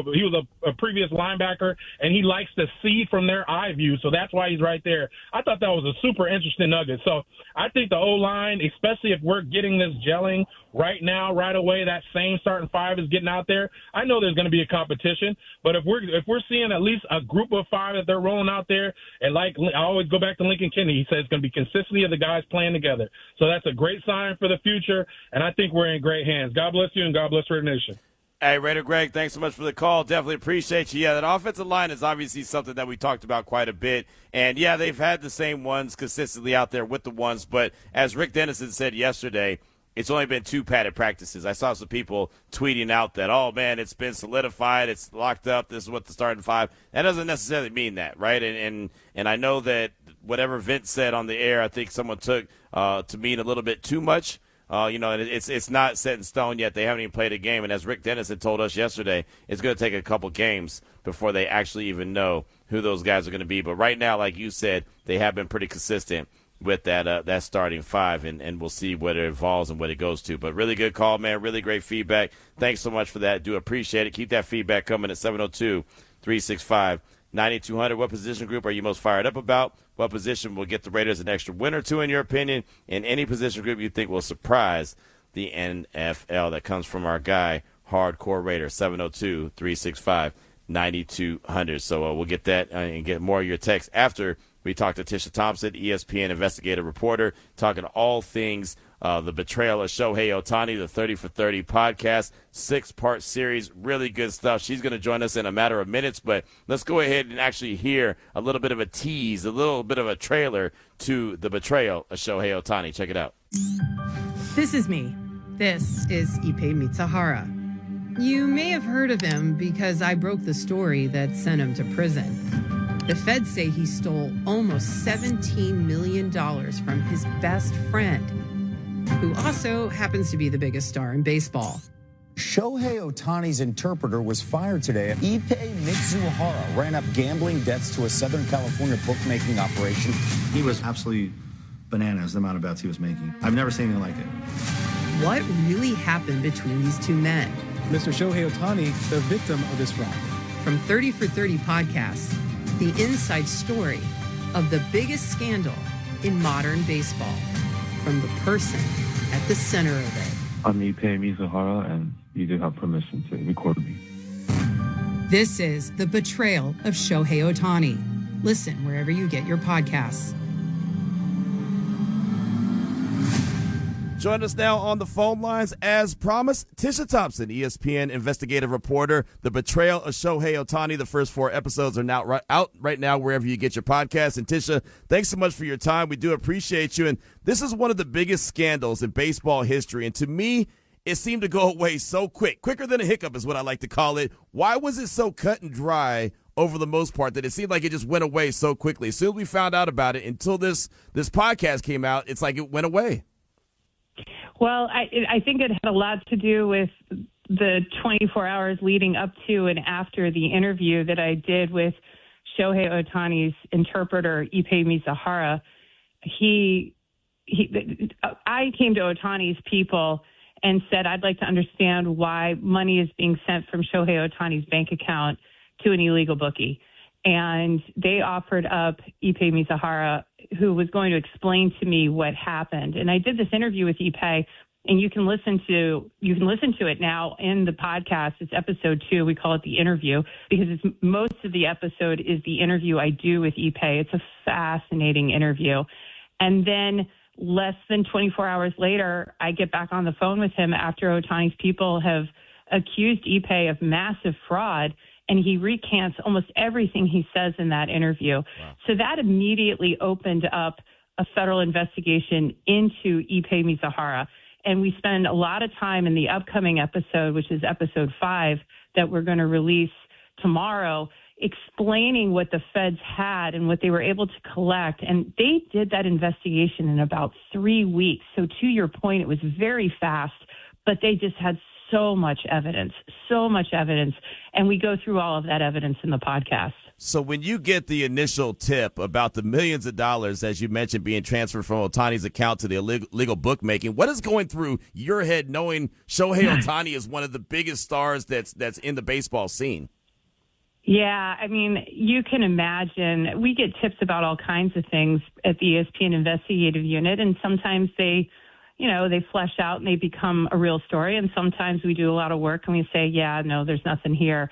a previous linebacker, and he likes to see from their eye view, so that's why he's right there. I thought that was a super interesting nugget. So I think the O-line, especially if we're getting this gelling right now, right away, that same starting 5 is getting out there. I know there's going to be a competition, but if we're seeing at least a group of 5 that they're rolling out there, and like I always go back to Lincoln Kennedy, he says it's going to be consistency of the guys playing together. So that's a great sign for the future, and I think we're in great hands. God bless you, and God bless RaiderNation. Hey, Raider Greg, thanks so much for the call. Definitely appreciate you. Yeah, that offensive line is obviously something that we talked about quite a bit. And, yeah, they've had the same ones consistently out there with the ones. But as Rick Dennison said yesterday, it's only been 2 padded practices. I saw some people tweeting out that, oh, man, it's been solidified, it's locked up, this is what the starting 5. That doesn't necessarily mean that, right? And I know that whatever Vince said on the air, I think someone took to mean a little bit too much. It's not set in stone yet. They haven't even played a game. And as Rick Dennison told us yesterday, it's going to take a couple games before they actually even know who those guys are going to be. But right now, like you said, they have been pretty consistent with that starting 5, and we'll see what it evolves and what it goes to. But really good call, man. Really great feedback. Thanks so much for that. Do appreciate it. Keep that feedback coming at 702-365-9200. What position group are you most fired up about? What position will get the Raiders an extra win or 2 in your opinion? And any position group you think will surprise the NFL? That comes from our guy, Hardcore Raider, 702-365-9200. So we'll get that and get more of your text after we talk to Tisha Thompson, ESPN Investigative Reporter, talking all things the Betrayal of Shohei Ohtani, the 30 for 30 podcast, 6-part series, really good stuff. She's going to join us in a matter of minutes, but let's go ahead and actually hear a little bit of a tease, a little bit of a trailer to the Betrayal of Shohei Ohtani. Check it out. This is me. This is Ippei Mizuhara. You may have heard of him because I broke the story that sent him to prison. The feds say he stole almost $17 million from his best friend, who also happens to be the biggest star in baseball. Shohei Ohtani's interpreter was fired today. Ippei Mizuhara ran up gambling debts to a Southern California bookmaking operation. He was absolutely bananas, the amount of bets he was making. I've never seen anything like it. What really happened between these 2 men? Mr. Shohei Ohtani, the victim of this fraud. From 30 for 30 podcasts, the inside story of the biggest scandal in modern baseball, from the person at the center of it. I'm Ippei Mizuhara, and you do have permission to record me. This is The Betrayal of Shohei Ohtani. Listen wherever you get your podcasts. Join us now on the phone lines, as promised, Tisha Thompson, ESPN investigative reporter. The Betrayal of Shohei Ohtani. The first 4 episodes are now out right now wherever you get your podcasts. And Tisha, thanks so much for your time. We do appreciate you. And this is one of the biggest scandals in baseball history. And to me, it seemed to go away so quicker than a hiccup is what I like to call it. Why was it so cut and dry over the most part that it seemed like it just went away so quickly? As soon as we found out about it, until this podcast came out, it's like it went away. Well, I think it had a lot to do with the 24 hours leading up to and after the interview that I did with Shohei Ohtani's interpreter, Ippei Mizuhara. I came to Ohtani's people and said, I'd like to understand why money is being sent from Shohei Ohtani's bank account to an illegal bookie. And they offered up Ippei Mizuhara, who was going to explain to me what happened. And I did this interview with Ippei, and you can listen to it now in the podcast. It's episode 2. We call it The Interview because most of the episode is the interview I do with Ippei. It's a fascinating interview. And then less than 24 hours later, I get back on the phone with him after Ohtani's people have accused Ippei of massive fraud, and he recants almost everything he says in that interview. Wow. So that immediately opened up a federal investigation into Ippei Mizuhara. And we spend a lot of time in the upcoming episode, which is episode 5, that we're going to release tomorrow, explaining what the feds had and what they were able to collect. And they did that investigation in about 3 weeks. So to your point, it was very fast, but they just had so much evidence. And we go through all of that evidence in the podcast. So when you get the initial tip about the millions of dollars, as you mentioned, being transferred from Ohtani's account to the illegal bookmaking, what is going through your head knowing Shohei Ohtani is one of the biggest stars that's in the baseball scene? Yeah, I mean, you can imagine. We get tips about all kinds of things at the ESPN Investigative Unit, and sometimes they flesh out and they become a real story. And sometimes we do a lot of work and we say, yeah, no, there's nothing here.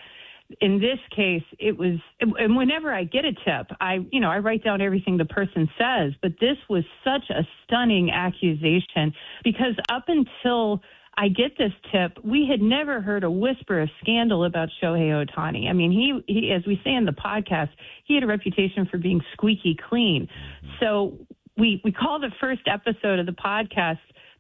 In this case, and whenever I get a tip, I write down everything the person says. But this was such a stunning accusation because up until I get this tip, we had never heard a whisper of scandal about Shohei Ohtani. I mean, he, as we say in the podcast, he had a reputation for being squeaky clean. So we call the first episode of the podcast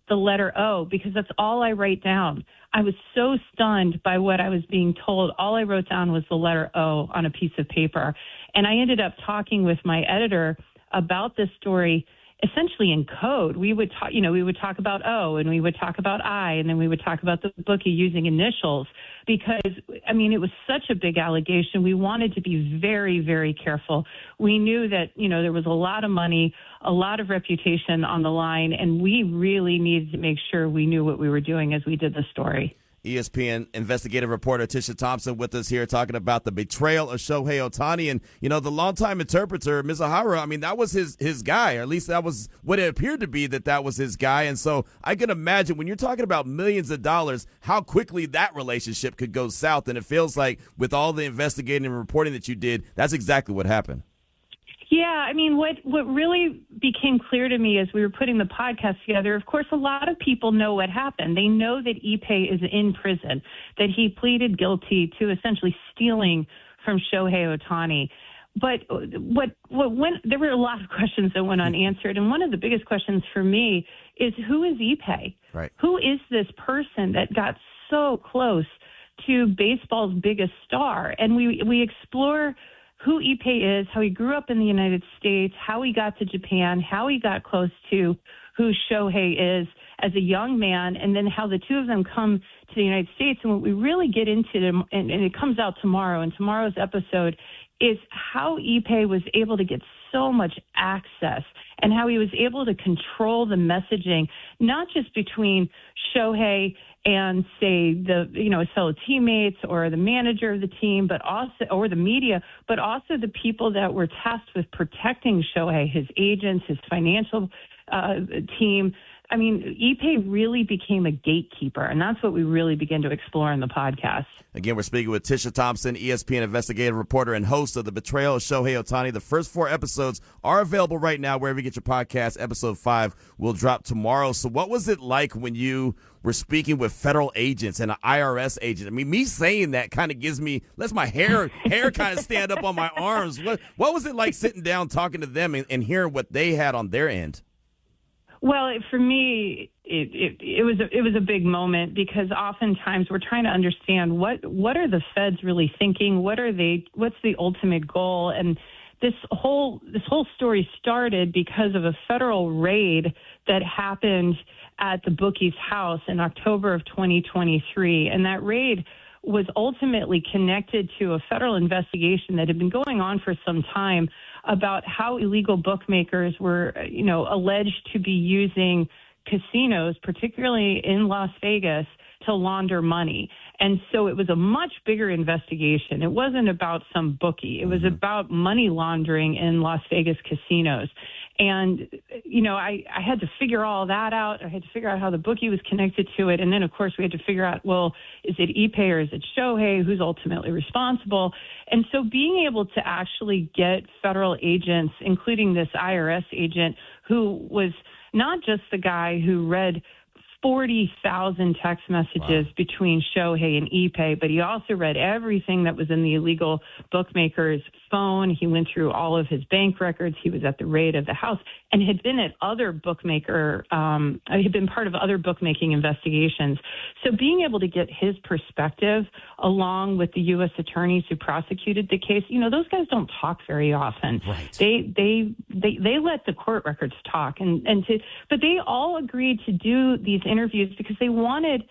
the letter O because that's all I write down. I was so stunned by what I was being told. All I wrote down was the letter O on a piece of paper. And I ended up talking with my editor about this story essentially in code. We would talk about O, and we would talk about I, and then we would talk about the bookie using initials because, I mean, it was such a big allegation. We wanted to be very, very careful. We knew that, there was a lot of money, a lot of reputation on the line, and we really needed to make sure we knew what we were doing as we did the story. ESPN investigative reporter Tisha Thompson with us here talking about the betrayal of Shohei Ohtani. And, the longtime interpreter, Mizuhara, I mean, that was his guy, or at least that was what it appeared to be, that was his guy. And so I can imagine when you're talking about millions of dollars, how quickly that relationship could go south. And it feels like with all the investigating and reporting that you did, that's exactly what happened. Yeah, I mean, what really became clear to me as we were putting the podcast together, of course, a lot of people know what happened. They know that Ippei is in prison, that he pleaded guilty to essentially stealing from Shohei Ohtani. But there were a lot of questions that went unanswered, and one of the biggest questions for me is, who is Ippei? Right. Who is this person that got so close to baseball's biggest star? And we explore who Ippei is, how he grew up in the United States, how he got to Japan, how he got close to who Shohei is as a young man, and then how the two of them come to the United States. And what we really get into, and it comes out tomorrow, in tomorrow's episode, is how Ippei was able to get so much access, and how he was able to control the messaging, not just between Shohei and, say, his fellow teammates or the manager of the team, but also, or the media, but also the people that were tasked with protecting Shohei, his agents, his financial team. I mean, Ippei really became a gatekeeper, and that's what we really begin to explore in the podcast. Again, we're speaking with Tisha Thompson, ESPN investigative reporter and host of the Betrayal of Shohei Ohtani. The first 4 episodes are available right now wherever you get your podcast. Episode 5 will drop tomorrow. So what was it like when you were speaking with federal agents and an IRS agent? I mean, me saying that kind of lets my hair kind of stand up on my arms. What was it like sitting down talking to them and hearing what they had on their end? Well, for me, it was a big moment, because oftentimes we're trying to understand what are the feds really thinking? What's the ultimate goal? And this whole story started because of a federal raid that happened at the bookie's house in October of 2023, and that raid was ultimately connected to a federal investigation that had been going on for some time about how illegal bookmakers were, alleged to be using casinos, particularly in Las Vegas, to launder money. And so it was a much bigger investigation. It wasn't about some bookie. It was about money laundering in Las Vegas casinos. And, I had to figure all that out. I had to figure out how the bookie was connected to it. And then, of course, we had to figure out, well, is it Ippei or is it Shohei? Who's ultimately responsible? And so being able to actually get federal agents, including this IRS agent, who was not just the guy who read 40,000 text messages between Shohei and Ippei, but he also read everything that was in the illegal bookmaker's phone. He went through all of his bank records. He was at the raid of the house and had been at other had been part of other bookmaking investigations. So being able to get his perspective along with the U.S. attorneys who prosecuted the case, those guys don't talk very often. Right. They let the court records talk, but they all agreed to do these interviews because they wanted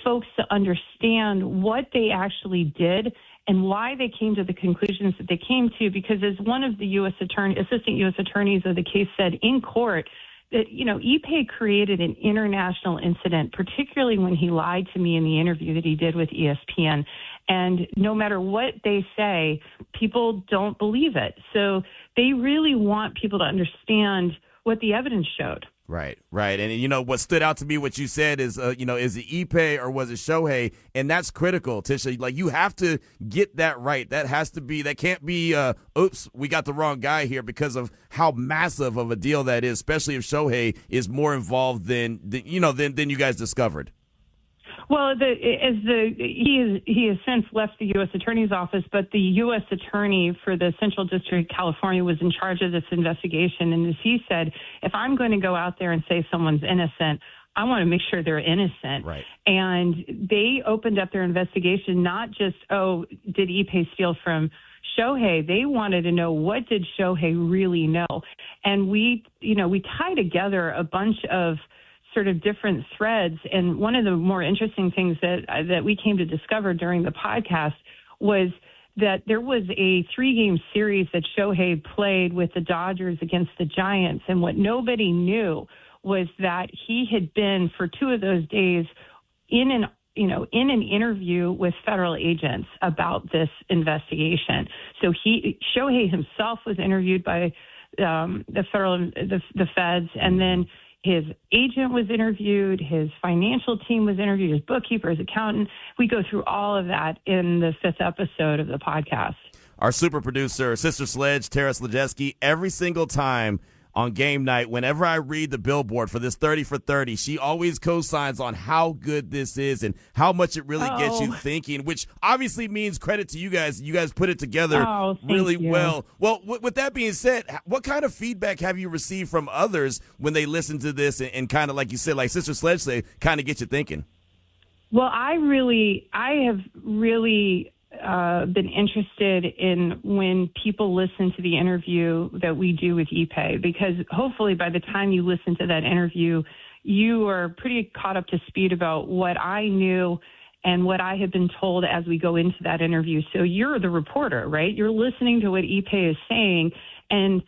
folks to understand what they actually did and why they came to the conclusions that they came to. Because as one of the assistant U.S. attorneys of the case said in court, that, Ippei created an international incident, particularly when he lied to me in the interview that he did with ESPN. And no matter what they say, people don't believe it. So they really want people to understand what the evidence showed. Right. And, what stood out to me, what you said is, is it Ippei or was it Shohei? And that's critical, Tisha. Like, you have to get that right. That can't be, oops, we got the wrong guy here, because of how massive of a deal that is, especially if Shohei is more involved than you guys discovered. Well, he has since left the U.S. Attorney's Office, but the U.S. Attorney for the Central District of California was in charge of this investigation. And as he said, if I'm going to go out there and say someone's innocent, I want to make sure they're innocent. Right. And they opened up their investigation, not just, did Ippei steal from Shohei? They wanted to know, what did Shohei really know? And we tie together a bunch of sort of different threads. And one of the more interesting things that we came to discover during the podcast was that there was a 3-game series that Shohei played with the Dodgers against the Giants. And what nobody knew was that he had been, for 2 of those days, in an interview with federal agents about this investigation. So Shohei himself was interviewed by the feds, and then his agent was interviewed, his financial team was interviewed, his bookkeeper, his accountant. We go through all of that in the 5th episode of the podcast. Our super producer, Sister Sledge, Tara Slajewski, every single time on game night, whenever I read the billboard for this 30 for 30, she always co-signs on how good this is and how much it really gets you thinking, which obviously means credit to you guys. You guys put it together really well. Well, with that being said, what kind of feedback have you received from others when they listen to this and kind of, like you said, like Sister Sledge said, kind of get you thinking? Well, I have really been interested in when people listen to the interview that we do with Ippei, because hopefully by the time you listen to that interview, you are pretty caught up to speed about what I knew and what I have been told as we go into that interview. So you're the reporter, right? You're listening to what Ippei is saying, and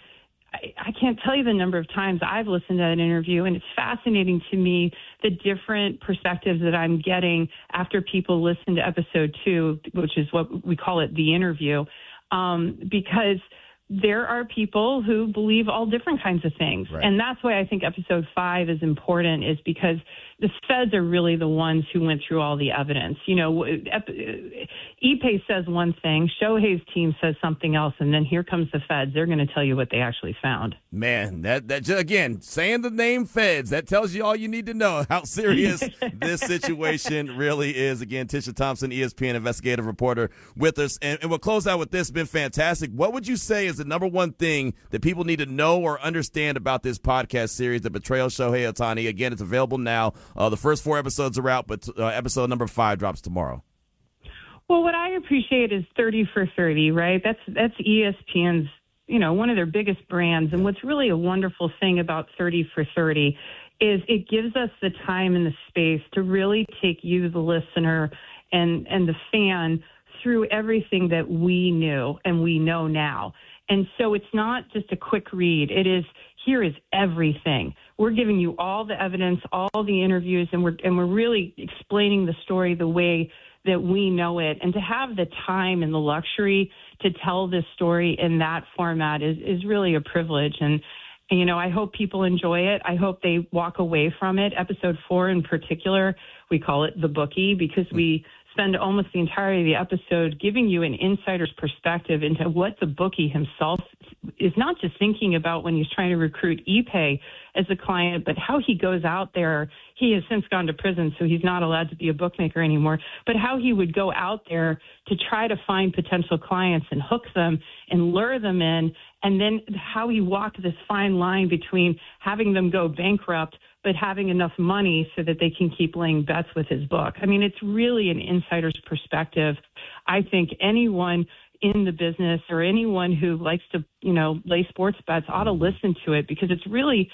I can't tell you the number of times I've listened to that interview, and it's fascinating to me the different perspectives that I'm getting after people listen to episode 2, which is what we call it, the interview, because there are people who believe all different kinds of things. Right. And that's why I think episode 5 is important, is because the feds are really the ones who went through all the evidence. You know, Ippei says one thing, Shohei's team says something else, and then here comes the feds. They're going to tell you what they actually found. Man, that just, again, saying the name feds, that tells you all you need to know how serious this situation really is. Again, Tisha Thompson, ESPN investigative reporter with us. And we'll close out with this. It's been fantastic. What would you say is the number one thing that people need to know or understand about this podcast series, The Betrayal of Shohei Ohtani? Again, it's available now. The first 4 episodes are out, but episode number 5 drops tomorrow. Well, what I appreciate is 30 for 30, right? That's ESPN's, you know, one of their biggest brands. And what's really a wonderful thing about 30 for 30 is it gives us the time and the space to really take you, the listener, and the fan through everything that we knew and we know now. And so it's not just a quick read. It is, here is everything. We're giving you all the evidence, all the interviews, and we're really explaining the story the way that we know it. And to have the time and the luxury to tell this story in that format is really a privilege. And, you know, I hope people enjoy it. I hope they walk away from it. Episode 4 in particular, we call it The Bookie, because we spend almost the entirety of the episode giving you an insider's perspective into what the bookie himself is not just thinking about when he's trying to recruit Ippei as a client, but how he goes out there. He has since gone to prison, so he's not allowed to be a bookmaker anymore, but how he would go out there to try to find potential clients and hook them and lure them in, and then how he walked this fine line between having them go bankrupt but having enough money so that they can keep laying bets with his book. I mean, it's really an insider's perspective. I think anyone in the business or anyone who likes to, you know, lay sports bets ought to listen to it, because it's really,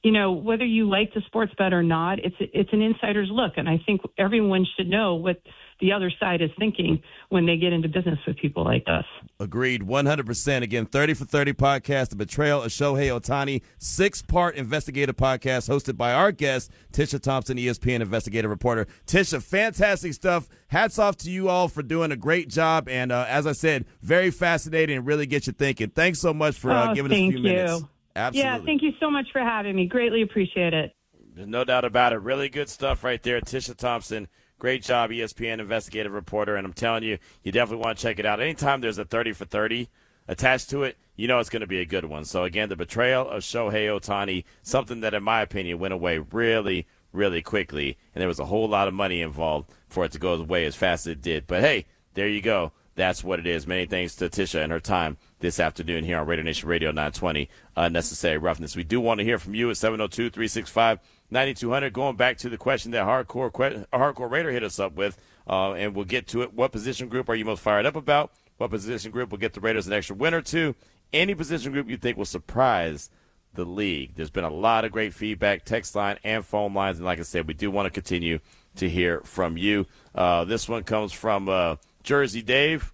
you know, whether you like the sports bet or not, it's an insider's look. And I think everyone should know what the other side is thinking when they get into business with people like us. Agreed, 100%. Again, 30 for 30 podcast, The Betrayal of Shohei Ohtani, 6-part investigative podcast hosted by our guest, Tisha Thompson, ESPN investigative reporter. Tisha, fantastic stuff. Hats off to you all for doing a great job. And as I said, very fascinating and really get you thinking. Thanks so much for giving us a few minutes. Absolutely. Yeah, thank you so much for having me. Greatly appreciate it. There's no doubt about it. Really good stuff right there. Tisha Thompson, great job, ESPN investigative reporter. And I'm telling you, you definitely want to check it out. Anytime there's a 30 for 30 attached to it, you know it's going to be a good one. So, again, The Betrayal of Shohei Ohtani, something that, in my opinion, went away really, really quickly. And there was a whole lot of money involved for it to go away as fast as it did. But, hey, there you go. That's what it is. Many thanks to Tisha and her time this afternoon here on RaiderNation Radio 920, Unnecessary Roughness. We do want to hear from you at 702-365-9200. Going back to the question that Hardcore Raider hit us up with, and we'll get to it. What position group are you most fired up about? What position group will get the Raiders an extra win or two? Any position group you think will surprise the league? There's been a lot of great feedback, text line and phone lines. And like I said, we do want to continue to hear from you. This one comes from Jersey Dave.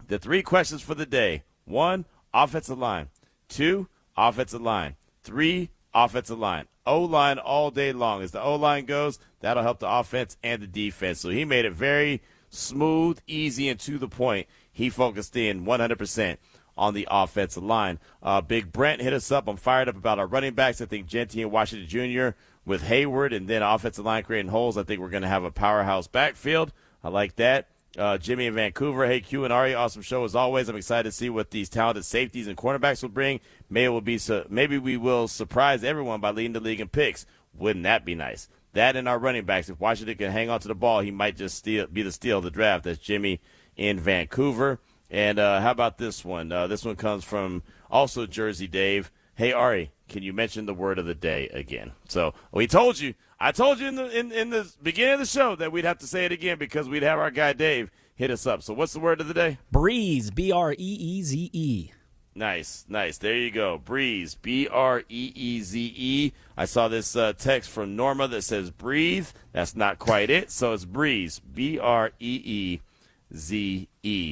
The 3 questions for the day: 1, offensive line; 2, offensive line; 3, offensive line. O-line all day long. As the O-line goes, that'll help the offense and the defense. So he made it very smooth, easy, and to the point. He focused in 100% on the offensive line. Big Brent hit us up. I'm fired up about our running backs. I think Genty and Washington Jr. with Hayward, and then offensive line creating holes. I think we're going to have a powerhouse backfield. I like that. Jimmy in Vancouver. Hey, Q and Ari, awesome show as always. I'm excited to see what these talented safeties and cornerbacks will bring. Maybe we will surprise everyone by leading the league in picks. Wouldn't that be nice? That and our running backs. If Washington can hang on to the ball, he might just be the steal of the draft. That's Jimmy in Vancouver. And how about this one? This one comes from also Jersey Dave. Hey, Ari, can you mention the word of the day again? So I told you in the beginning of the show that we'd have to say it again because we'd have our guy Dave hit us up. So what's the word of the day? Breeze, B-R-E-E-Z-E. Nice. There you go. Breeze, B-R-E-E-Z-E. I saw this text from Norma that says breathe. That's not quite it. So it's breeze, B-R-E-E-Z-E.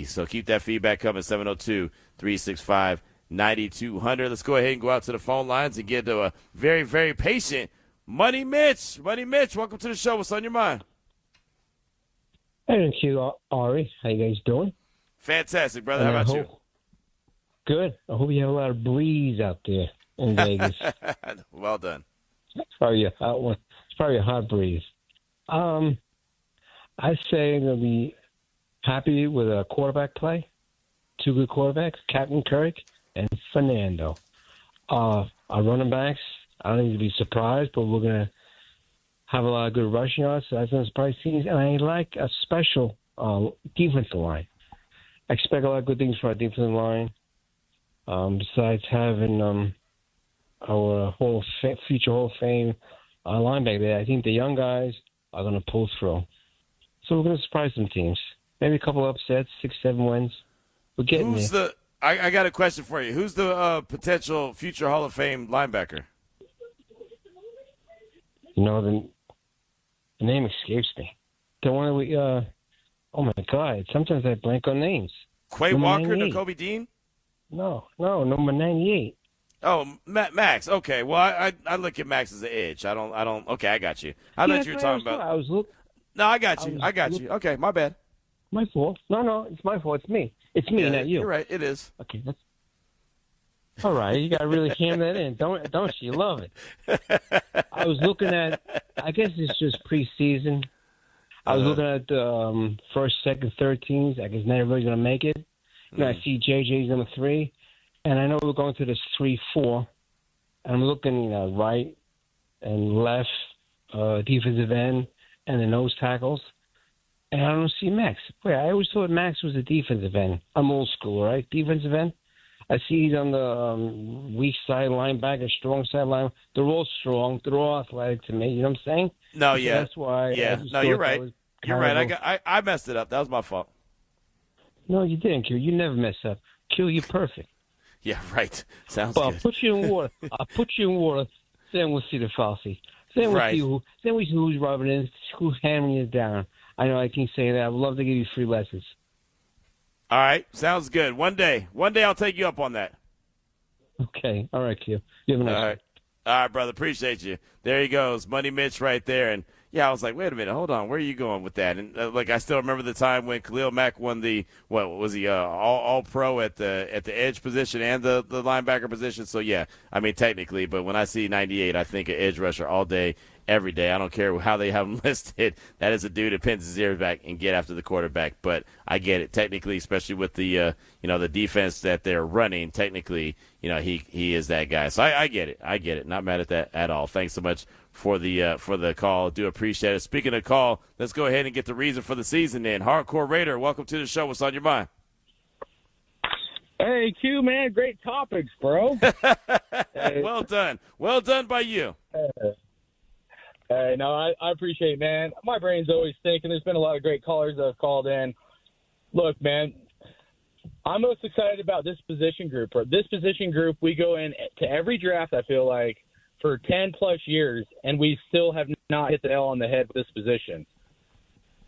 So keep that feedback coming, 702-365-9200. 9200. Let's go ahead and go out to the phone lines and get to a very, very patient Money Mitch. Money Mitch, welcome to the show. What's on your mind? Hey, thank you, Ari. How you guys doing? Fantastic, brother. How about you? Good. I hope you have a lot of breeze out there in Vegas. Well done. It's probably a hot breeze. I say I'm going to be happy with a quarterback play. Two good quarterbacks, Captain Kirk and Fernando. Our running backs, I don't need to be surprised, but we're going to have a lot of good rushing yards, so that's going to surprise teams. And I like a special defensive line. I expect a lot of good things from our defensive line. Besides having our future Hall of Fame linebacker there, I think the young guys are going to pull through. So we're going to surprise some teams. Maybe a couple of upsets, 6-7 wins. We're getting there. I got a question for you. Who's the potential future Hall of Fame linebacker? You know, the name escapes me. The one that we, oh my God, sometimes I blank on names. Quay Walker, Nakobe Dean? No, number 98. Oh, Max. Okay, well, I look at Max as an edge. I don't. Okay, I got you. I thought you were talking about. No, I got you. Okay, my bad. My fault. No, it's my fault. It's me. It's me, not you. You're right. It is. Okay, that's all right. You got to really hammer that in, don't you? Love it. I was looking at. I guess it's just preseason. I was looking at the first, second, third teams. I guess not everybody's going to make it. You know, I see JJ's number 3, and I know we're going to this 3-4. And I'm looking, right and left, defensive end, and the nose tackles. And I don't see Max. Wait, I always thought Max was a defensive end. I'm old school, right? Defensive end. I see he's on the weak side linebacker, strong side line. They're all strong. They're all athletic to me. You know what I'm saying? No, So yeah. that's why. Yeah. No, you're right. You're right. I messed it up. That was my fault. No, you didn't, Q. You never mess up. Q, you're perfect. Yeah, right. Sounds But good. I'll put you in water. Then we'll see the falsy. Then we'll see who's rubbing it, who's hammering it down. I know I can say that. I would love to give you free lessons. All right. Sounds good. One day I'll take you up on that. Okay. All right, Q. You have a nice All right. All right, brother. Appreciate you. There he goes. Money Mitch right there. And, yeah, I was like, wait a minute. Hold on. Where are you going with that? And, I still remember the time when Khalil Mack won the, what was he, all-pro at the edge position and the linebacker position. So, yeah, I mean, technically. But when I see 98, I think an edge rusher all day, every day. I don't care how they have him listed. That is a dude that pins his ears back and get after the quarterback. But I get it. Technically, especially with the, the defense that they're running, technically, he is that guy. So I get it. I get it. Not mad at that at all. Thanks so much for the call. Do appreciate it. Speaking of call, let's go ahead and get the reason for the season in. Hardcore Raider, welcome to the show. What's on your mind? Hey, Q, man, great topics, bro. Well done. Well done by you. Hey, no, I appreciate it, man. My brain's always thinking. There's been a lot of great callers that have called in. Look, man, I'm most excited about this position group. This position group, we go in to every draft, I feel like, for 10-plus years, and we still have not hit the nail on the head with this position.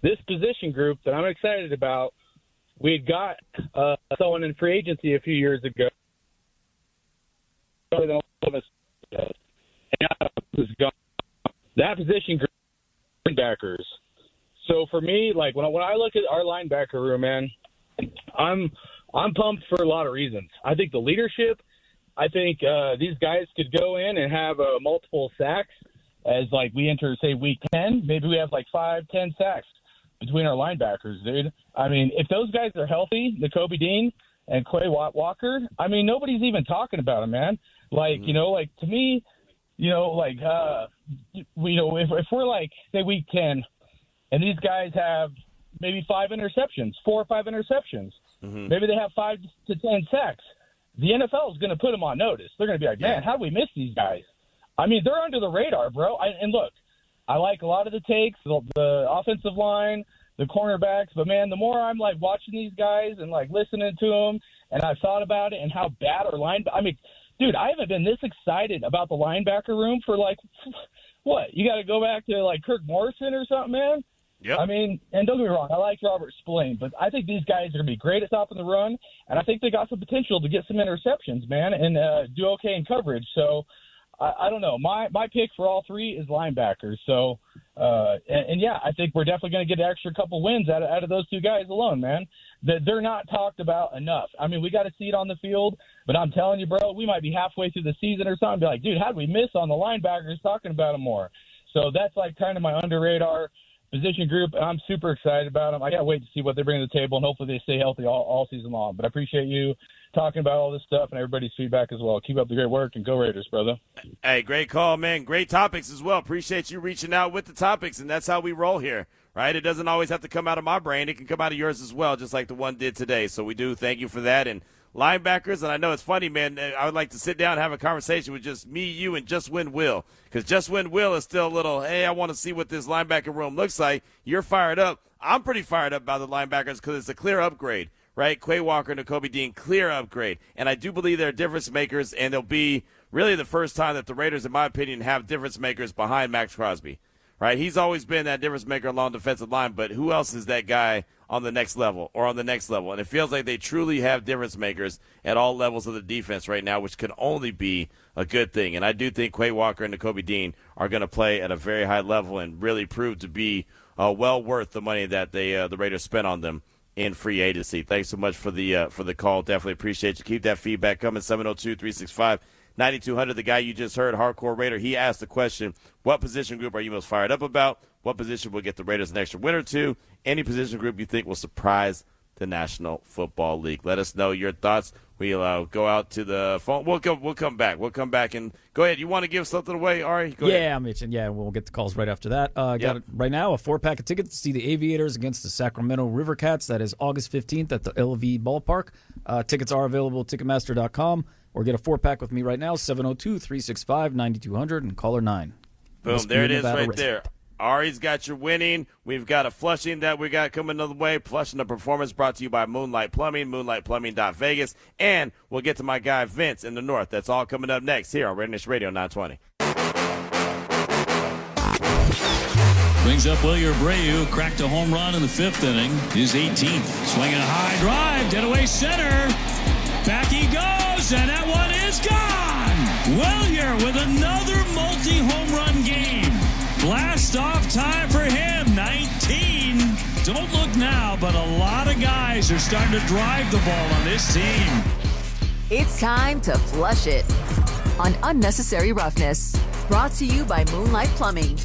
This position group that I'm excited about, we had got someone in free agency a few years ago. That position group, linebackers. So for me, like when I look at our linebacker room, man, I'm pumped for a lot of reasons. I think the leadership. I think these guys could go in and have multiple sacks as like we enter, say, week 10. Maybe we have like 5-10 sacks between our linebackers, dude. I mean, if those guys are healthy, Nakobe Dean and Quay Walker, I mean, nobody's even talking about them, man. Like, to me, if we're like, say, week 10, and these guys have maybe 4 or 5 interceptions, maybe they have 5 to 10 sacks, the NFL is going to put them on notice. They're going to be like, man, how do we miss these guys? I mean, they're under the radar, bro. And look, I like a lot of the takes, the offensive line, the cornerbacks, but, man, the more I'm, like, watching these guys and, like, listening to them, and I've thought about it and how bad our I mean, dude, I haven't been this excited about the linebacker room for, like, what? You got to go back to, like, Kirk Morrison or something, man? Yep. I mean, and don't get me wrong, I like Robert Spillane, but I think these guys are going to be great at stopping the run, and I think they got some potential to get some interceptions, man, and do okay in coverage. So I don't know. My pick for all three is linebackers. So, yeah, I think we're definitely going to get an extra couple wins out of those two guys alone, man. They're not talked about enough. I mean, we got to see it on the field, but I'm telling you, bro, we might be halfway through the season or something. Be like, dude, how did we miss on the linebackers talking about them more? So that's like kind of my under-radar position group. I'm super excited about them. I can't wait to see what they bring to the table, and hopefully they stay healthy all season long. But I appreciate you talking about all this stuff and everybody's feedback as well. Keep up the great work, and go Raiders, brother. Hey, great call, man. Great topics as well. Appreciate you reaching out with the topics, and that's how we roll here, right? It doesn't always have to come out of my brain. It can come out of yours as well, just like the one did today. So we do thank you for that. And linebackers, and I know it's funny, man, I would like to sit down and have a conversation with just me, you, and Just Win Will, because Just Win Will is still a little, hey, I want to see what this linebacker room looks like. You're fired up. I'm pretty fired up about the linebackers because it's a clear upgrade, right? Quay Walker and Nakobe Dean, clear upgrade. And I do believe they're difference makers, and they'll be really the first time that the Raiders, in my opinion, have difference makers behind Max Crosby, right? He's always been that difference maker along the defensive line, but who else is that guy on the next level or on the next level? And it feels like they truly have difference makers at all levels of the defense right now, which can only be a good thing. And I do think Quay Walker and Nakobe Dean are going to play at a very high level and really prove to be well worth the money that the Raiders spent on them in free agency. Thanks so much for the call. Definitely appreciate you. Keep that feedback coming. 702-365-9200. The guy you just heard, Hardcore Raider, he asked the question, what position group are you most fired up about? What position will get the Raiders an extra win or two? Any position group you think will surprise the National Football League? Let us know your thoughts. We'll go out to the phone. We'll come back. We'll come back and go ahead. You want to give something away, Ari? Go ahead. I'm itching. Yeah, we'll get the calls right after that. Got it right now, a 4-pack of tickets to see the Aviators against the Sacramento River Cats. That is August 15th at the LV Ballpark. Tickets are available at Ticketmaster.com, or get a 4-pack with me right now, 702-365-9200, and caller 9. Boom, there it is right there. Ari's got your winning. We've got a Flushing that we got coming another way. Flushing the performance brought to you by Moonlight Plumbing, moonlightplumbing.vegas. And we'll get to my guy Vince in the north. That's all coming up next here on RaiderNation Radio 920. Brings up Wilyer Abreu, cracked a home run in the 5th inning, his 18th. Swinging a high drive, dead away center. Back he goes, and that one is gone. Wilyer with another multi-home run game. Blast off time for him, 19. Don't look now, but a lot of guys are starting to drive the ball on this team. It's time to flush it on Unnecessary Roughness. Brought to you by Moonlight Plumbing.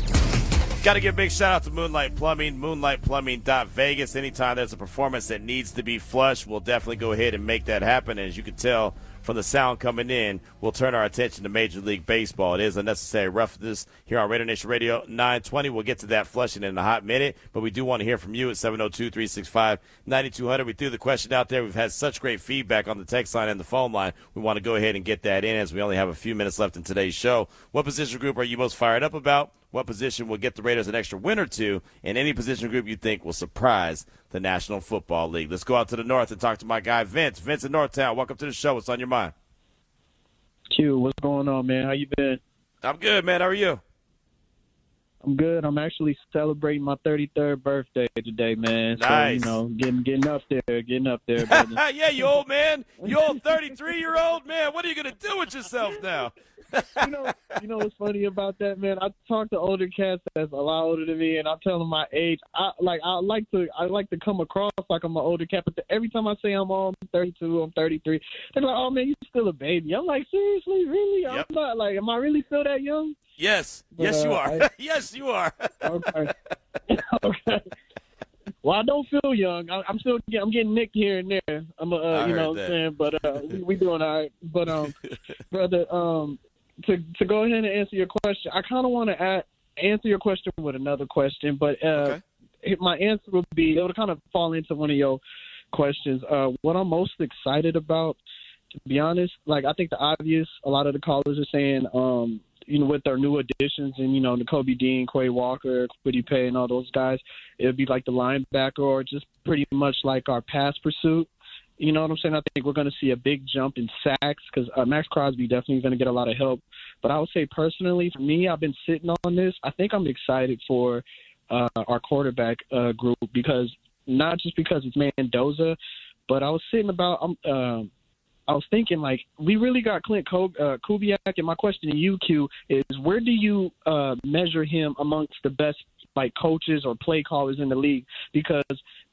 Got to give a big shout out to Moonlight Plumbing, moonlightplumbing.vegas. Anytime there's a performance that needs to be flushed, we'll definitely go ahead and make that happen. As you can tell from the sound coming in, we'll turn our attention to Major League Baseball. It is Unnecessary Roughness here on RaiderNation Radio 920. We'll get to that flushing in a hot minute, but we do want to hear from you at 702-365-9200. We threw the question out there. We've had such great feedback on the text line and the phone line. We want to go ahead and get that in as we only have a few minutes left in today's show. What position group are you most fired up about? What position will get the Raiders an extra win or two? And any position group you think will surprise the National Football League. Let's go out to the north and talk to my guy Vince. Vince in Northtown, welcome to the show. What's on your mind? Q, what's going on, man? How you been? I'm good, man. How are you? I'm good. I'm actually celebrating my 33rd birthday today, man. Nice. So, getting up there, brother. Yeah, you old man. You old 33-year-old man. What are you going to do with yourself now? You know what's funny about that, man? I talk to older cats that's a lot older than me, and I tell them my age. I like to come across like I'm an older cat, but every time I say I'm 32, I'm 33, they're like, "Oh man, you still a baby." I'm like, seriously, really? Yep. I'm not like, am I really still that young? Yes. But, yes, you are. Yes, you are. Okay. Okay. Well, I don't feel young. I'm getting nicked here and there. You know what I'm saying? But we doing all right. But brother, to go ahead and answer your question, I kind of want to answer your question with another question, but my answer would be, it would kind of fall into one of your questions. What I'm most excited about, to be honest, like I think the obvious, a lot of the callers are saying, with their new additions and, Nakobe Dean, Quay Walker, Ippei, and all those guys, it would be like the linebacker or just pretty much like our pass pursuit. You know what I'm saying? I think we're going to see a big jump in sacks because Max Crosby definitely going to get a lot of help. But I would say personally, for me, I've been sitting on this. I think I'm excited for our quarterback group, because not just because it's Mendoza, but I was thinking, like, we really got Clint Kubiak, and my question to you, Q, is where do you measure him amongst the best, like, coaches or play callers in the league? Because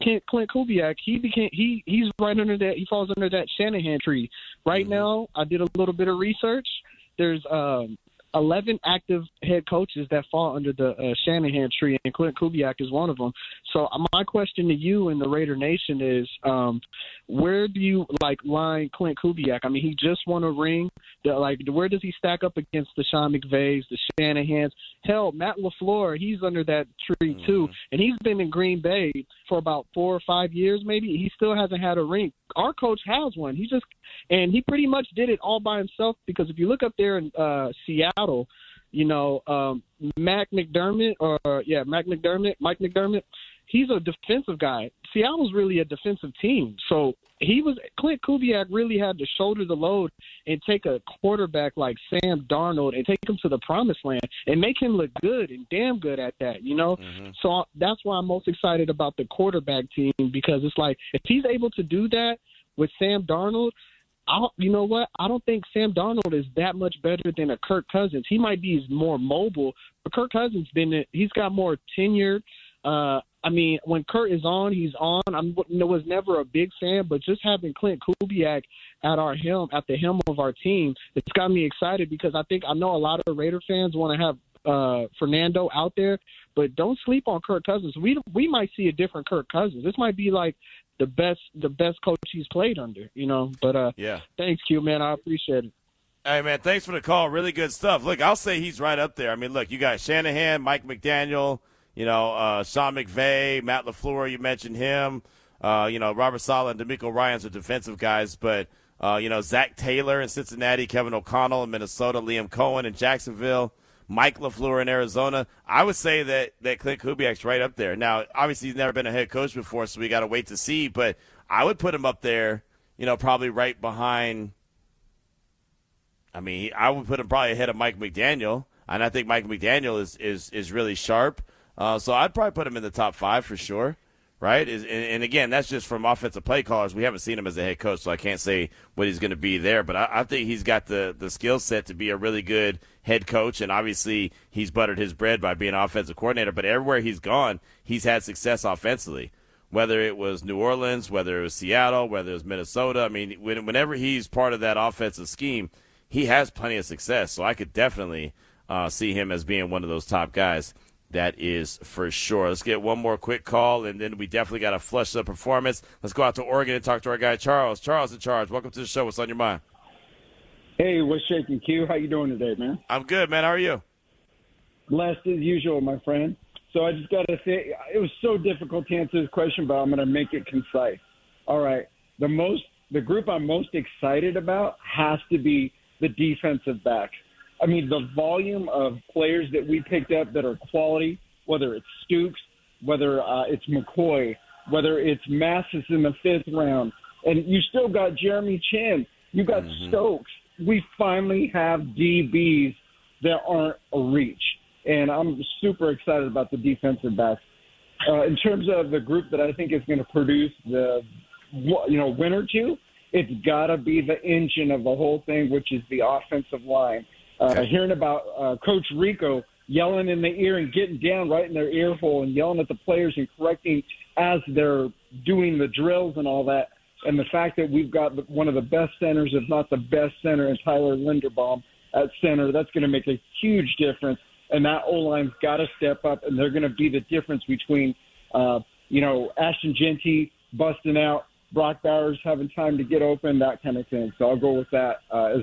Clint Kubiak, he's right under that. He falls under that Shanahan tree. Right now, I did a little bit of research. There's 11 active head coaches that fall under the Shanahan tree, and Clint Kubiak is one of them. So my question to you and the Raider Nation is, where do you line Clint Kubiak? I mean, he just won a ring. Where does he stack up against the Sean McVays, the Shanahans? Hell, Matt LaFleur, he's under that tree too, and he's been in Green Bay for about 4 or 5 years, maybe. He still hasn't had a ring. Our coach has one. And he pretty much did it all by himself, because if you look up there in Seattle, Mike McDermott, he's a defensive guy. Seattle's really a defensive team. So Clint Kubiak really had to shoulder the load and take a quarterback like Sam Darnold and take him to the promised land and make him look good and damn good at that, So that's why I'm most excited about the quarterback team, because it's like, if he's able to do that with Sam Darnold, you know what? I don't think Sam Darnold is that much better than a Kirk Cousins. He might be more mobile, but Kirk Cousins he's got more tenure. I mean, when Kurt is on, he's on. I was never a big fan, but just having Clint Kubiak at the helm of our team, it's got me excited, because I know a lot of Raider fans want to have Fernando out there, but don't sleep on Kirk Cousins. We might see a different Kirk Cousins. This might be like the best coach he's played under, But yeah. Thanks, Q, man. I appreciate it. Hey, man, thanks for the call. Really good stuff. Look, I'll say he's right up there. I mean, look, you got Shanahan, Mike McDaniel, Sean McVay, Matt LaFleur, you mentioned him. Robert Saleh and DeMeco Ryans are defensive guys, but, Zach Taylor in Cincinnati, Kevin O'Connell in Minnesota, Liam Cohen in Jacksonville, Mike LaFleur in Arizona. I would say that Clint Kubiak's right up there. Now, obviously he's never been a head coach before, so we got to wait to see, but I would put him up there, probably right behind. I mean, I would put him probably ahead of Mike McDaniel, and I think Mike McDaniel is really sharp. So I'd probably put him in the top 5 for sure, right? And again, that's just from offensive play callers. We haven't seen him as a head coach, so I can't say what he's going to be there. But I think he's got the skill set to be a really good head coach, and obviously he's buttered his bread by being an offensive coordinator. But everywhere he's gone, he's had success offensively, whether it was New Orleans, whether it was Seattle, whether it was Minnesota. I mean, whenever he's part of that offensive scheme, he has plenty of success. So I could definitely see him as being one of those top guys. That is for sure. Let's get one more quick call, and then we definitely got to flush the performance. Let's go out to Oregon and talk to our guy, Charles. Charles in charge. Welcome to the show. What's on your mind? Hey, what's shaking, Q? How you doing today, man? I'm good, man. How are you? Blessed as usual, my friend. So I just got to say, it was so difficult to answer this question, but I'm going to make it concise. All right. The group I'm most excited about has to be the defensive backs. I mean, the volume of players that we picked up that are quality, whether it's Stoops, whether it's McCoy, whether it's Massis in the 5th round, and you still got Jeremy Chin. You got Stokes. We finally have DBs that aren't a reach, and I'm super excited about the defensive backs. In terms of the group that I think is going to produce the win or two, it's got to be the engine of the whole thing, which is the offensive line. Hearing about Coach Rico yelling in the ear and getting down right in their ear hole and yelling at the players and correcting as they're doing the drills and all that. And the fact that we've got one of the best centers, if not the best center, in Tyler Linderbaum at center, that's going to make a huge difference. And that O-line's got to step up, and they're going to be the difference between, Ashton Genty busting out, Brock Bowers having time to get open, that kind of thing. So I'll go with that as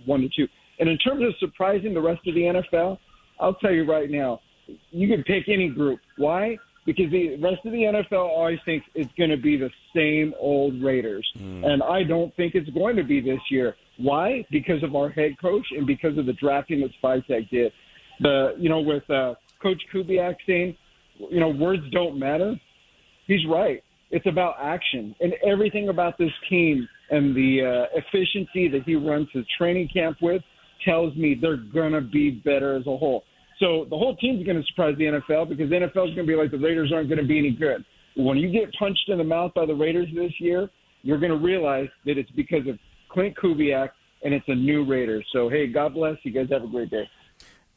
1 to 2. And in terms of surprising the rest of the NFL, I'll tell you right now, you can pick any group. Why? Because the rest of the NFL always thinks it's going to be the same old Raiders. And I don't think it's going to be this year. Why? Because of our head coach and because of the drafting that Spytech did. With Coach Kubiak saying, words don't matter, he's right. It's about action. And everything about this team and the efficiency that he runs his training camp with tells me they're going to be better as a whole. So the whole team's going to surprise the NFL because the NFL is going to be like the Raiders aren't going to be any good. When you get punched in the mouth by the Raiders this year, you're going to realize that it's because of Clint Kubiak and it's a new Raider. So, hey, God bless. You guys have a great day.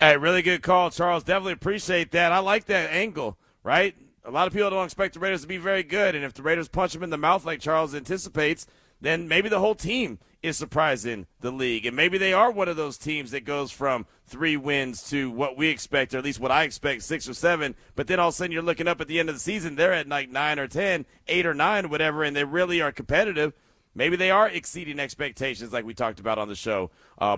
Hey, really good call, Charles. Definitely appreciate that. I like that angle, right? A lot of people don't expect the Raiders to be very good, and if the Raiders punch them in the mouth like Charles anticipates, then maybe the whole team is surprising the league. And maybe they are one of those teams that goes from 3 wins to what we expect, or at least what I expect, 6 or 7. But then all of a sudden you're looking up at the end of the season, they're at like 9 or 10, 8 or 9, whatever, and they really are competitive. Maybe they are exceeding expectations like we talked about on the show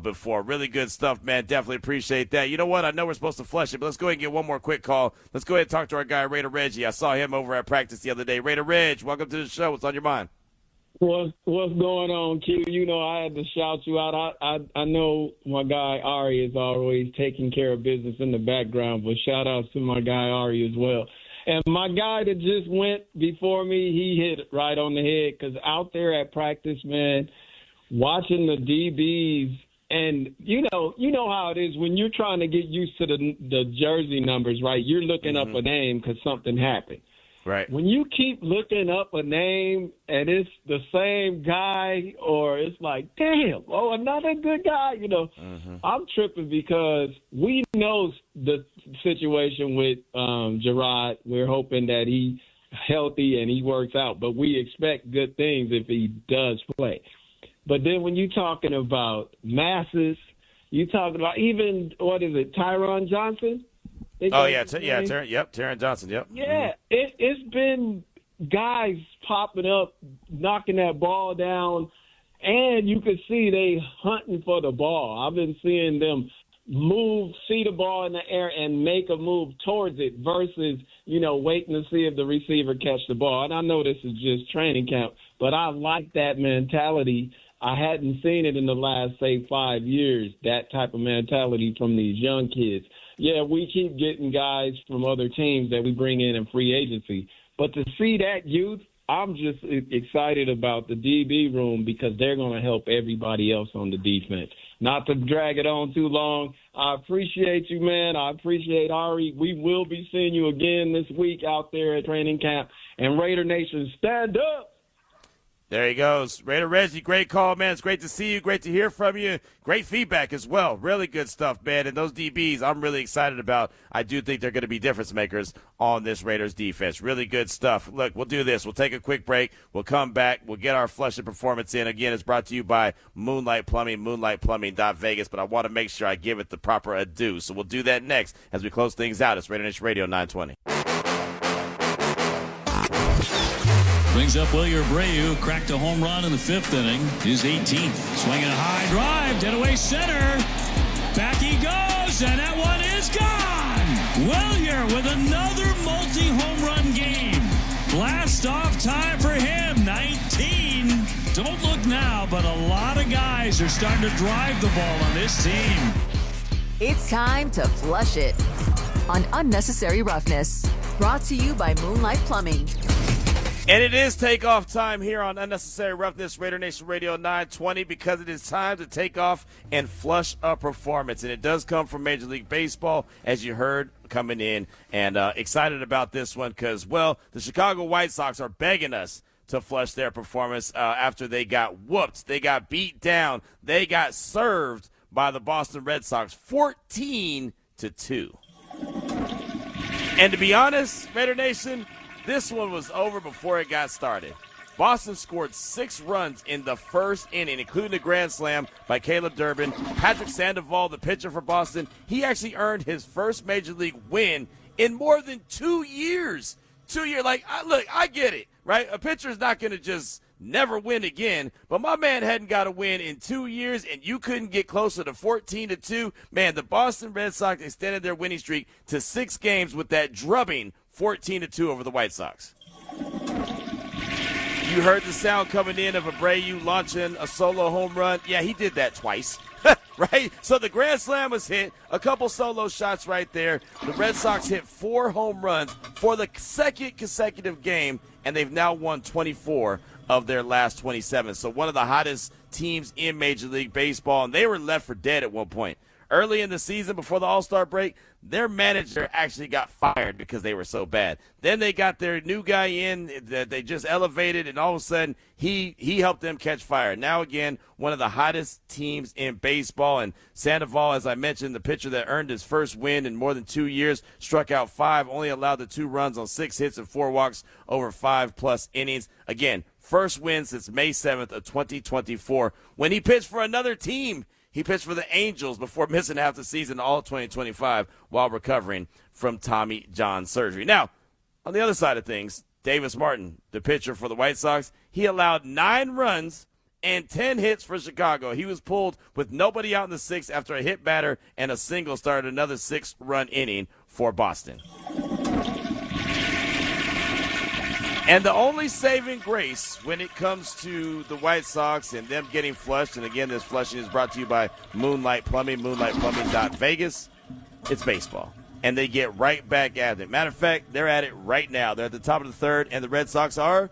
before. Really good stuff, man. Definitely appreciate that. You know what? I know we're supposed to flush it, but let's go ahead and get one more quick call. Let's go ahead and talk to our guy, Raider Reggie. I saw him over at practice the other day. Raider Reg, welcome to the show. What's on your mind? What's going on, Q? You know, I had to shout you out. I know my guy Ari is always taking care of business in the background, but shout out to my guy Ari as well. And my guy that just went before me, he hit it right on the head because out there at practice, man, watching the DBs, and you know how it is when you're trying to get used to the jersey numbers, right? You're looking up a name because something happened. Right. When you keep looking up a name and it's the same guy, or it's like, damn, oh, another good guy, you know, I'm tripping because we know the situation with Gerard. We're hoping that he's healthy and he works out, but we expect good things if he does play. But then when you're talking about masses, you're talking about even, Tyron Johnson? Taron Johnson, yep. Yeah, it's been guys popping up, knocking that ball down, and you can see they hunting for the ball. I've been seeing them see the ball in the air and make a move towards it versus, waiting to see if the receiver catch the ball. And I know this is just training camp, but I like that mentality. I hadn't seen it in the last, 5 years, that type of mentality from these young kids. Yeah, we keep getting guys from other teams that we bring in free agency. But to see that youth, I'm just excited about the DB room because they're going to help everybody else on the defense. Not to drag it on too long, I appreciate you, man. I appreciate Ari. We will be seeing you again this week out there at training camp. And Raider Nation, stand up. There he goes. Raider Reggie, great call, man. It's great to see you. Great to hear from you. Great feedback as well. Really good stuff, man. And those DBs I'm really excited about. I do think they're going to be difference makers on this Raiders defense. Really good stuff. Look, we'll do this. We'll take a quick break. We'll come back. We'll get our flush and performance in. Again, it's brought to you by Moonlight Plumbing, moonlightplumbing.vegas. But I want to make sure I give it the proper adieu. So we'll do that next as we close things out. It's RaiderNation Radio 920. Brings up Wilyer Abreu, cracked a home run in the 5th inning, his 18th. Swinging a high drive, dead away center. Back he goes, and that one is gone. Wilyer with another multi-home run game. Blast off time for him, 19. Don't look now, but a lot of guys are starting to drive the ball on this team. It's time to flush it on Unnecessary Roughness. Brought to you by Moonlight Plumbing. And it is takeoff time here on Unnecessary Roughness, RaiderNation Radio 920, because it is time to take off and flush a performance. And it does come from Major League Baseball, as you heard coming in. And excited about this one because, well, the Chicago White Sox are begging us to flush their performance after they got whooped. They got beat down. They got served by the Boston Red Sox 14-2. And to be honest, Raider Nation, this one was over before it got started. Boston scored 6 runs in the first inning, including a grand slam by Caleb Durbin. Patrick Sandoval, the pitcher for Boston, he actually earned his first Major League win in more than 2 years. 2 years, look, I get it, right? A pitcher is not going to just never win again, but my man hadn't got a win in 2 years, and you couldn't get closer to 14-2. Man, the Boston Red Sox extended their winning streak to 6 games with that drubbing 14-2 over the White Sox. You heard the sound coming in of Abreu launching a solo home run. Yeah, he did that twice, right? So the grand slam was hit, a couple solo shots right there. The Red Sox hit 4 home runs for the second consecutive game, and they've now won 24 of their last 27. So one of the hottest teams in Major League Baseball, and they were left for dead at one point. early in the season before the All-Star break, their manager actually got fired because they were so bad. Then they got their new guy in that they just elevated, and all of a sudden he helped them catch fire. Now, again, one of the hottest teams in baseball. And Sandoval, as I mentioned, the pitcher that earned his first win in more than 2 years, struck out 5, only allowed the 2 runs on 6 hits and 4 walks over 5+ innings. Again, first win since May 7th of 2024 when he pitched for another team. He pitched for the Angels before missing half the season all of 2025 while recovering from Tommy John surgery. Now, on the other side of things, Davis Martin, the pitcher for the White Sox, he allowed 9 runs and 10 hits for Chicago. He was pulled with nobody out in the 6th after a hit batter and a single started another 6-run inning for Boston. And the only saving grace when it comes to the White Sox and them getting flushed, and again, this flushing is brought to you by Moonlight Plumbing, moonlightplumbing.vegas, it's baseball. And they get right back at it. Matter of fact, they're at it right now. They're at the top of the 3rd, and the Red Sox are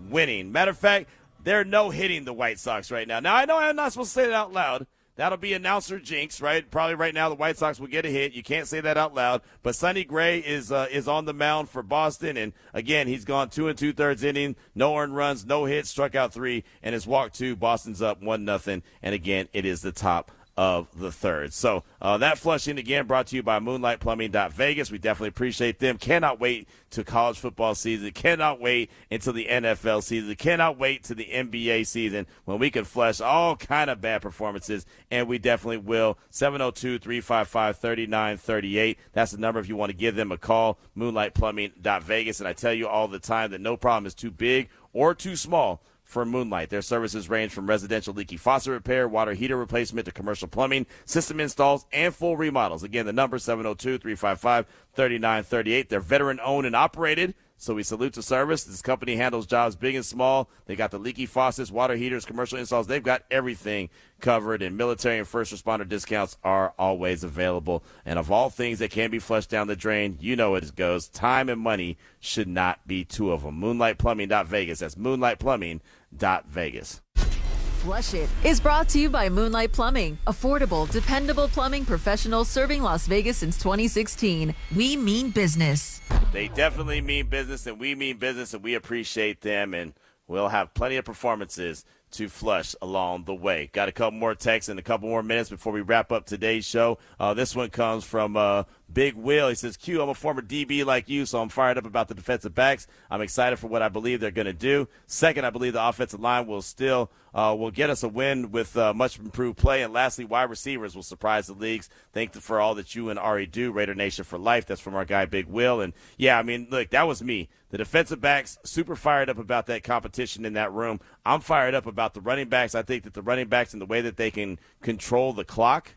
winning. Matter of fact, they're no-hitting the White Sox right now. Now, I know I'm not supposed to say that out loud. That'll be announcer jinx, right? Probably right now the White Sox will get a hit. You can't say that out loud. But Sonny Gray is on the mound for Boston. And, again, he's gone 2 2/3 inning, no earned runs, no hits, struck out 3, and has walked 2. Boston's up 1-0. And, again, it is the top of the 3rd. So that flushing, again, brought to you by moonlightplumbing.vegas. We definitely appreciate them. Cannot wait to college football season. Cannot wait until the NFL season. Cannot wait to the NBA season when we can flush all kind of bad performances, and we definitely will. 702-355-3938. That's the number if you want to give them a call, moonlightplumbing.vegas. And I tell you all the time that no problem is too big or too small for Moonlight. Their services range from residential leaky faucet repair, water heater replacement, to commercial plumbing, system installs, and full remodels. Again, the number 702-355-3938. They're veteran-owned and operated, so we salute the service. This company handles jobs big and small. They got the leaky faucets, water heaters, commercial installs. They've got everything covered, and military and first responder discounts are always available. And of all things that can be flushed down the drain, you know it goes. Time and money should not be 2 of them. Moonlightplumbing.vegas. That's moonlightplumbing.vegas. Flush It is brought to you by Moonlight Plumbing. Affordable, dependable plumbing professionals serving Las Vegas since 2016. We mean business. They definitely mean business, and we mean business, and we appreciate them, and we'll have plenty of performances to flush along the way. Got a couple more texts and a couple more minutes before we wrap up today's show. This one comes from Big Will. He says, Q, I'm a former DB like you, so I'm fired up about the defensive backs. I'm excited for what I believe they're going to do. Second, I believe the offensive line will still will get us a win with much improved play. And lastly, wide receivers will surprise the leagues. Thank you for all that you and Ari do. Raider Nation for life. That's from our guy Big Will. And, yeah, I mean, look, that was me. The defensive backs, super fired up about that competition in that room. I'm fired up about the running backs. I think that the running backs and the way that they can control the clock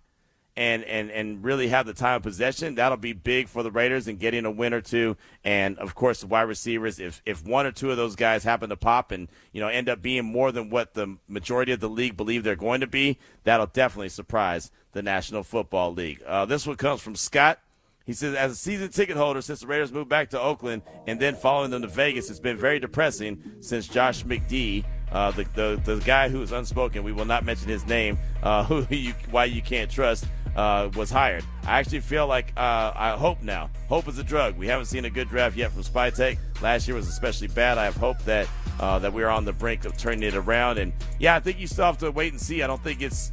and really have the time of possession, that'll be big for the Raiders in getting a win or two. And, of course, the wide receivers, if 1 or 2 of those guys happen to pop and, end up being more than what the majority of the league believe they're going to be, that'll definitely surprise the National Football League. This one comes from Scott. He says, as a season ticket holder, since the Raiders moved back to Oakland and then following them to Vegas, it's been very depressing since Josh McD, the guy who is unspoken, we will not mention his name, why you can't trust, was hired. I actually feel like I hope now. Hope is a drug. We haven't seen a good draft yet from Spytek. Last year was especially bad. I have hope that we're on the brink of turning it around. And yeah, I think you still have to wait and see. I don't think you can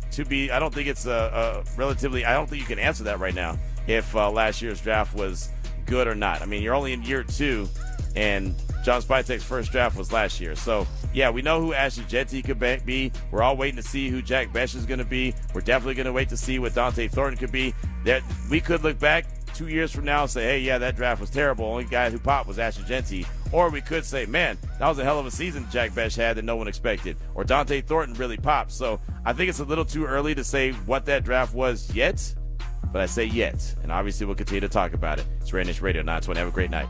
answer that right now if last year's draft was good or not. I mean, you're only in year 2, and John Spytek's first draft was last year. So, yeah, we know who Ashley Jetty could be. We're all waiting to see who Jack Besh is going to be. We're definitely going to wait to see what Dante Thornton could be. We could look back 2 years from now and say, hey, yeah, that draft was terrible. Only guy who popped was Ashley Jetty. Or we could say, man, that was a hell of a season Jack Besh had that no one expected. Or Dante Thornton really popped. So I think it's a little too early to say what that draft was yet. But I say yet, and obviously we'll continue to talk about it. It's RaiderNation Radio 920. Have a great night.